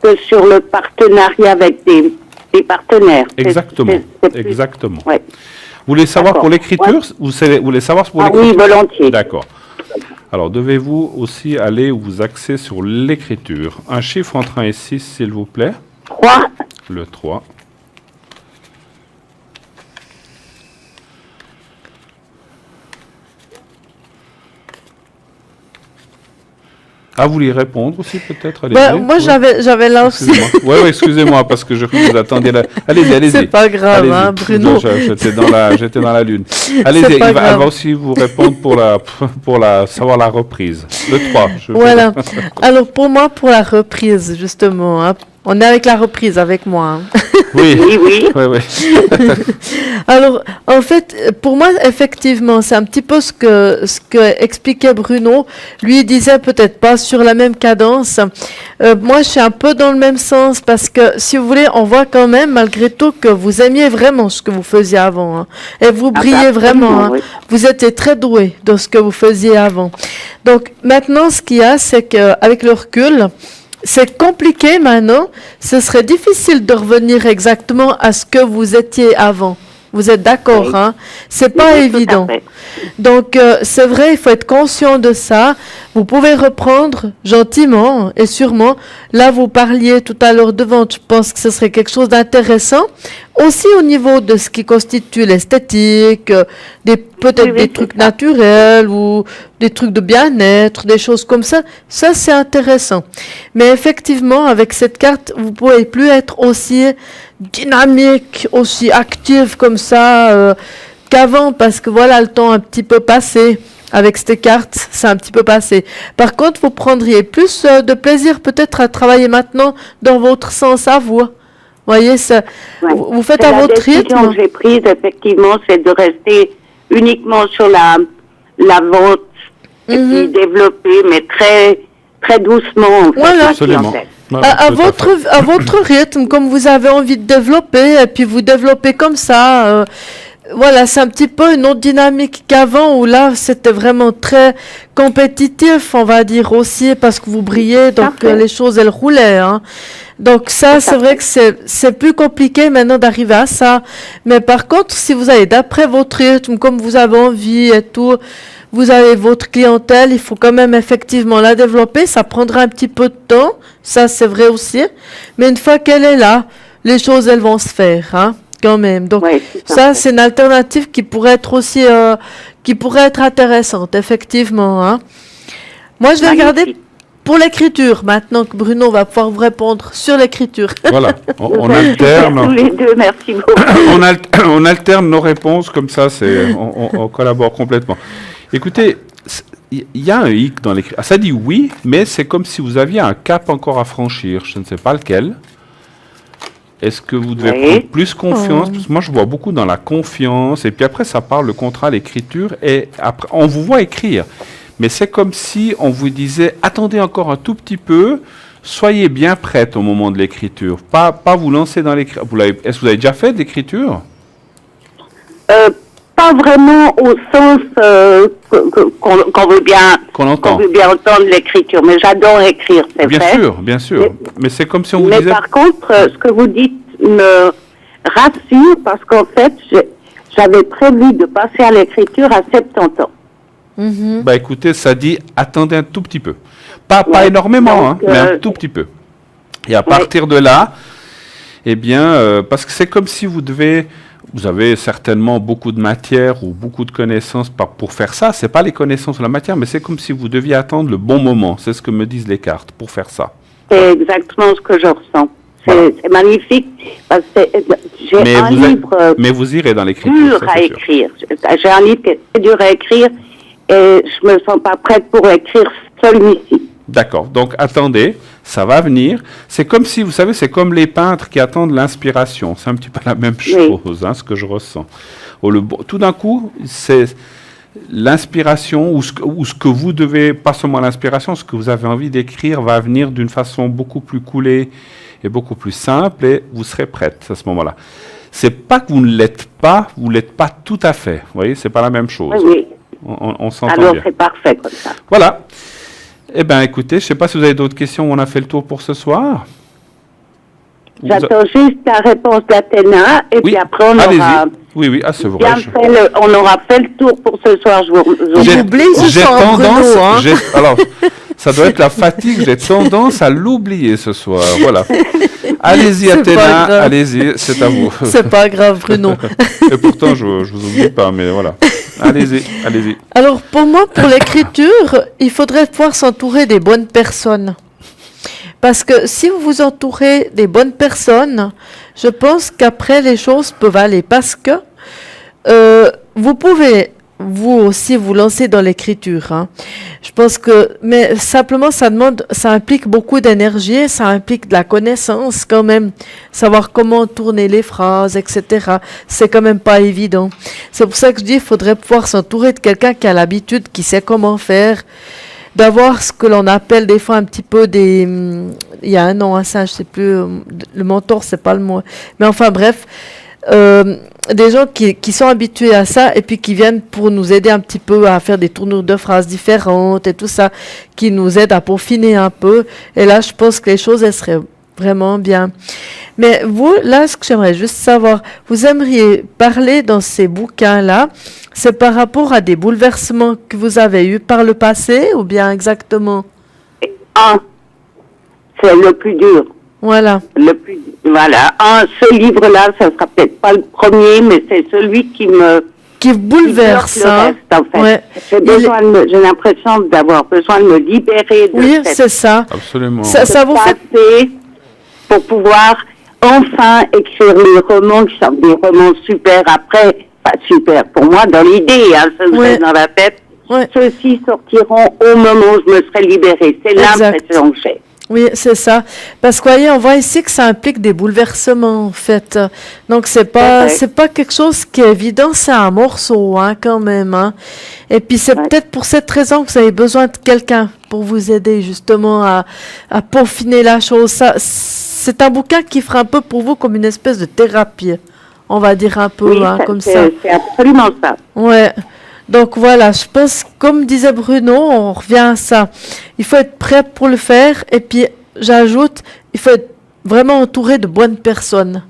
que sur le partenariat avec des partenaires. Exactement. Exactement. Ouais. Vous voulez savoir pour l'écriture ou vous voulez savoir pour l'écriture? Oui, volontiers. D'accord. Alors, devez-vous aussi aller vous axer sur l'écriture? Un chiffre entre 1 et 6, s'il vous plaît. 3. Le 3. Ah, vous voulez répondre aussi, peut-être? Allez-y. Moi, j'avais là aussi. Oui, excusez-moi, parce que je crois que vous attendiez là. Allez-y. C'est pas grave, hein, Bruno. J'étais dans la lune. Allez-y, elle va aussi vous répondre pour savoir la reprise. Le 3. Voilà. Alors, pour moi, pour la reprise, justement, hein, on est avec la reprise avec moi. Hein. Oui. Alors, en fait, pour moi, effectivement, c'est un petit peu ce que expliquait Bruno. Lui, il disait peut-être pas sur la même cadence. Moi, je suis un peu dans le même sens parce que, si vous voulez, on voit quand même, malgré tout, que vous aimiez vraiment ce que vous faisiez avant. Hein, et vous brillez vraiment. Hein. Oui. Vous étiez très doué dans ce que vous faisiez avant. Donc, maintenant, ce qu'il y a, c'est qu'avec le recul, c'est compliqué maintenant. Ce serait difficile de revenir exactement à ce que vous étiez avant. Vous êtes d'accord, oui. Hein? C'est pas évident. Donc, c'est vrai, il faut être conscient de ça. Vous pouvez reprendre gentiment et sûrement. Là, vous parliez tout à l'heure de vente. Je pense que ce serait quelque chose d'intéressant. Aussi au niveau de ce qui constitue l'esthétique, peut-être des trucs naturels ou des trucs de bien-être, des choses comme ça. Ça, c'est intéressant. Mais effectivement, avec cette carte, vous ne pouvez plus être aussi dynamique, aussi active comme ça qu'avant, parce que voilà, le temps a un petit peu passé. Avec cette carte, c'est un petit peu passé. Par contre, vous prendriez plus de plaisir peut-être à travailler maintenant dans votre sens à vous. Voyez, ça, vous faites à votre rythme. La décision que j'ai prise, effectivement, c'est de rester uniquement sur la vente et puis développer, mais très, très doucement. En fait, voilà. Absolument. À votre rythme, comme vous avez envie de développer, et puis vous développez comme ça. Voilà, c'est un petit peu une autre dynamique qu'avant, où là, c'était vraiment très compétitif, on va dire aussi, parce que vous brillez, donc les choses, elles roulaient. Hein. Donc ça, c'est vrai que c'est plus compliqué maintenant d'arriver à ça. Mais par contre, si vous allez d'après votre rythme, comme vous avez envie et tout, vous avez votre clientèle, il faut quand même effectivement la développer. Ça prendra un petit peu de temps, ça c'est vrai aussi. Mais une fois qu'elle est là, les choses, elles vont se faire, hein. Quand même. Donc, ça, c'est une alternative qui pourrait être aussi, qui pourrait être intéressante, effectivement. Hein. Moi, je vais regarder pour l'écriture, maintenant que Bruno va pouvoir vous répondre sur l'écriture. Voilà, on alterne. Tous les deux, merci beaucoup. On alterne nos réponses, comme ça, on collabore complètement. Écoutez, il y a un hic dans l'écriture. Ça dit oui, mais c'est comme si vous aviez un cap encore à franchir. Je ne sais pas lequel. Est-ce que vous devez prendre plus confiance? Parce que moi, je vois beaucoup dans la confiance. Et puis après, ça parle le contrat, l'écriture. Et après, on vous voit écrire. Mais c'est comme si on vous disait, attendez encore un tout petit peu. Soyez bien prête au moment de l'écriture. Pas vous lancer dans l'écriture. Est-ce que vous avez déjà fait de l'écriture? Pas vraiment au sens qu'on veut bien entendre l'écriture, mais j'adore écrire, c'est vrai. Bien sûr. Mais c'est comme si on vous disait... Mais par contre, ce que vous dites me rassure, parce qu'en fait, j'avais prévu de passer à l'écriture à 70 ans. Mm-hmm. Bah écoutez, ça dit, attendez un tout petit peu. Pas énormément, donc, mais un tout petit peu. Et à partir de là, eh bien, parce que c'est comme si vous avez certainement beaucoup de matière ou beaucoup de connaissances pour faire ça. Ce n'est pas les connaissances ou la matière, mais c'est comme si vous deviez attendre le bon moment. C'est ce que me disent les cartes pour faire ça. C'est exactement ce que je ressens. C'est magnifique. Parce que j'ai un livre mais vous irez dans l'écriture. Dur à écrire. J'ai un livre qui est très dur à écrire et je me sens pas prête pour écrire celui-ci. D'accord. Donc, attendez, ça va venir. C'est comme si, vous savez, c'est comme les peintres qui attendent l'inspiration. C'est un petit peu la même chose, hein, ce que je ressens. Tout d'un coup, c'est l'inspiration ou ce que vous devez, pas seulement l'inspiration, ce que vous avez envie d'écrire va venir d'une façon beaucoup plus coulée et beaucoup plus simple et vous serez prête à ce moment-là. C'est pas que vous ne l'êtes pas, vous l'êtes pas tout à fait. Vous voyez, c'est pas la même chose. Oui. On s'entend bien. Alors, c'est parfait comme ça. Voilà. Eh bien, écoutez, je ne sais pas si vous avez d'autres questions. On a fait le tour pour ce soir. J'attends juste la réponse d'Athéna et puis après on aura... Oui, c'est vrai. On aura fait le tour pour ce soir. J'ai tendance... Alors, ça doit être la fatigue. J'ai tendance à l'oublier ce soir. Voilà. Allez-y, Athéna. Allez-y, c'est à vous. C'est pas grave, Bruno. Et pourtant, je ne vous oublie pas, mais voilà. Allez-y. Alors, pour moi, pour l'écriture, il faudrait pouvoir s'entourer des bonnes personnes. Parce que si vous vous entourez des bonnes personnes, je pense qu'après, les choses peuvent aller. Parce que vous pouvez, vous aussi, vous lancer dans l'écriture. Hein. Je pense que... Mais simplement, ça implique beaucoup d'énergie, ça implique de la connaissance quand même. Savoir comment tourner les phrases, etc. C'est quand même pas évident. C'est pour ça que je dis qu'il faudrait pouvoir s'entourer de quelqu'un qui a l'habitude, qui sait comment faire, d'avoir ce que l'on appelle des fois un petit peu des... Il y a un nom à ça, je sais plus, le mentor, c'est pas le mot. Mais enfin bref, des gens qui sont habitués à ça et puis qui viennent pour nous aider un petit peu à faire des tournures de phrases différentes et tout ça, qui nous aident à peaufiner un peu. Et là, je pense que les choses, elles seraient vraiment bien. Mais vous, là, ce que j'aimerais juste savoir, vous aimeriez parler dans ces bouquins-là, c'est par rapport à des bouleversements que vous avez eus par le passé ou bien exactement? C'est le plus dur. Voilà. Voilà. Ce livre-là, ça sera peut-être pas le premier, mais c'est celui qui bouleverse. Hein. Reste, en fait. Ouais. J'ai l'impression d'avoir besoin de me libérer de c'est ça. Absolument. Ça vous fait pour pouvoir enfin écrire les romans qui sont des romans super après, pas super pour moi dans l'idée, hein, ça me reste dans la tête. Ouais. Ceux-ci sortiront au moment où je me serai libérée. C'est l'impression que j'ai. Oui, c'est ça. Parce que voyez, on voit ici que ça implique des bouleversements, en fait. Donc, c'est pas quelque chose qui est évident, c'est un morceau, hein, quand même, hein. Et puis, c'est peut-être pour cette raison que vous avez besoin de quelqu'un pour vous aider, justement, à peaufiner la chose. Ça, c'est un bouquin qui fera un peu pour vous comme une espèce de thérapie. On va dire un peu, hein, comme ça. C'est absolument ça. Ouais. Donc voilà, je pense, comme disait Bruno, on revient à ça. Il faut être prêt pour le faire. Et puis, j'ajoute, il faut être vraiment entouré de bonnes personnes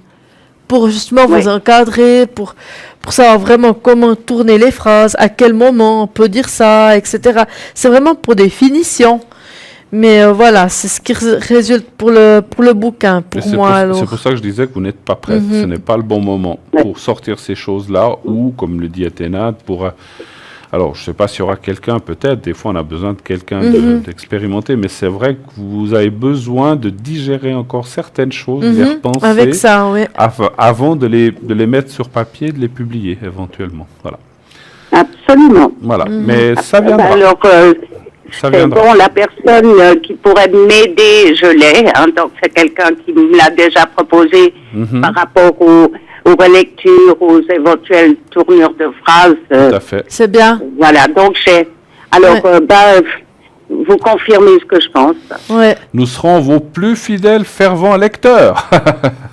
pour justement vous encadrer, pour savoir vraiment comment tourner les phrases, à quel moment on peut dire ça, etc. C'est vraiment pour des finitions. Mais voilà, c'est ce qui résulte pour le bouquin, pour moi. C'est pour ça que je disais que vous n'êtes pas prête. Ce n'est pas le bon moment pour sortir ces choses-là, ou, comme le dit Athéna, alors, je ne sais pas s'il y aura quelqu'un, peut-être, des fois on a besoin de quelqu'un d'expérimenter, mais c'est vrai que vous avez besoin de digérer encore certaines choses, de les repenser, avec ça, avant de les mettre sur papier, de les publier éventuellement. Voilà. Absolument. Voilà, mais ça viendra. Alors, bon, la personne qui pourrait m'aider, je l'ai, hein, donc c'est quelqu'un qui me l'a déjà proposé par rapport aux relectures, aux éventuelles tournures de phrases. Tout à fait. C'est bien. Voilà, donc j'ai... Alors, vous confirmez ce que je pense. Ouais. Nous serons vos plus fidèles, fervents lecteurs.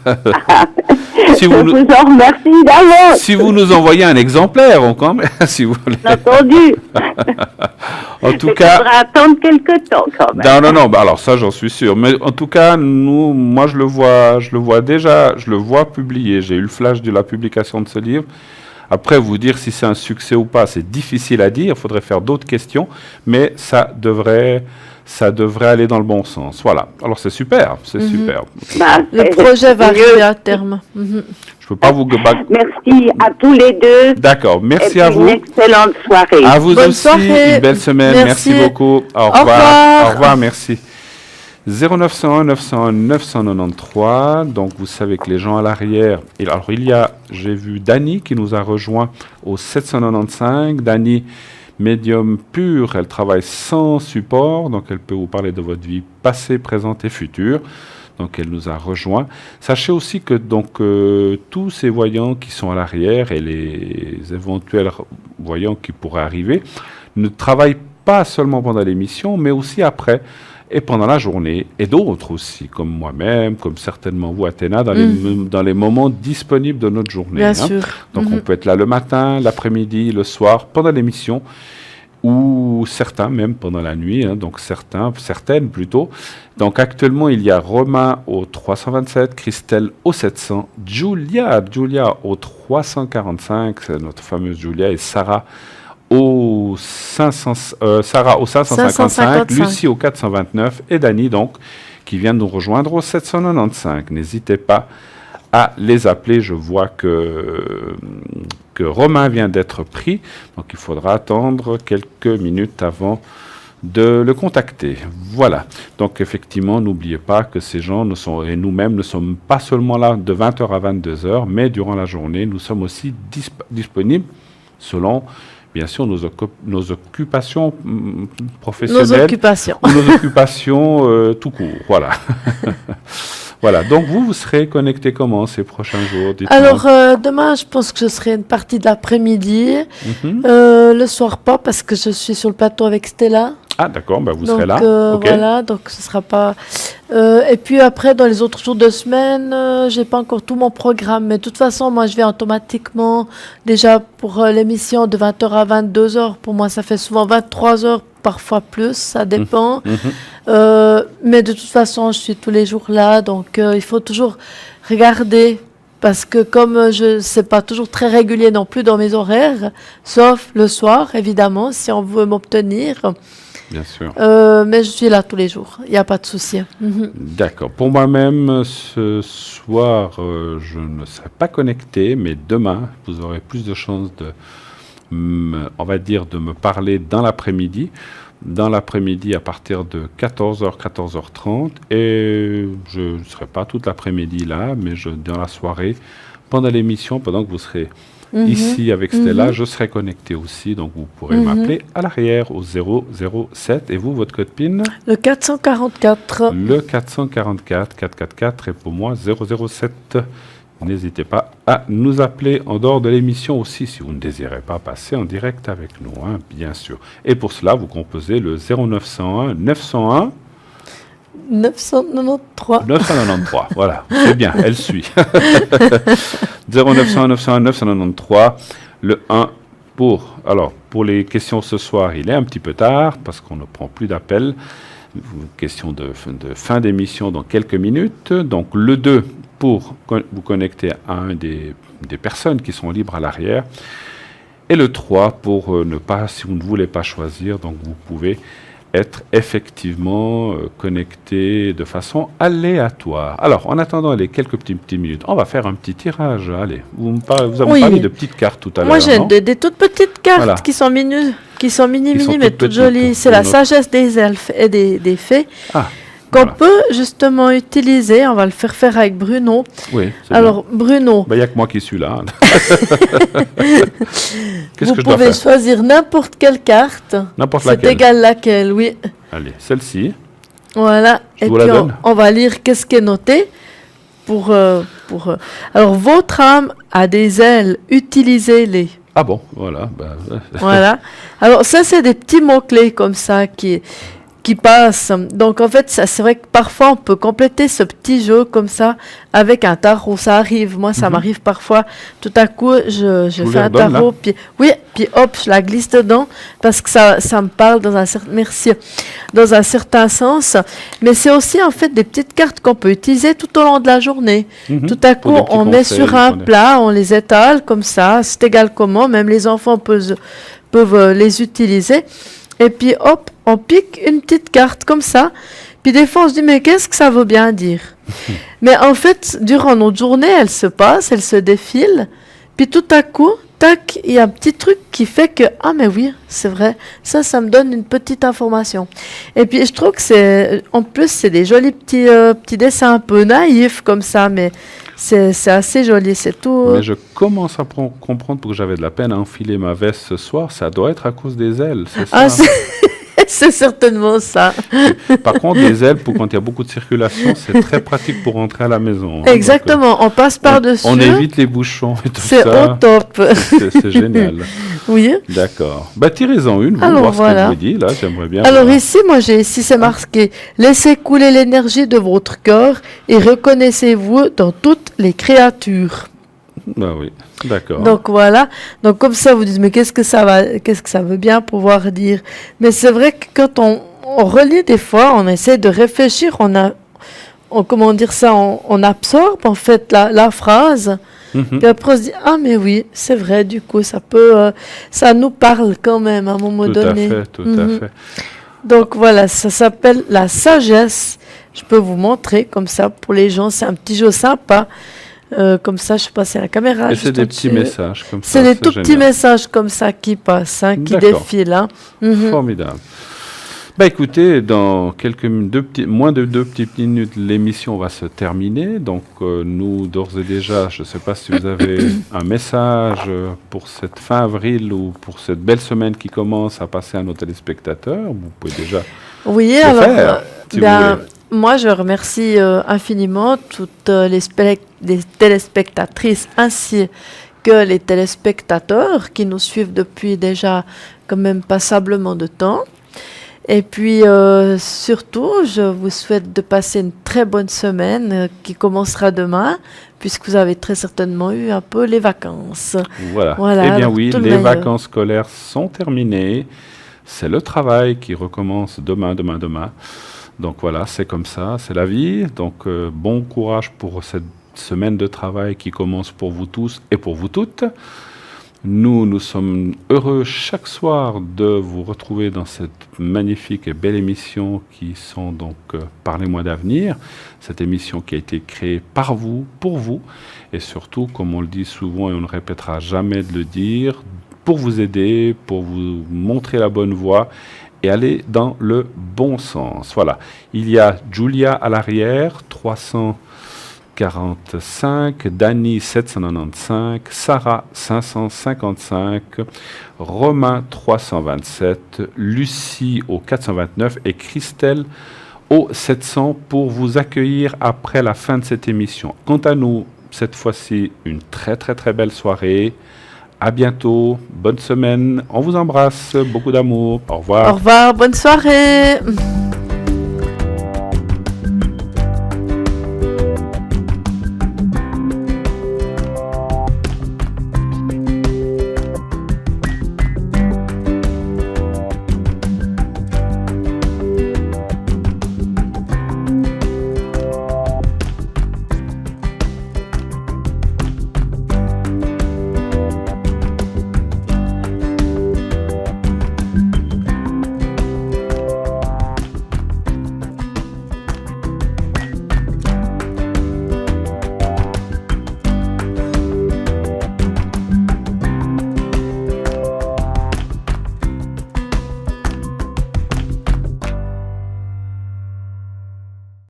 Je vous en remercie d'avance. Si vous nous envoyez un exemplaire, si vous voulez. Entendu. En tout cas, il faudra attendre quelques temps quand même. Non, alors ça j'en suis sûr. Mais en tout cas, moi je le vois déjà, je le vois publié. J'ai eu le flash de la publication de ce livre. Après, vous dire si c'est un succès ou pas, c'est difficile à dire. Il faudrait faire d'autres questions, mais ça devrait aller dans le bon sens. Voilà. Alors c'est super, super. Le projet va arriver à terme. Je peux pas vous... Merci à tous les deux. D'accord, merci à vous. Une excellente soirée. À vous aussi, une belle semaine. Merci beaucoup. Au revoir. Au revoir, merci. 0901 901 993. Donc vous savez que les gens à l'arrière. Alors j'ai vu Dani qui nous a rejoint au 795. Dani, médium pur, elle travaille sans support, donc elle peut vous parler de votre vie passée, présente et future. Donc elle nous a rejoint. Sachez aussi que tous ces voyants qui sont à l'arrière et les éventuels voyants qui pourraient arriver ne travaillent pas seulement pendant l'émission, mais aussi après et pendant la journée, et d'autres aussi, comme moi-même, comme certainement vous, Athéna, dans les moments disponibles de notre journée. Bien sûr. Donc on peut être là le matin, l'après-midi, le soir, pendant l'émission, ou certains même pendant la nuit, donc certaines plutôt. Donc actuellement, il y a Romain au 327, Christelle au 700, Julia au 345, c'est notre fameuse Julia, et Sarah au 555, Lucie au 429 et Dani donc qui vient de nous rejoindre au 795. N'hésitez pas à les appeler. Je vois que Romain vient d'être pris, donc il faudra attendre quelques minutes avant de le contacter. Voilà. Donc effectivement, n'oubliez pas que ces gens et nous-mêmes ne sommes pas seulement là de 20h à 22h, mais durant la journée, nous sommes aussi disponibles selon bien sûr nos occupations professionnelles. Nos occupations. Ou nos occupations tout court. Voilà. Voilà. Donc vous serez connecté comment ces prochains jours? Dites-moi. Alors demain, je pense que je serai une partie de l'après-midi. Le soir pas parce que je suis sur le plateau avec Stella. Ah d'accord, vous serez là. Okay. Voilà, donc ce sera pas. Et puis après, dans les autres jours de semaine, j'ai pas encore tout mon programme, mais de toute façon, moi, je vais automatiquement déjà pour l'émission de 20h à 22h. Pour moi, ça fait souvent 23h, parfois plus, ça dépend. Mais de toute façon, je suis tous les jours là, donc il faut toujours regarder. Parce que comme je sais pas toujours très régulier non plus dans mes horaires, sauf le soir, évidemment, si on veut m'obtenir. Bien sûr. Mais je suis là tous les jours, il n'y a pas de souci. D'accord. Pour moi-même, ce soir, je ne serai pas connecté, mais demain, vous aurez plus de chances de me parler dans l'après-midi. Dans l'après-midi à partir de 14h, 14h30. Et je ne serai pas toute l'après-midi là, mais dans la soirée, pendant l'émission, pendant que vous serez ici avec Stella, je serai connecté aussi. Donc vous pourrez m'appeler à l'arrière au 007. Et vous, votre code PIN? Le 444. Le 444, 444 et pour moi 007. N'hésitez pas à nous appeler en dehors de l'émission aussi si vous ne désirez pas passer en direct avec nous, bien sûr. Et pour cela, vous composez le 0901 901 993. 993, voilà, c'est bien, elle suit. 0901 901 993, le 1 pour les questions ce soir, il est un petit peu tard parce qu'on ne prend plus d'appels. Question de fin d'émission dans quelques minutes. Donc le 2 pour vous connecter à un des personnes qui sont libres à l'arrière. Et le 3 pour si vous ne voulez pas choisir, donc vous pouvez être effectivement connecté de façon aléatoire. Alors, en attendant les quelques petites minutes, on va faire un petit tirage. Allez, vous avez parlé de petites cartes tout à l'heure. Moi, j'ai des toutes petites cartes qui sont mini, mais toutes jolies. C'est la sagesse des elfes et des fées. Qu'on peut justement utiliser. On va le faire avec Bruno. Oui. Alors, bien. Bruno. Il n'y a que moi qui suis là. Vous pouvez choisir n'importe quelle carte. N'importe laquelle. C'est égal laquelle, oui. Allez, celle-ci. Voilà. Et puis, on va lire qu'est-ce qui est noté. Alors, votre âme a des ailes. Utilisez-les. Ah bon, voilà. Voilà. Alors, ça, c'est des petits mots-clés comme ça qui passent. Donc, en fait, c'est vrai que parfois, on peut compléter ce petit jeu comme ça avec un tarot. Ça arrive. Moi, ça m'arrive parfois. Tout à coup, je fais un tarot. Puis hop, je la glisse dedans parce que ça me parle dans un certain sens. Mais c'est aussi, en fait, des petites cartes qu'on peut utiliser tout au long de la journée. Tout à coup, on met sur un plat, on les étale comme ça. C'est égal comment. Même les enfants peuvent les utiliser. Et puis, hop, on pique une petite carte comme ça. Puis des fois, on se dit, mais qu'est-ce que ça veut bien dire? Mais en fait, durant notre journée, elle se passe, elle se défile. Puis tout à coup, tac, il y a un petit truc qui fait que, ah mais oui, c'est vrai, ça me donne une petite information. Et puis je trouve que en plus, c'est des jolis petits dessins un peu naïfs comme ça, mais c'est assez joli, c'est tout. Mais je commence à comprendre pourquoi j'avais de la peine à enfiler ma veste ce soir. Ça doit être à cause des ailes, c'est ça? Ah, c'est certainement ça. Par contre, des ailes, pour quand il y a beaucoup de circulation, c'est très pratique pour rentrer à la maison. Exactement, Donc, on passe par-dessus. on évite les bouchons et tout ça. C'est au top. C'est génial. Oui. D'accord. Tirez-en une, vous, Alors, voir ce voilà. que vous dit. Là, j'aimerais bien Alors voir. ici, c'est marqué « Laissez couler l'énergie de votre cœur et reconnaissez-vous dans toutes les créatures ». Oui, d'accord. Donc voilà, donc comme ça vous dites mais qu'est-ce que ça veut bien pouvoir dire. Mais c'est vrai que quand on relit des fois, on essaie de réfléchir, comment dire ça, on absorbe en fait la phrase. Puis après on se dit ah mais oui c'est vrai, du coup ça nous parle quand même à un moment donné. Tout à fait. Donc voilà, ça s'appelle la sagesse. Je peux vous montrer comme ça pour les gens, c'est un petit jeu sympa. Comme ça, je passe à la caméra. Et c'est des petits messages comme ça. C'est des tout petits messages comme ça qui passent, qui défilent. Hein. Formidable. Écoutez, dans moins de 2 petites minutes, l'émission va se terminer. Donc, nous, d'ores et déjà, je ne sais pas si vous avez un message pour cette fin avril ou pour cette belle semaine qui commence à passer à nos téléspectateurs. Vous pouvez déjà le faire, si vous voulez. Moi, je remercie infiniment toutes les téléspectatrices ainsi que les téléspectateurs qui nous suivent depuis déjà quand même passablement de temps. Et puis, surtout, je vous souhaite de passer une très bonne semaine qui commencera demain, puisque vous avez très certainement eu un peu les vacances. Voilà. Eh bien oui, les vacances scolaires sont terminées. C'est le travail qui recommence demain. Donc voilà, c'est comme ça, c'est la vie. Donc bon courage pour cette semaine de travail qui commence pour vous tous et pour vous toutes. Nous sommes heureux chaque soir de vous retrouver dans cette magnifique et belle émission qui sont donc Parlez-moi d'avenir. Cette émission qui a été créée par vous, pour vous, et surtout, comme on le dit souvent et on ne répétera jamais de le dire, pour vous aider, pour vous montrer la bonne voie et aller dans le bon sens. Voilà. Il y a Julia à l'arrière, 345, Dany 795, Sarah 555, Romain 327, Lucie au 429 et Christelle au 700 pour vous accueillir après la fin de cette émission. Quant à nous, cette fois-ci, une très très très belle soirée. À bientôt, bonne semaine, on vous embrasse, beaucoup d'amour, au revoir. Au revoir, bonne soirée.